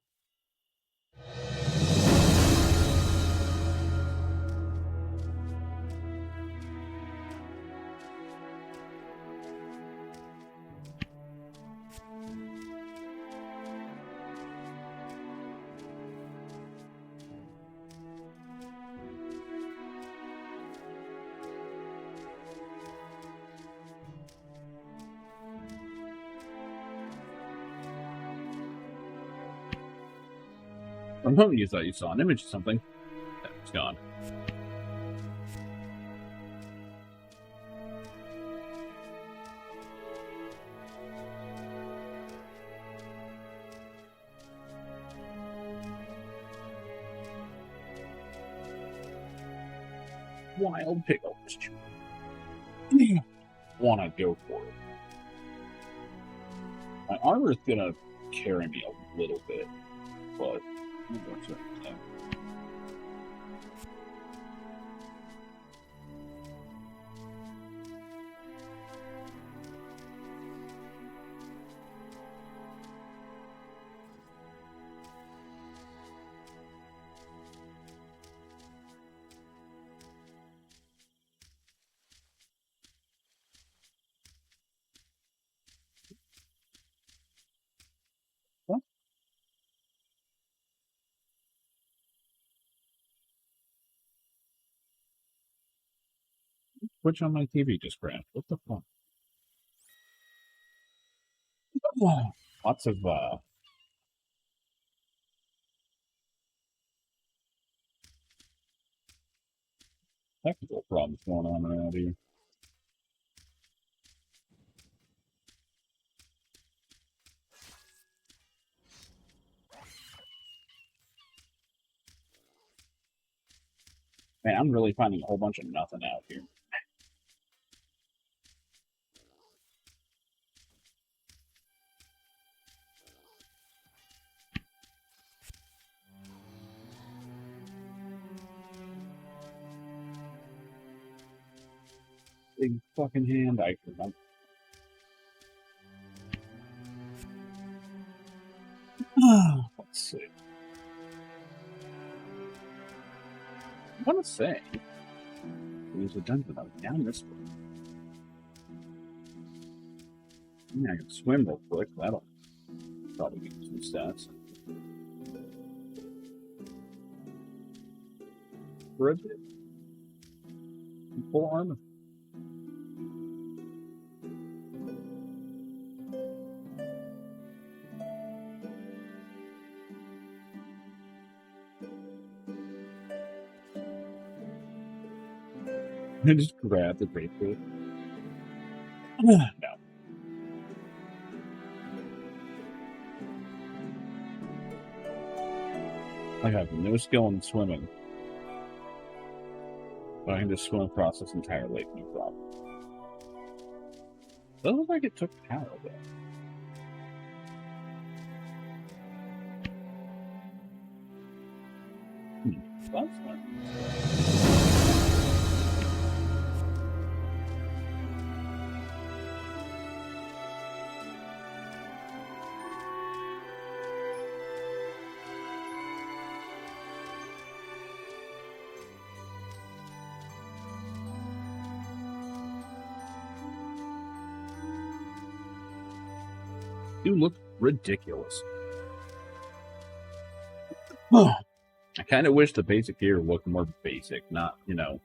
From home, you thought you saw an image of something. That was gone. Wild pickles. Wanna go for it. My armor is gonna carry me a little bit, but yeah. Switch on my TV just crashed. What the fuck? Lots of technical problems going on around here. Man, I'm really finding a whole bunch of nothing out here. Big fucking hand I can remember. Let's see. I want to say there's a dungeon down this way. I can swim real quick. That'll probably get some stats. Bridget. Full armor. I just grab the grapefruit. No. I have no skill in swimming. But I can just swim across this entire lake, no problem. Doesn't look like it took power, though. That's fun. You look ridiculous. I kind of wish the basic gear looked more basic, not, you know,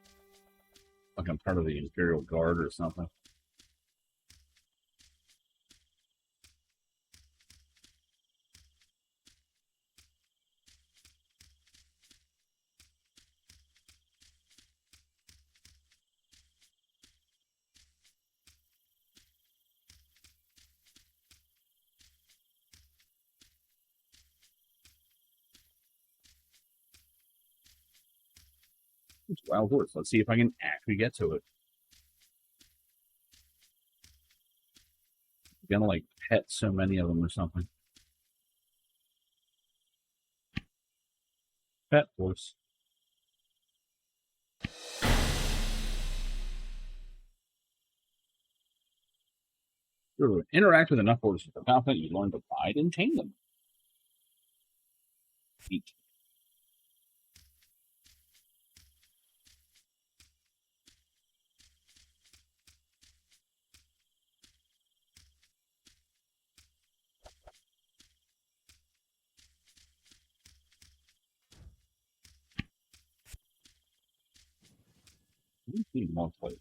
like I'm part of the Imperial Guard or something. It's a wild horse. Let's see if I can actually get to it. I'm gonna like pet so many of them or something. Pet horse. Interact with enough horses to confident you learn to ride and tame them. Eat. More places.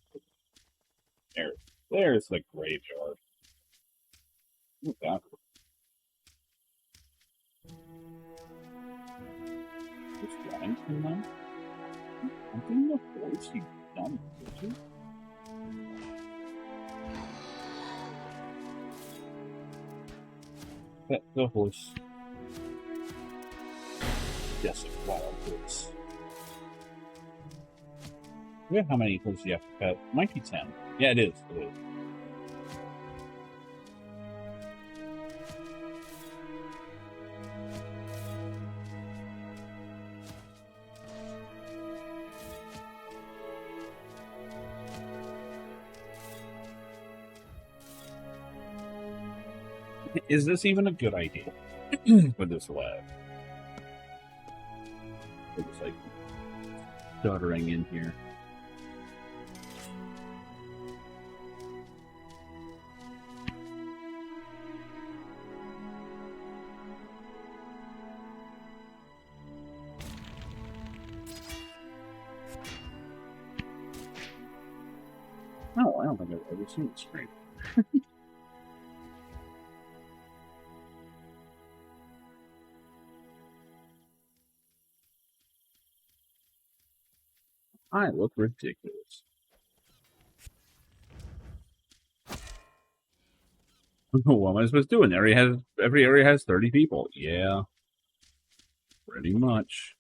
There's the graveyard. Look at that. Just running from them. I'm thinking the horse you done, did you? Pet the horse. Yes, a wild horse. Yeah, how many horses you have to pet? Might be 10. Yeah, it is. It is. Is this even a good idea with this lab? It's like stuttering in here. No, I don't think I've ever seen it scream. I look ridiculous. What am I supposed to do? Every area has 30 people. Yeah, pretty much.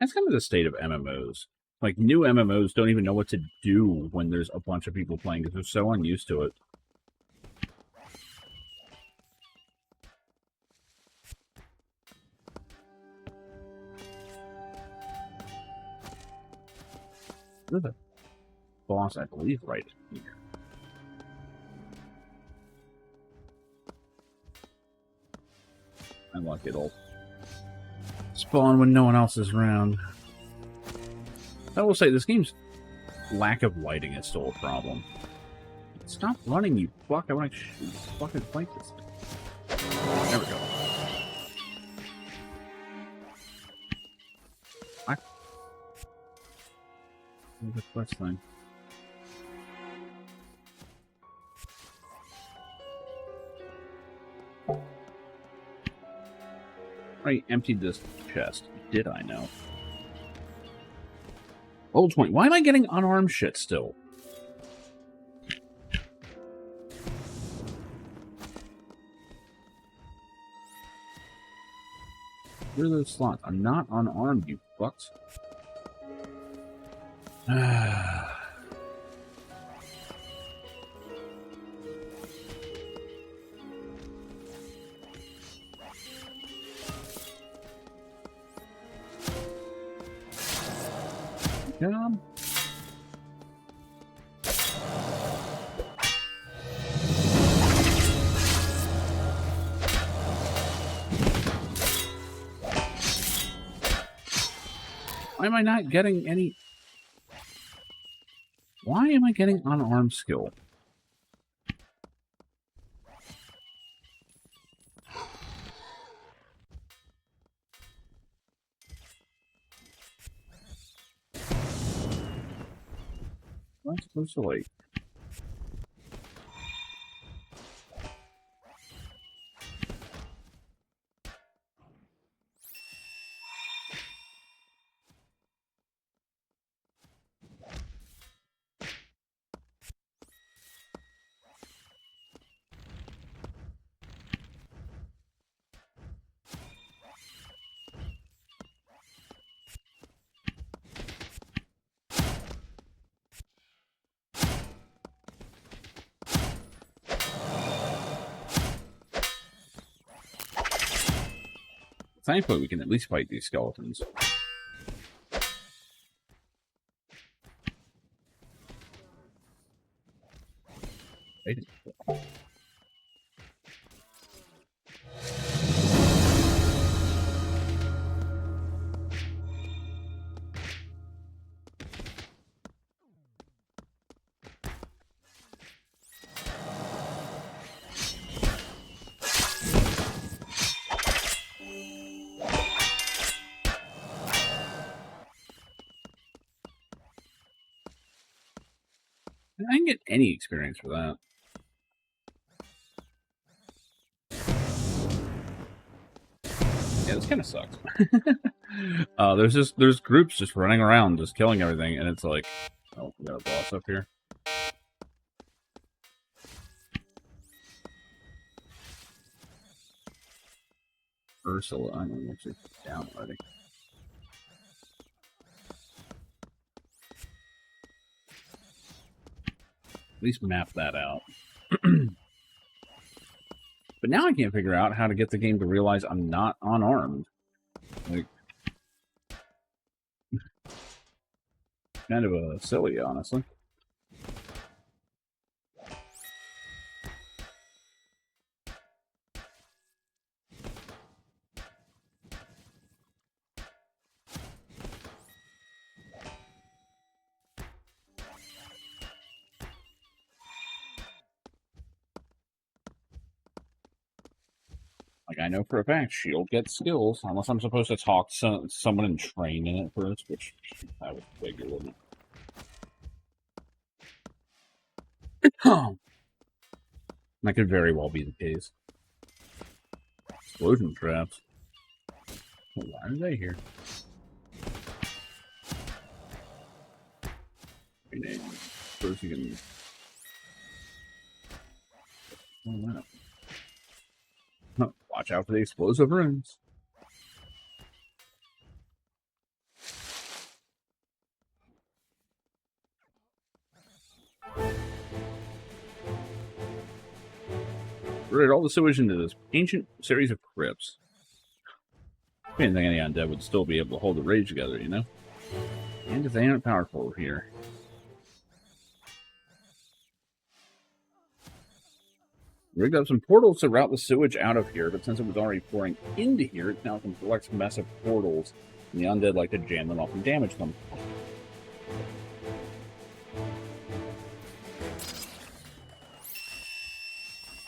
That's kind of the state of MMOs. Like, new MMOs don't even know what to do when there's a bunch of people playing because they're so unused to it. There's a boss, I believe, right here. I like it'll spawn when no one else is around. I will say, this game's lack of lighting is still a problem. Stop running, you fuck. I want to fucking fight this thing. There we go. What? The quest thing. I emptied this chest. Did I know? Level 20. Why am I getting unarmed shit still? Where are those slots? I'm not unarmed, you fucks. Come. Why am I not getting any? Why am I getting unarmed skill? Am I supposed to like? Thankfully, we can at least fight these skeletons. They didn't. I didn't get any experience for that. Yeah, this kind of sucks. There's groups just running around, just killing everything, and it's like, oh, we got a boss up here. Ursula, I don't know if she's down already. At least map that out. But now I can't figure out how to get the game to realize I'm not unarmed. Like, kind of silly, honestly. Like, I know for a fact Shield gets skills, unless I'm supposed to talk to someone and train in it first, which I would figure, wouldn't it? That could very well be the case. Explosion traps. Why are they here? First you can... Oh, wow. Watch out for the explosive runes. Routed all the sewage into this ancient series of crypts. I didn't think any undead would still be able to hold the rage together, you know? And if they aren't powerful here. Rigged up some portals to route the sewage out of here, but since it was already pouring into here, it's now complex massive portals, and the undead like to jam them up and damage them.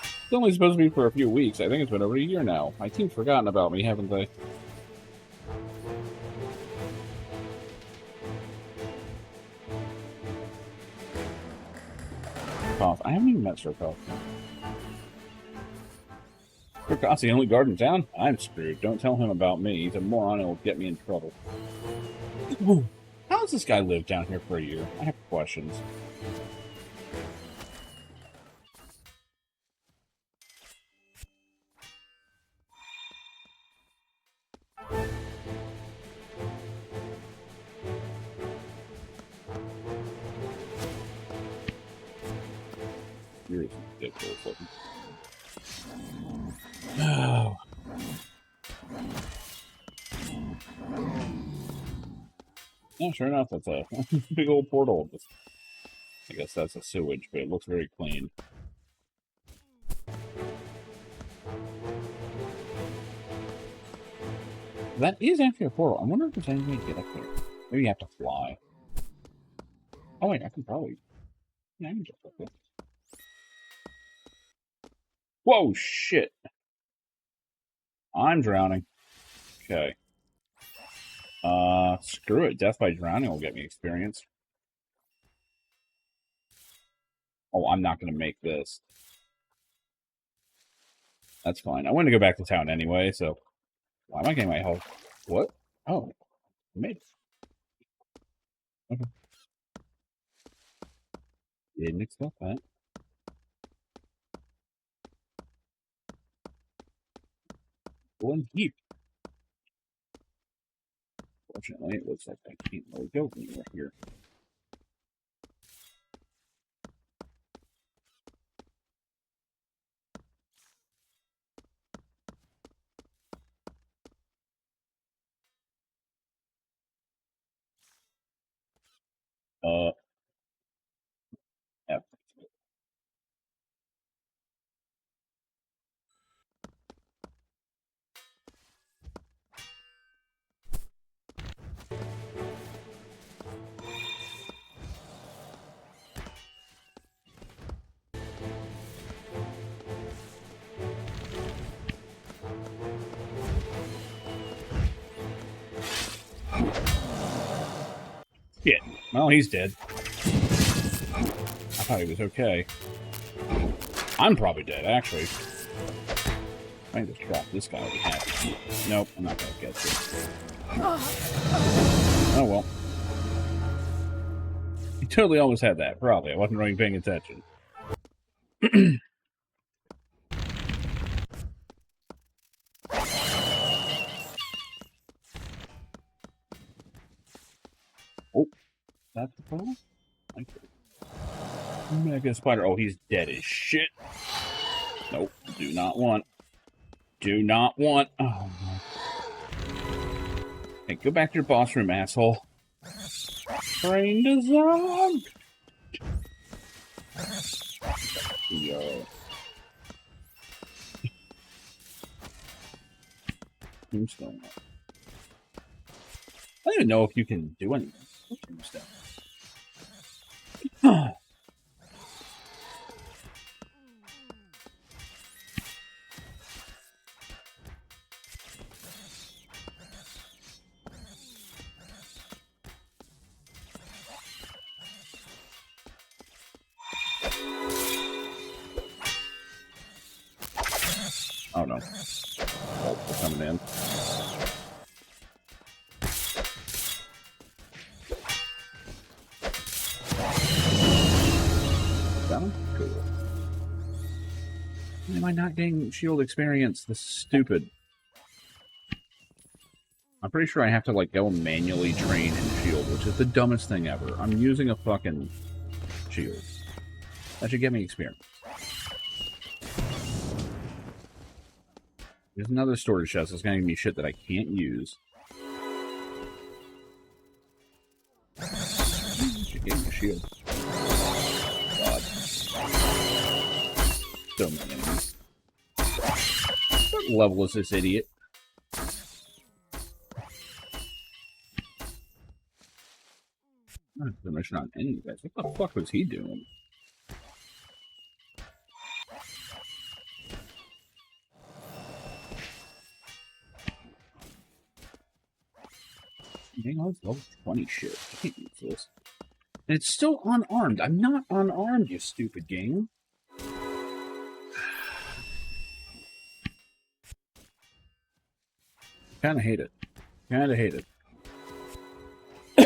It's only supposed to be for a few weeks. I think it's been over a year now. My team's forgotten about me, haven't they? I haven't even met Sirkoth. Sirkoth's the only guard in town? I'm screwed. Don't tell him about me. He's a moron and will get me in trouble. How does this guy live down here for a year? I have questions. ridiculous looking. Oh. Yeah, sure enough, that's a big old portal. I guess that's a sewage, but it looks very clean. That is actually a portal. I wonder if there's any way to get up there. Maybe you have to fly. Oh wait, I can probably... Yeah, I can jump up there. Whoa, shit! I'm drowning. Okay. Screw it. Death by drowning will get me experience. Oh, I'm not going to make this. That's fine. I want to go back to town anyway, so... Why am I getting my health? What? Oh, I made it. Okay. Didn't expect that. One heap. Fortunately, it looks like I can't really go anywhere here. F. Shit. Well, he's dead. I thought he was okay. I'm probably dead, actually. I can just drop this guy over half. Nope, I'm not gonna get this. Oh well. He totally always had that, probably. I wasn't really paying attention. Oh, that's the problem? Mega spider. Oh, he's dead as shit. Nope, do not want. Do not want. Oh, my. Hey, go back to your boss room, asshole. Train design. Yo. Tombstone. I don't even know if you can do anything. Tombstone. Oh no. Oh, they're coming in. Got him? Cool. Why am I not getting shield experience? This is stupid. I'm pretty sure I have to, like, go manually train in shield, which is the dumbest thing ever. I'm using a fucking shield. That should get me experience. There's another storage chest that's gonna give me shit that I can't use. Should get me a shield. God. So many enemies. What level is this idiot? Not information on any of you guys. What the fuck was he doing? Dang, I was level 20 shit. I can't use this. And it's still unarmed. I'm not unarmed, you stupid game. Kinda hate it. Kinda hate it. I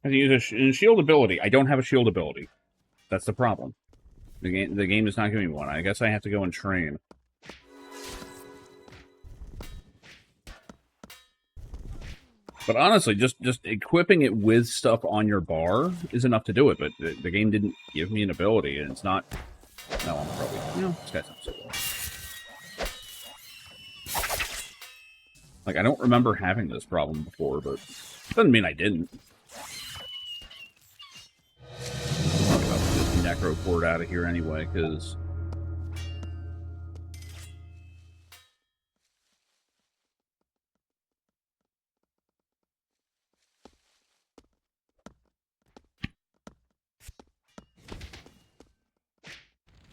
can use a shield ability. I don't have a shield ability. That's the problem. The game is not giving me one. I guess I have to go and train. But honestly, just equipping it with stuff on your bar is enough to do it. But the game didn't give me an ability, and it's not No, I'm probably... this guy's not so well. Like, I don't remember having this problem before, but doesn't mean I didn't. Probably about to get this necro port out of here anyway, because...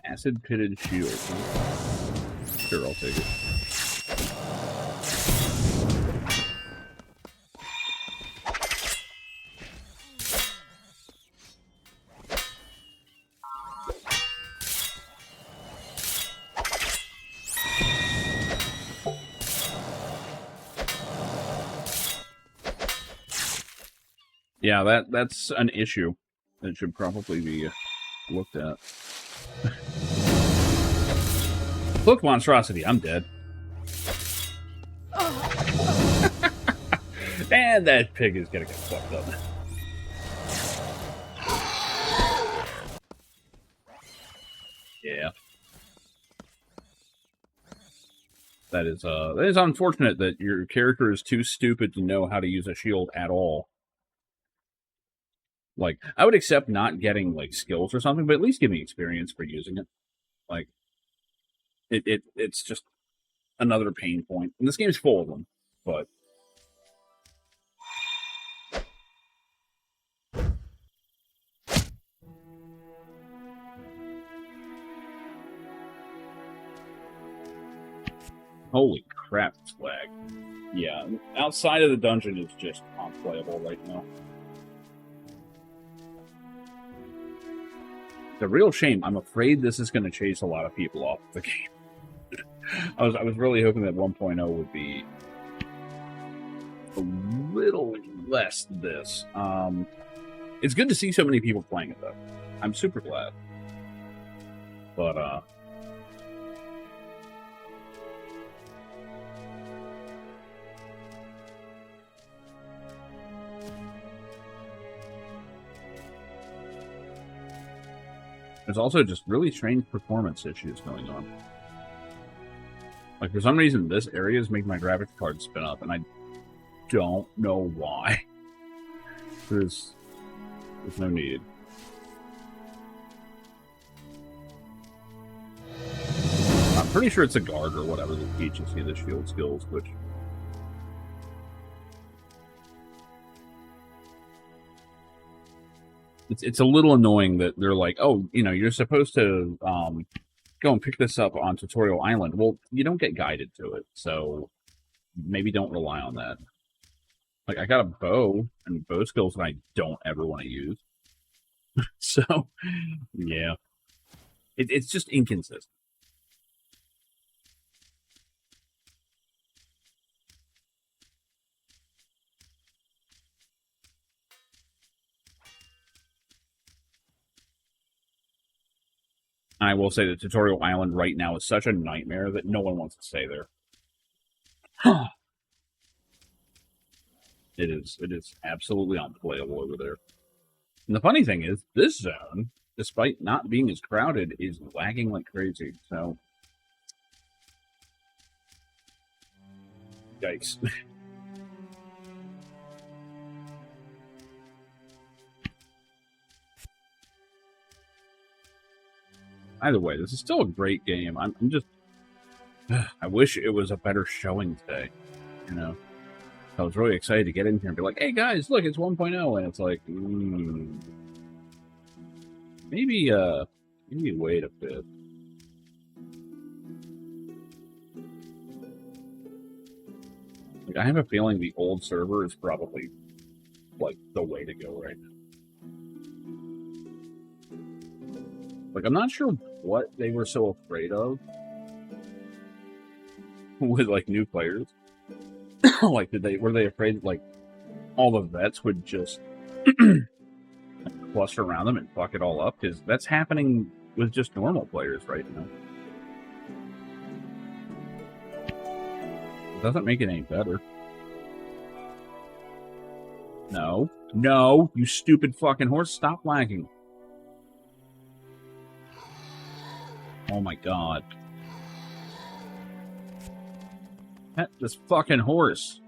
Acid pitted shield. Huh? Sure, I'll take it. Yeah, that's an issue that should probably be looked at. Look, monstrosity, I'm dead. And that pig is gonna get fucked up. Yeah. That is unfortunate that your character is too stupid to know how to use a shield at all. Like, I would accept not getting, like, skills or something, but at least give me experience for using it. Like, it's just another pain point. And this game's full of them, but... Holy crap, it's lag. Yeah, outside of the dungeon is just unplayable right now. The real shame, I'm afraid this is going to chase a lot of people off the game. I was really hoping that 1.0 would be a little less this. It's good to see so many people playing it, though. I'm super glad. But, there's also just really strange performance issues going on. Like, for some reason, this area is making my graphics card spin up, and I don't know why. There's no need. I'm pretty sure it's a guard or whatever that teaches you the shield skills, which... It's a little annoying that they're like, oh, you're supposed to go and pick this up on Tutorial Island. Well, you don't get guided to it, so maybe don't rely on that. Like, I got a bow and bow skills that I don't ever want to use. So, yeah. It's just inconsistent. I will say that Tutorial Island right now is such a nightmare that no one wants to stay there. It is absolutely unplayable over there. And the funny thing is, this zone, despite not being as crowded, is lagging like crazy, so... Yikes. Either way, this is still a great game. I'm just... I wish it was a better showing today, I was really excited to get in here and be like, hey guys, look, it's 1.0, and it's like, maybe wait a bit. Like, I have a feeling the old server is probably, like, the way to go right now. Like, I'm not sure what they were so afraid of with, like, new players. Like, were they afraid that, like, all the vets would just cluster around them and fuck it all up? Because that's happening with just normal players right now. It doesn't make it any better. No, you stupid fucking horse, stop lagging. Oh my god. Pet this fucking horse.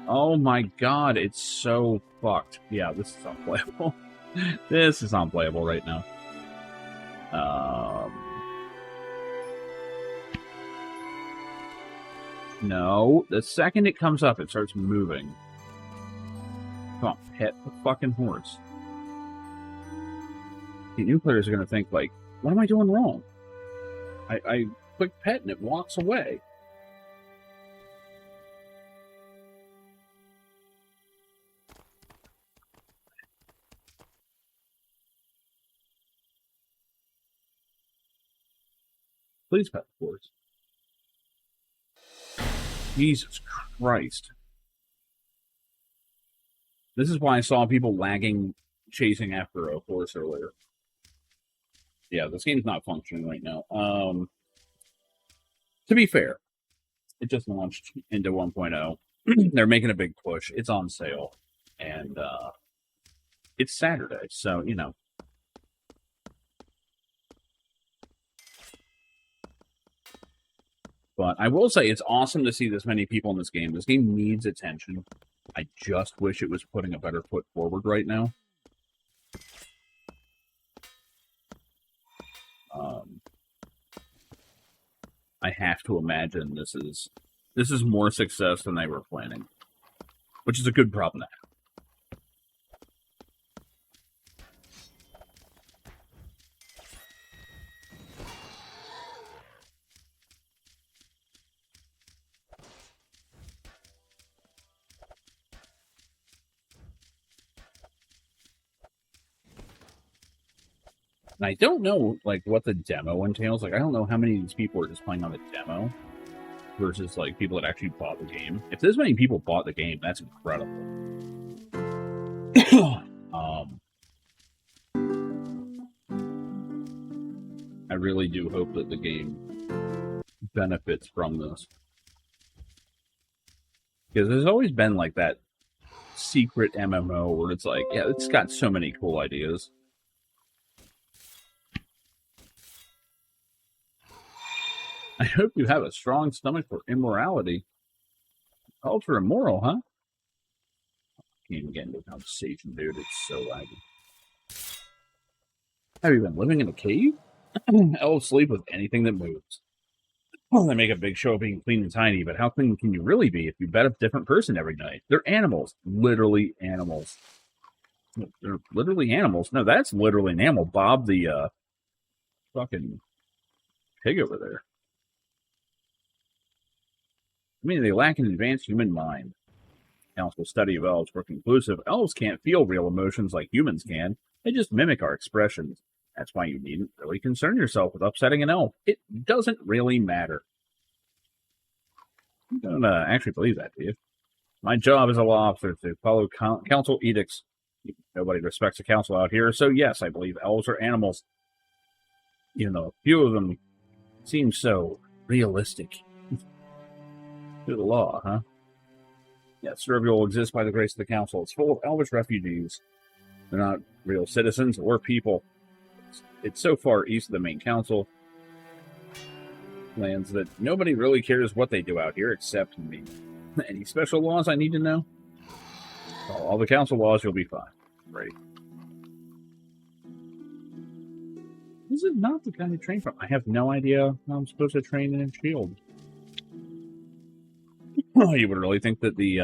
Oh my god, it's so fucked. Yeah, this is unplayable. This is unplayable right now. No, the second it comes up, it starts moving. Come on, pet the fucking horse. The new players are going to think, like, what am I doing wrong? I click pet and it walks away. Please pet the horse. Jesus Christ. This is why I saw people lagging chasing after a horse earlier. Yeah, this game's not functioning right now. To be fair, it just launched into 1.0. They're making a big push. It's on sale. And it's Saturday, so, you know. But I will say it's awesome to see this many people in this game. This game needs attention. I just wish it was putting a better foot forward right now. I have to imagine this is more success than they were planning, which is a good problem to have. And I don't know, like, what the demo entails. Like, I don't know how many of these people are just playing on the demo versus, like, people that actually bought the game. If this many people bought the game, that's incredible. I really do hope that the game benefits from this. Because there's always been, like, that secret MMO where it's like, yeah, it's got so many cool ideas. I hope you have a strong stomach for immorality. Ultra immoral, huh? Can't even get into a conversation, dude. It's so laggy. Have you been living in a cave? Elves sleep with anything that moves. Well, they make a big show of being clean and tiny, but how clean can you really be if you bet a different person every night? They're animals. Literally animals. They're literally animals. No, that's literally an animal. Bob the fucking pig over there. I mean, they lack an advanced human mind. Council study of elves were conclusive. Elves can't feel real emotions like humans can. They just mimic our expressions. That's why you needn't really concern yourself with upsetting an elf. It doesn't really matter. I don't actually believe that, do you? My job as a law officer to follow council edicts. Nobody respects the council out here, so yes, I believe elves are animals. Even though a few of them seem so realistic. To the law, huh? Yes, Servia will exist by the grace of the council. It's full of elvish refugees. They're not real citizens or people. It's so far east of the main council lands that nobody really cares what they do out here except me. Any special laws I need to know? Follow all the council laws, you'll be fine. Great. This is not the kind of train from. I have no idea how I'm supposed to train in a shield. Oh, you would really think that the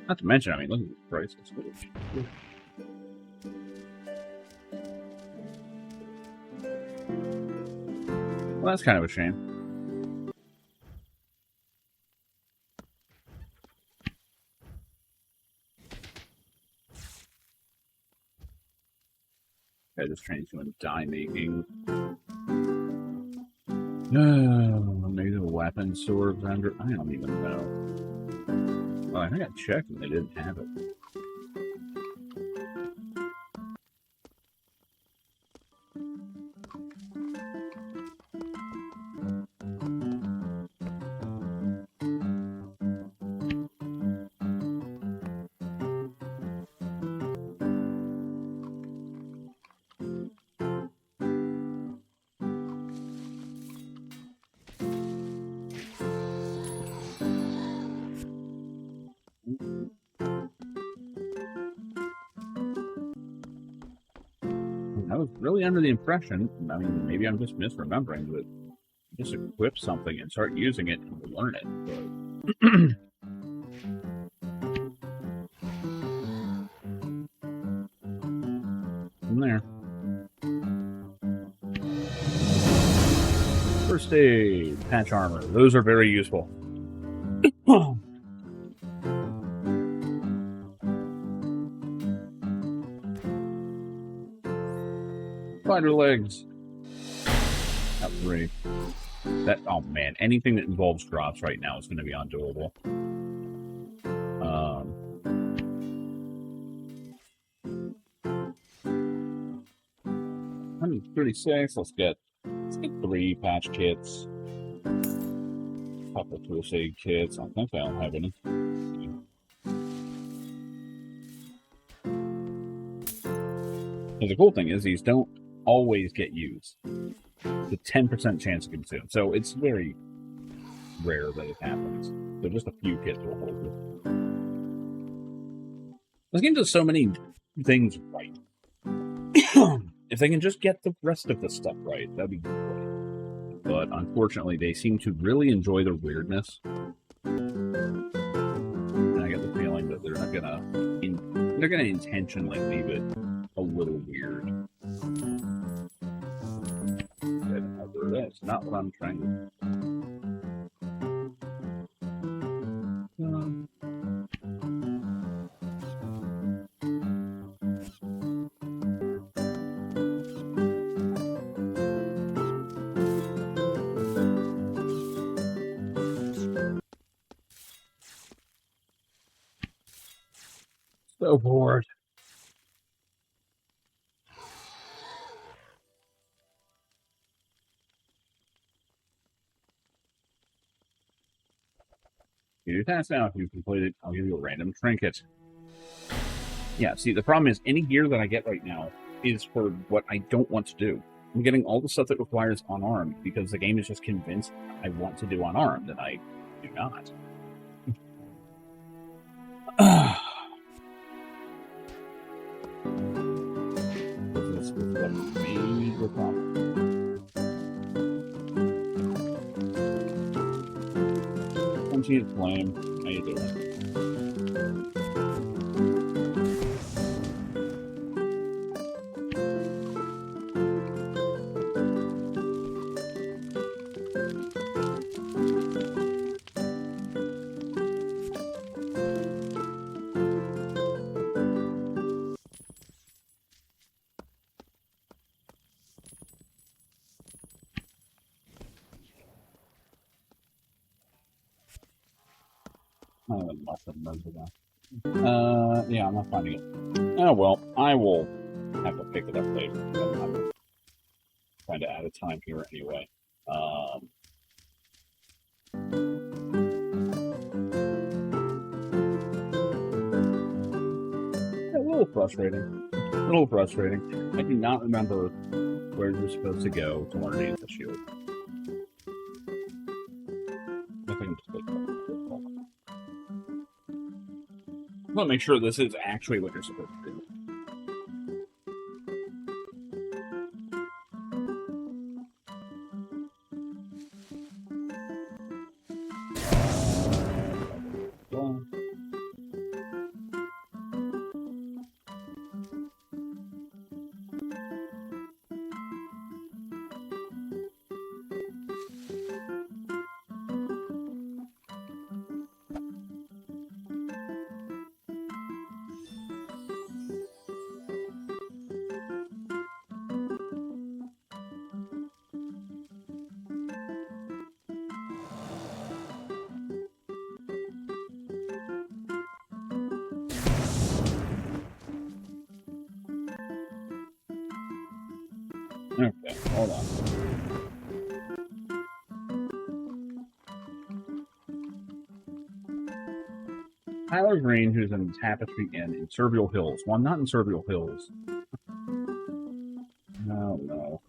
not to mention, I mean, look at this price. Well, that's kind of a shame. Okay, this train's doing die making. Maybe the weapon sword vendor. I don't even know. Well, I think I checked and they didn't have it. was really under the impression, I mean, maybe I'm just misremembering, that just equip something and start using it and learn it. But from there. First aid, patch armor. Those are very useful. Spider legs. Got 3. That, oh man, anything that involves drops right now is going to be undoable. 136. Let's get 3 patch kits. Couple first aid kits. I think I don't have any. And the cool thing is these don't always get used. The 10% chance to consume. So it's very rare that it happens. So just a few kits will hold it. This game does so many things right. If they can just get the rest of the stuff right, that'd be great. But unfortunately, they seem to really enjoy the weirdness. And I get the feeling that they're gonna intentionally leave it a little weird. That's not what I'm trying to. So bored. You do tasks now. If you complete it, I'll give you a random trinket. Yeah, see, the problem is any gear that I get right now is for what I don't want to do. I'm getting all the stuff that requires unarmed because the game is just convinced I want to do unarmed, and I do not. This is a major problem. Unsheathed flame. How you doing? I must have remembered that. Yeah, I'm not finding it. Oh well, I will have to pick it up later. I'm kind of out of time here anyway. A little frustrating. A little frustrating. I do not remember where you're supposed to go to underneath the shield. I think I'm just like, I want to make sure this is actually what you're supposed to do. Okay, hold on. Tyler Green, who's in Tapestry Inn in Servial Hills. Well, I'm not in Servial Hills. No, no.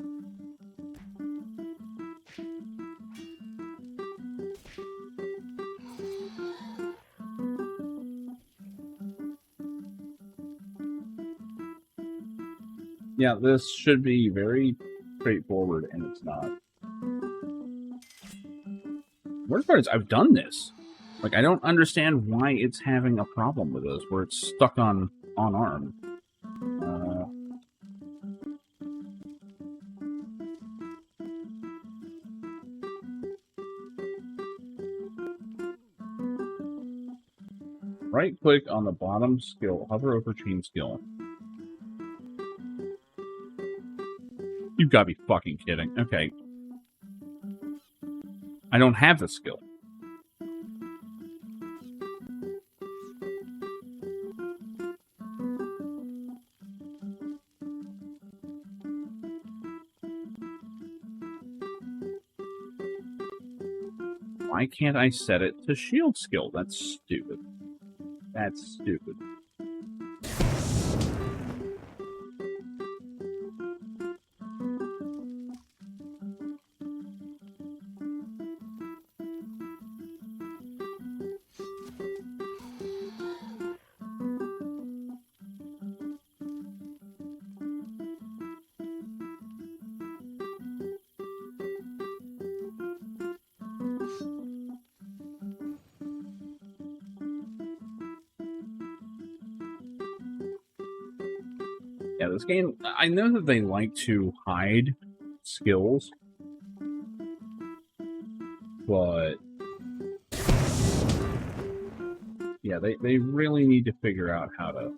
Yeah, this should be very straightforward, and it's not. Worst part is I've done this. Like, I don't understand why it's having a problem with this, where it's stuck on arm. Right-click on the bottom skill, hover over chain skill. You've got to be fucking kidding. Okay. I don't have the skill. Why can't I set it to shield skill? That's stupid. That's stupid. Yeah, this game, I know that they like to hide skills, but yeah, they really need to figure out how to.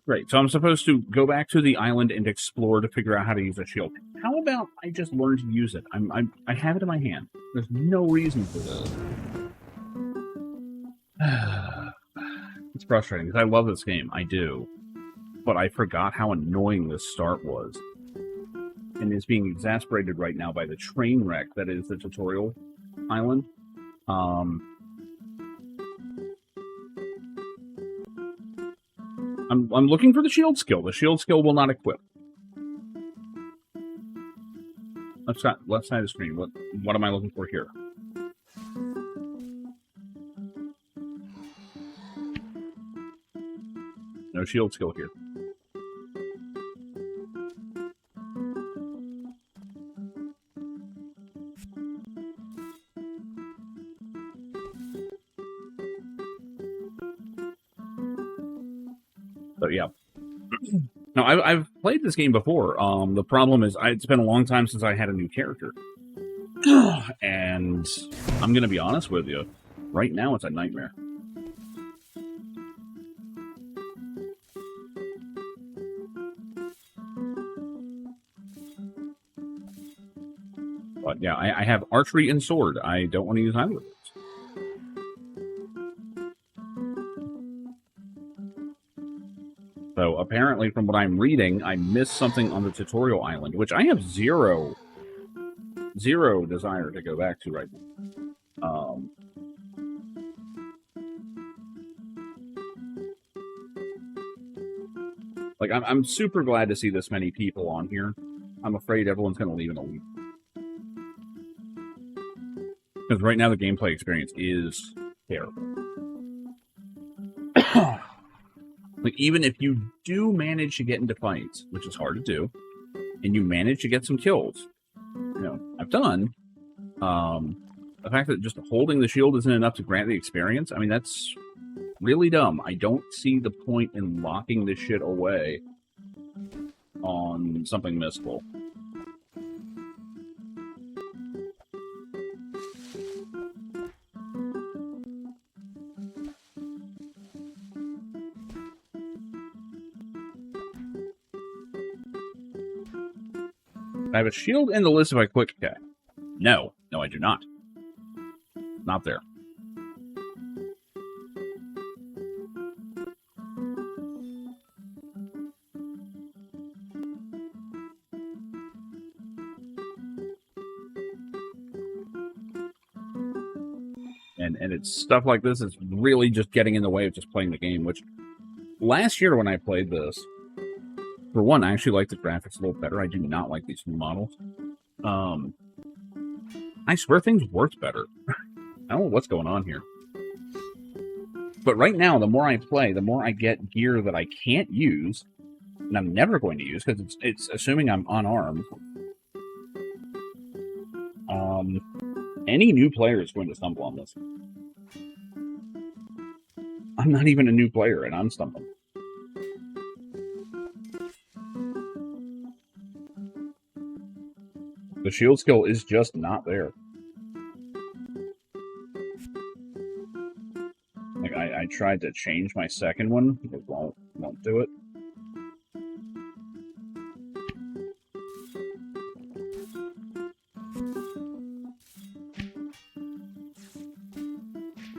Great, so I'm supposed to go back to the island and explore to figure out how to use a shield. How about I just learn to use it? I have it in my hand. There's no reason for this. It's frustrating because I love this game. I do. But I forgot how annoying this start was. And is being exasperated right now by the train wreck that is the tutorial island. I'm looking for the shield skill. The shield skill will not equip. Left side of the screen. What am I looking for here? No shield skill here. So yeah. No, I've played this game before. The problem is it's been a long time since I had a new character. And I'm going to be honest with you. Right now, it's a nightmare. But yeah, I have archery and sword. I don't want to use either of those. So apparently, from what I'm reading, I missed something on the tutorial island, which I have zero desire to go back to right now. Like, I'm super glad to see this many people on here. I'm afraid everyone's going to leave in a week. Because right now the gameplay experience is terrible. Like, even if you do manage to get into fights, which is hard to do, and you manage to get some kills, you know, I've done, the fact that just holding the shield isn't enough to grant the experience, I mean, that's really dumb. I don't see the point in locking this shit away on something missable. I have a shield in the list if I click OK. No, I do not. Not there. And it's stuff like this is really just getting in the way of just playing the game, which last year when I played this, for one, I actually like the graphics a little better. I do not like these new models. I swear things worked better. I don't know what's going on here. But right now, the more I play, the more I get gear that I can't use, and I'm never going to use because it's assuming I'm unarmed. Any new player is going to stumble on this. I'm not even a new player, and I'm stumbling. The shield skill is just not there. Like I tried to change my second one, it won't do it.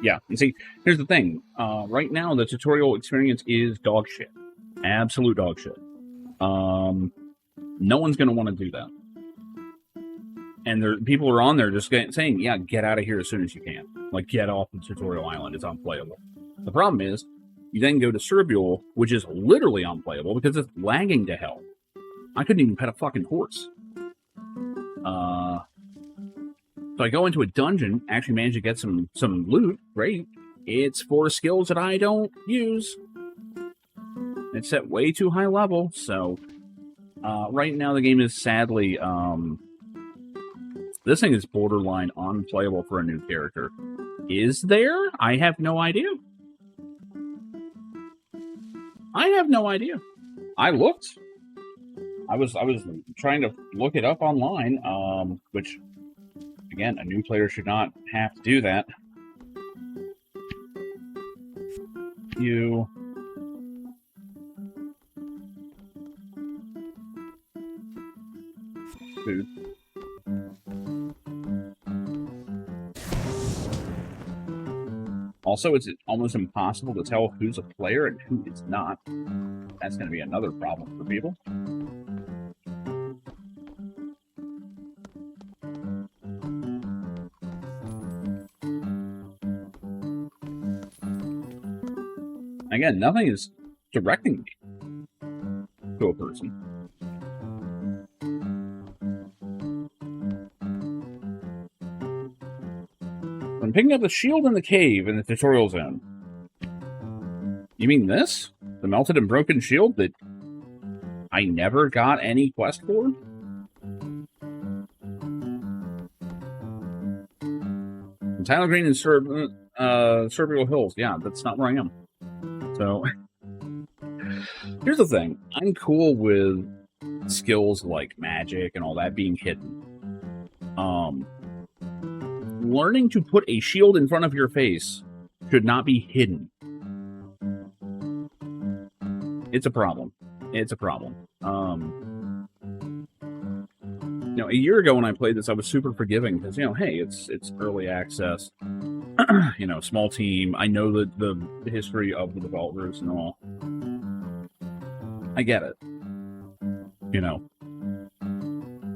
Yeah, and see, here's the thing. Right now, the tutorial experience is dog shit. Absolute dog shit. No one's going to want to do that. And people are on there just saying, yeah, get out of here as soon as you can. Like, get off the tutorial island. It's unplayable. The problem is, you then go to Cerbule, which is literally unplayable because it's lagging to hell. I couldn't even pet a fucking horse. So I go into a dungeon, actually manage to get some loot. Great. It's for skills that I don't use. It's set way too high level, so right now the game is sadly this thing is borderline unplayable for a new character. Is there? I have no idea. I have no idea. I looked. I was trying to look it up online, which again, a new player should not have to do that. Food. Also, it's almost impossible to tell who's a player and who is not. That's going to be another problem for people. Again, nothing is directing me to a person. I'm picking up the shield in the cave in the tutorial zone. You mean this? The melted and broken shield that I never got any quest for? Tyler Green and Cerbule Hills. Yeah, that's not where I am. So, here's the thing. I'm cool with skills like magic and all that being hidden. Learning to put a shield in front of your face should not be hidden. It's a problem. It's a problem. A year ago when I played this, I was super forgiving because, hey, it's early access. Small team. I know the history of the developers and all. I get it.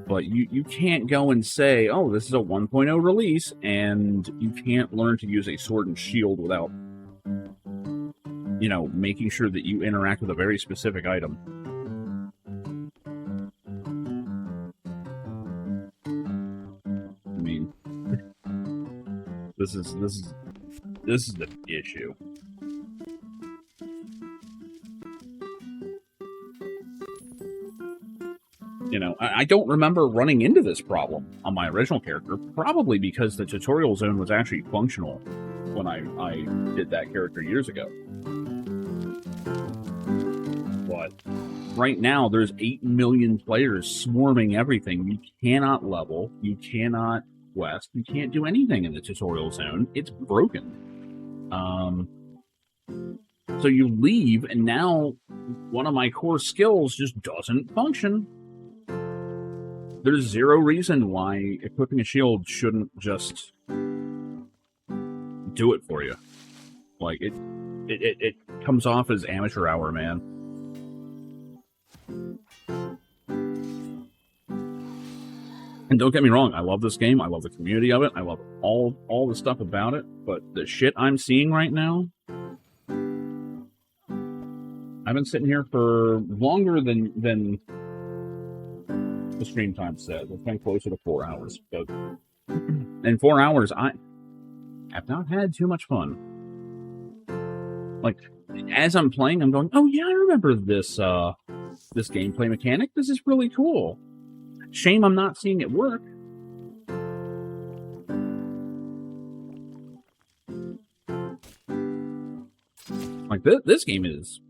But you can't go and say, oh, this is a 1.0 release, and you can't learn to use a sword and shield without, making sure that you interact with a very specific item. I mean, this is the issue. I don't remember running into this problem on my original character, probably because the tutorial zone was actually functional when I did that character years ago. But right now, there's 8 million players swarming everything. You cannot level, you cannot quest, you can't do anything in the tutorial zone. It's broken. So you leave, and now one of my core skills just doesn't function. There's zero reason why equipping a shield shouldn't just do it for you. Like, it comes off as amateur hour, man. And don't get me wrong, I love this game. I love the community of it. I love all the stuff about it. But the shit I'm seeing right now, I've been sitting here for longer than the stream time says. It's been closer to 4 hours. But in 4 hours, I have not had too much fun. Like, as I'm playing, I'm going, oh yeah, I remember this this gameplay mechanic. This is really cool. Shame I'm not seeing it work. Like, this game is...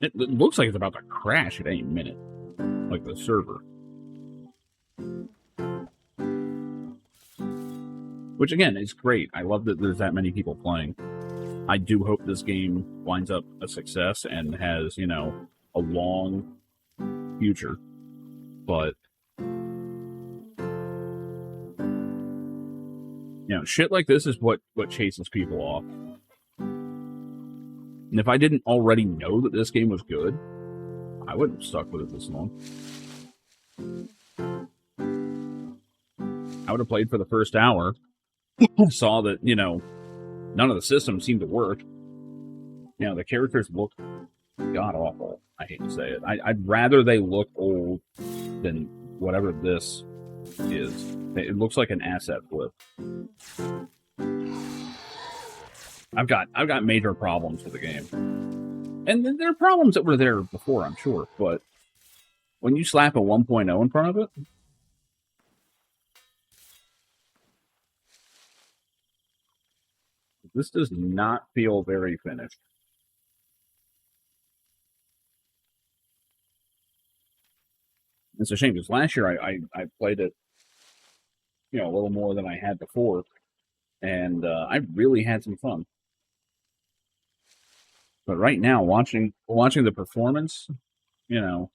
It looks like it's about to crash at any minute. Like, the server. Which, again, is great. I love that there's that many people playing. I do hope this game winds up a success and has, you know, a long future. But, you know, shit like this is what chases people off. And if I didn't already know that this game was good, I wouldn't have stuck with it this long. I would have played for the first hour, saw that, you know, none of the systems seemed to work. You know, the characters look god-awful. I hate to say it. I'd rather they look old than whatever this is. It looks like an asset flip. I've got major problems with the game. And there are problems that were there before, I'm sure, but when you slap a 1.0 in front of it, this does not feel very finished. It's a shame because last year I played it, you know, a little more than I had before, and I really had some fun. But right now, watching the performance, you know,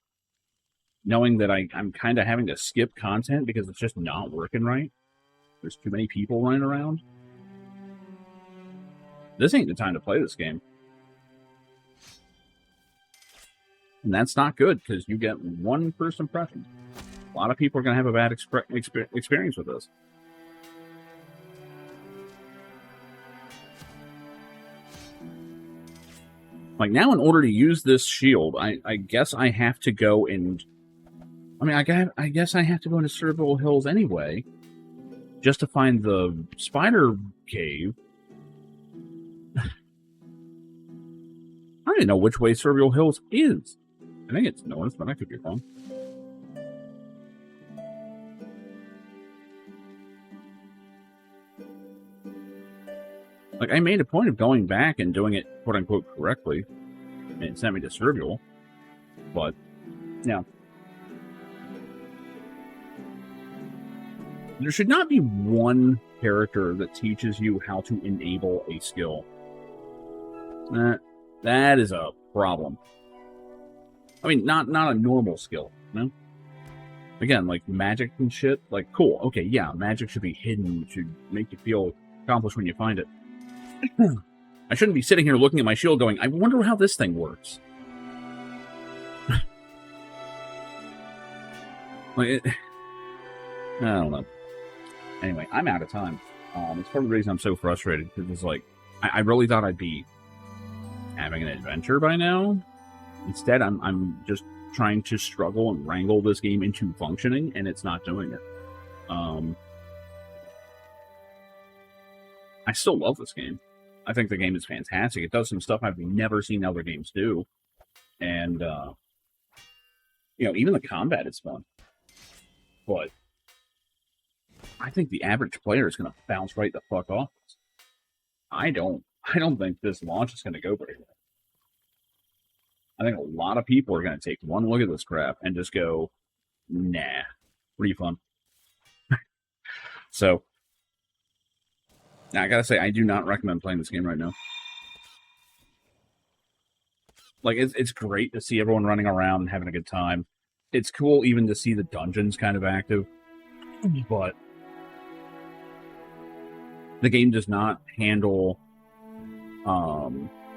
knowing that I'm kind of having to skip content because it's just not working right. There's too many people running around. This ain't the time to play this game. And that's not good, because you get one first impression. A lot of people are going to have a bad experience with this. Like, now in order to use this shield, I guess I have to go and... I mean, I guess I have to go into Cerebral Hills anyway, just to find the spider cave. I don't even know which way Cerebral Hills is. I think it's north, but I could be wrong. Like, I made a point of going back and doing it, quote-unquote, correctly, and it sent me to Cerebral, but, yeah. There should not be one character that teaches you how to enable a skill. That is a problem. I mean, not a normal skill, you know? Again, like, magic and shit, like, cool, okay, yeah, magic should be hidden, it should make you feel accomplished when you find it. I shouldn't be sitting here looking at my shield going, I wonder how this thing works. Like, I don't know. Anyway, I'm out of time. It's part of the reason I'm so frustrated, because it's like, I really thought I'd be having an adventure by now. Instead, I'm just trying to struggle and wrangle this game into functioning, and it's not doing it. I still love this game. I think the game is fantastic. It does some stuff I've never seen other games do. And, you know, even the combat is fun. But I think the average player is going to bounce right the fuck off. I don't think this launch is going to go very well. I think a lot of people are going to take one look at this crap and just go, nah, refund. So, I gotta say, I do not recommend playing this game right now. Like, it's great to see everyone running around and having a good time. It's cool even to see the dungeons kind of active. But the game does not handle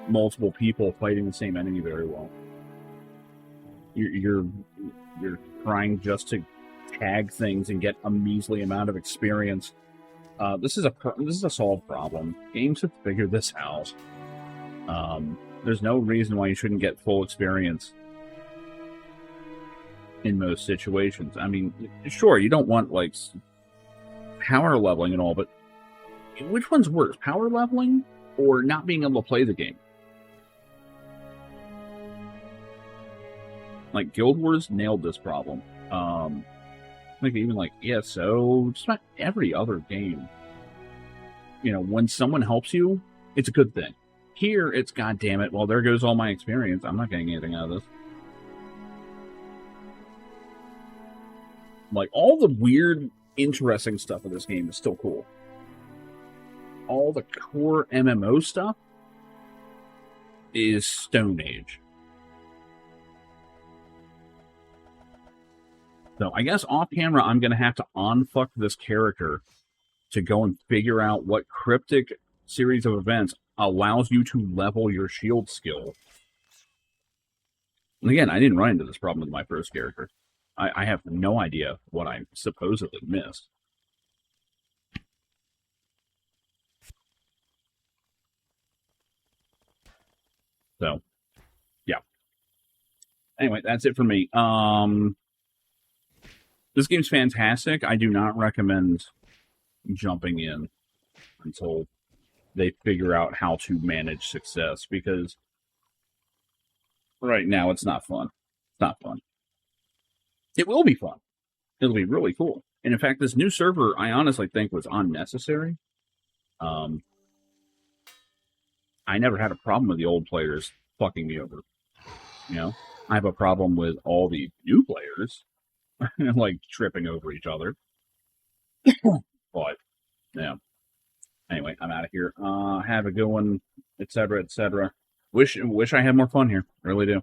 multiple people fighting the same enemy very well. You're trying just to tag things and get a measly amount of experience. This is a solved problem. Games have figured this out. There's no reason why you shouldn't get full experience in most situations. I mean, sure, you don't want, like, power leveling and all, but which one's worse, power leveling or not being able to play the game? Like, Guild Wars nailed this problem. Like, even like ESO, just about every other game. You know, when someone helps you, it's a good thing. Here, it's, God damn it, well, there goes all my experience. I'm not getting anything out of this. Like, all the weird, interesting stuff of this game is still cool. All the core MMO stuff is Stone Age. So I guess off camera, I'm going to have to unfuck this character to go and figure out what cryptic series of events allows you to level your shield skill. And again, I didn't run into this problem with my first character. I have no idea what I supposedly missed. So, yeah. Anyway, that's it for me. This game's fantastic. I do not recommend jumping in until they figure out how to manage success, because right now it's not fun. It's not fun. It will be fun. It'll be really cool. And in fact, this new server, I honestly think, was unnecessary. I never had a problem with the old players fucking me over. You know, I have a problem with all the new players like tripping over each other. But yeah. Anyway, I'm out of here. Have a good one, etc., etc. Wish I had more fun here. Really do.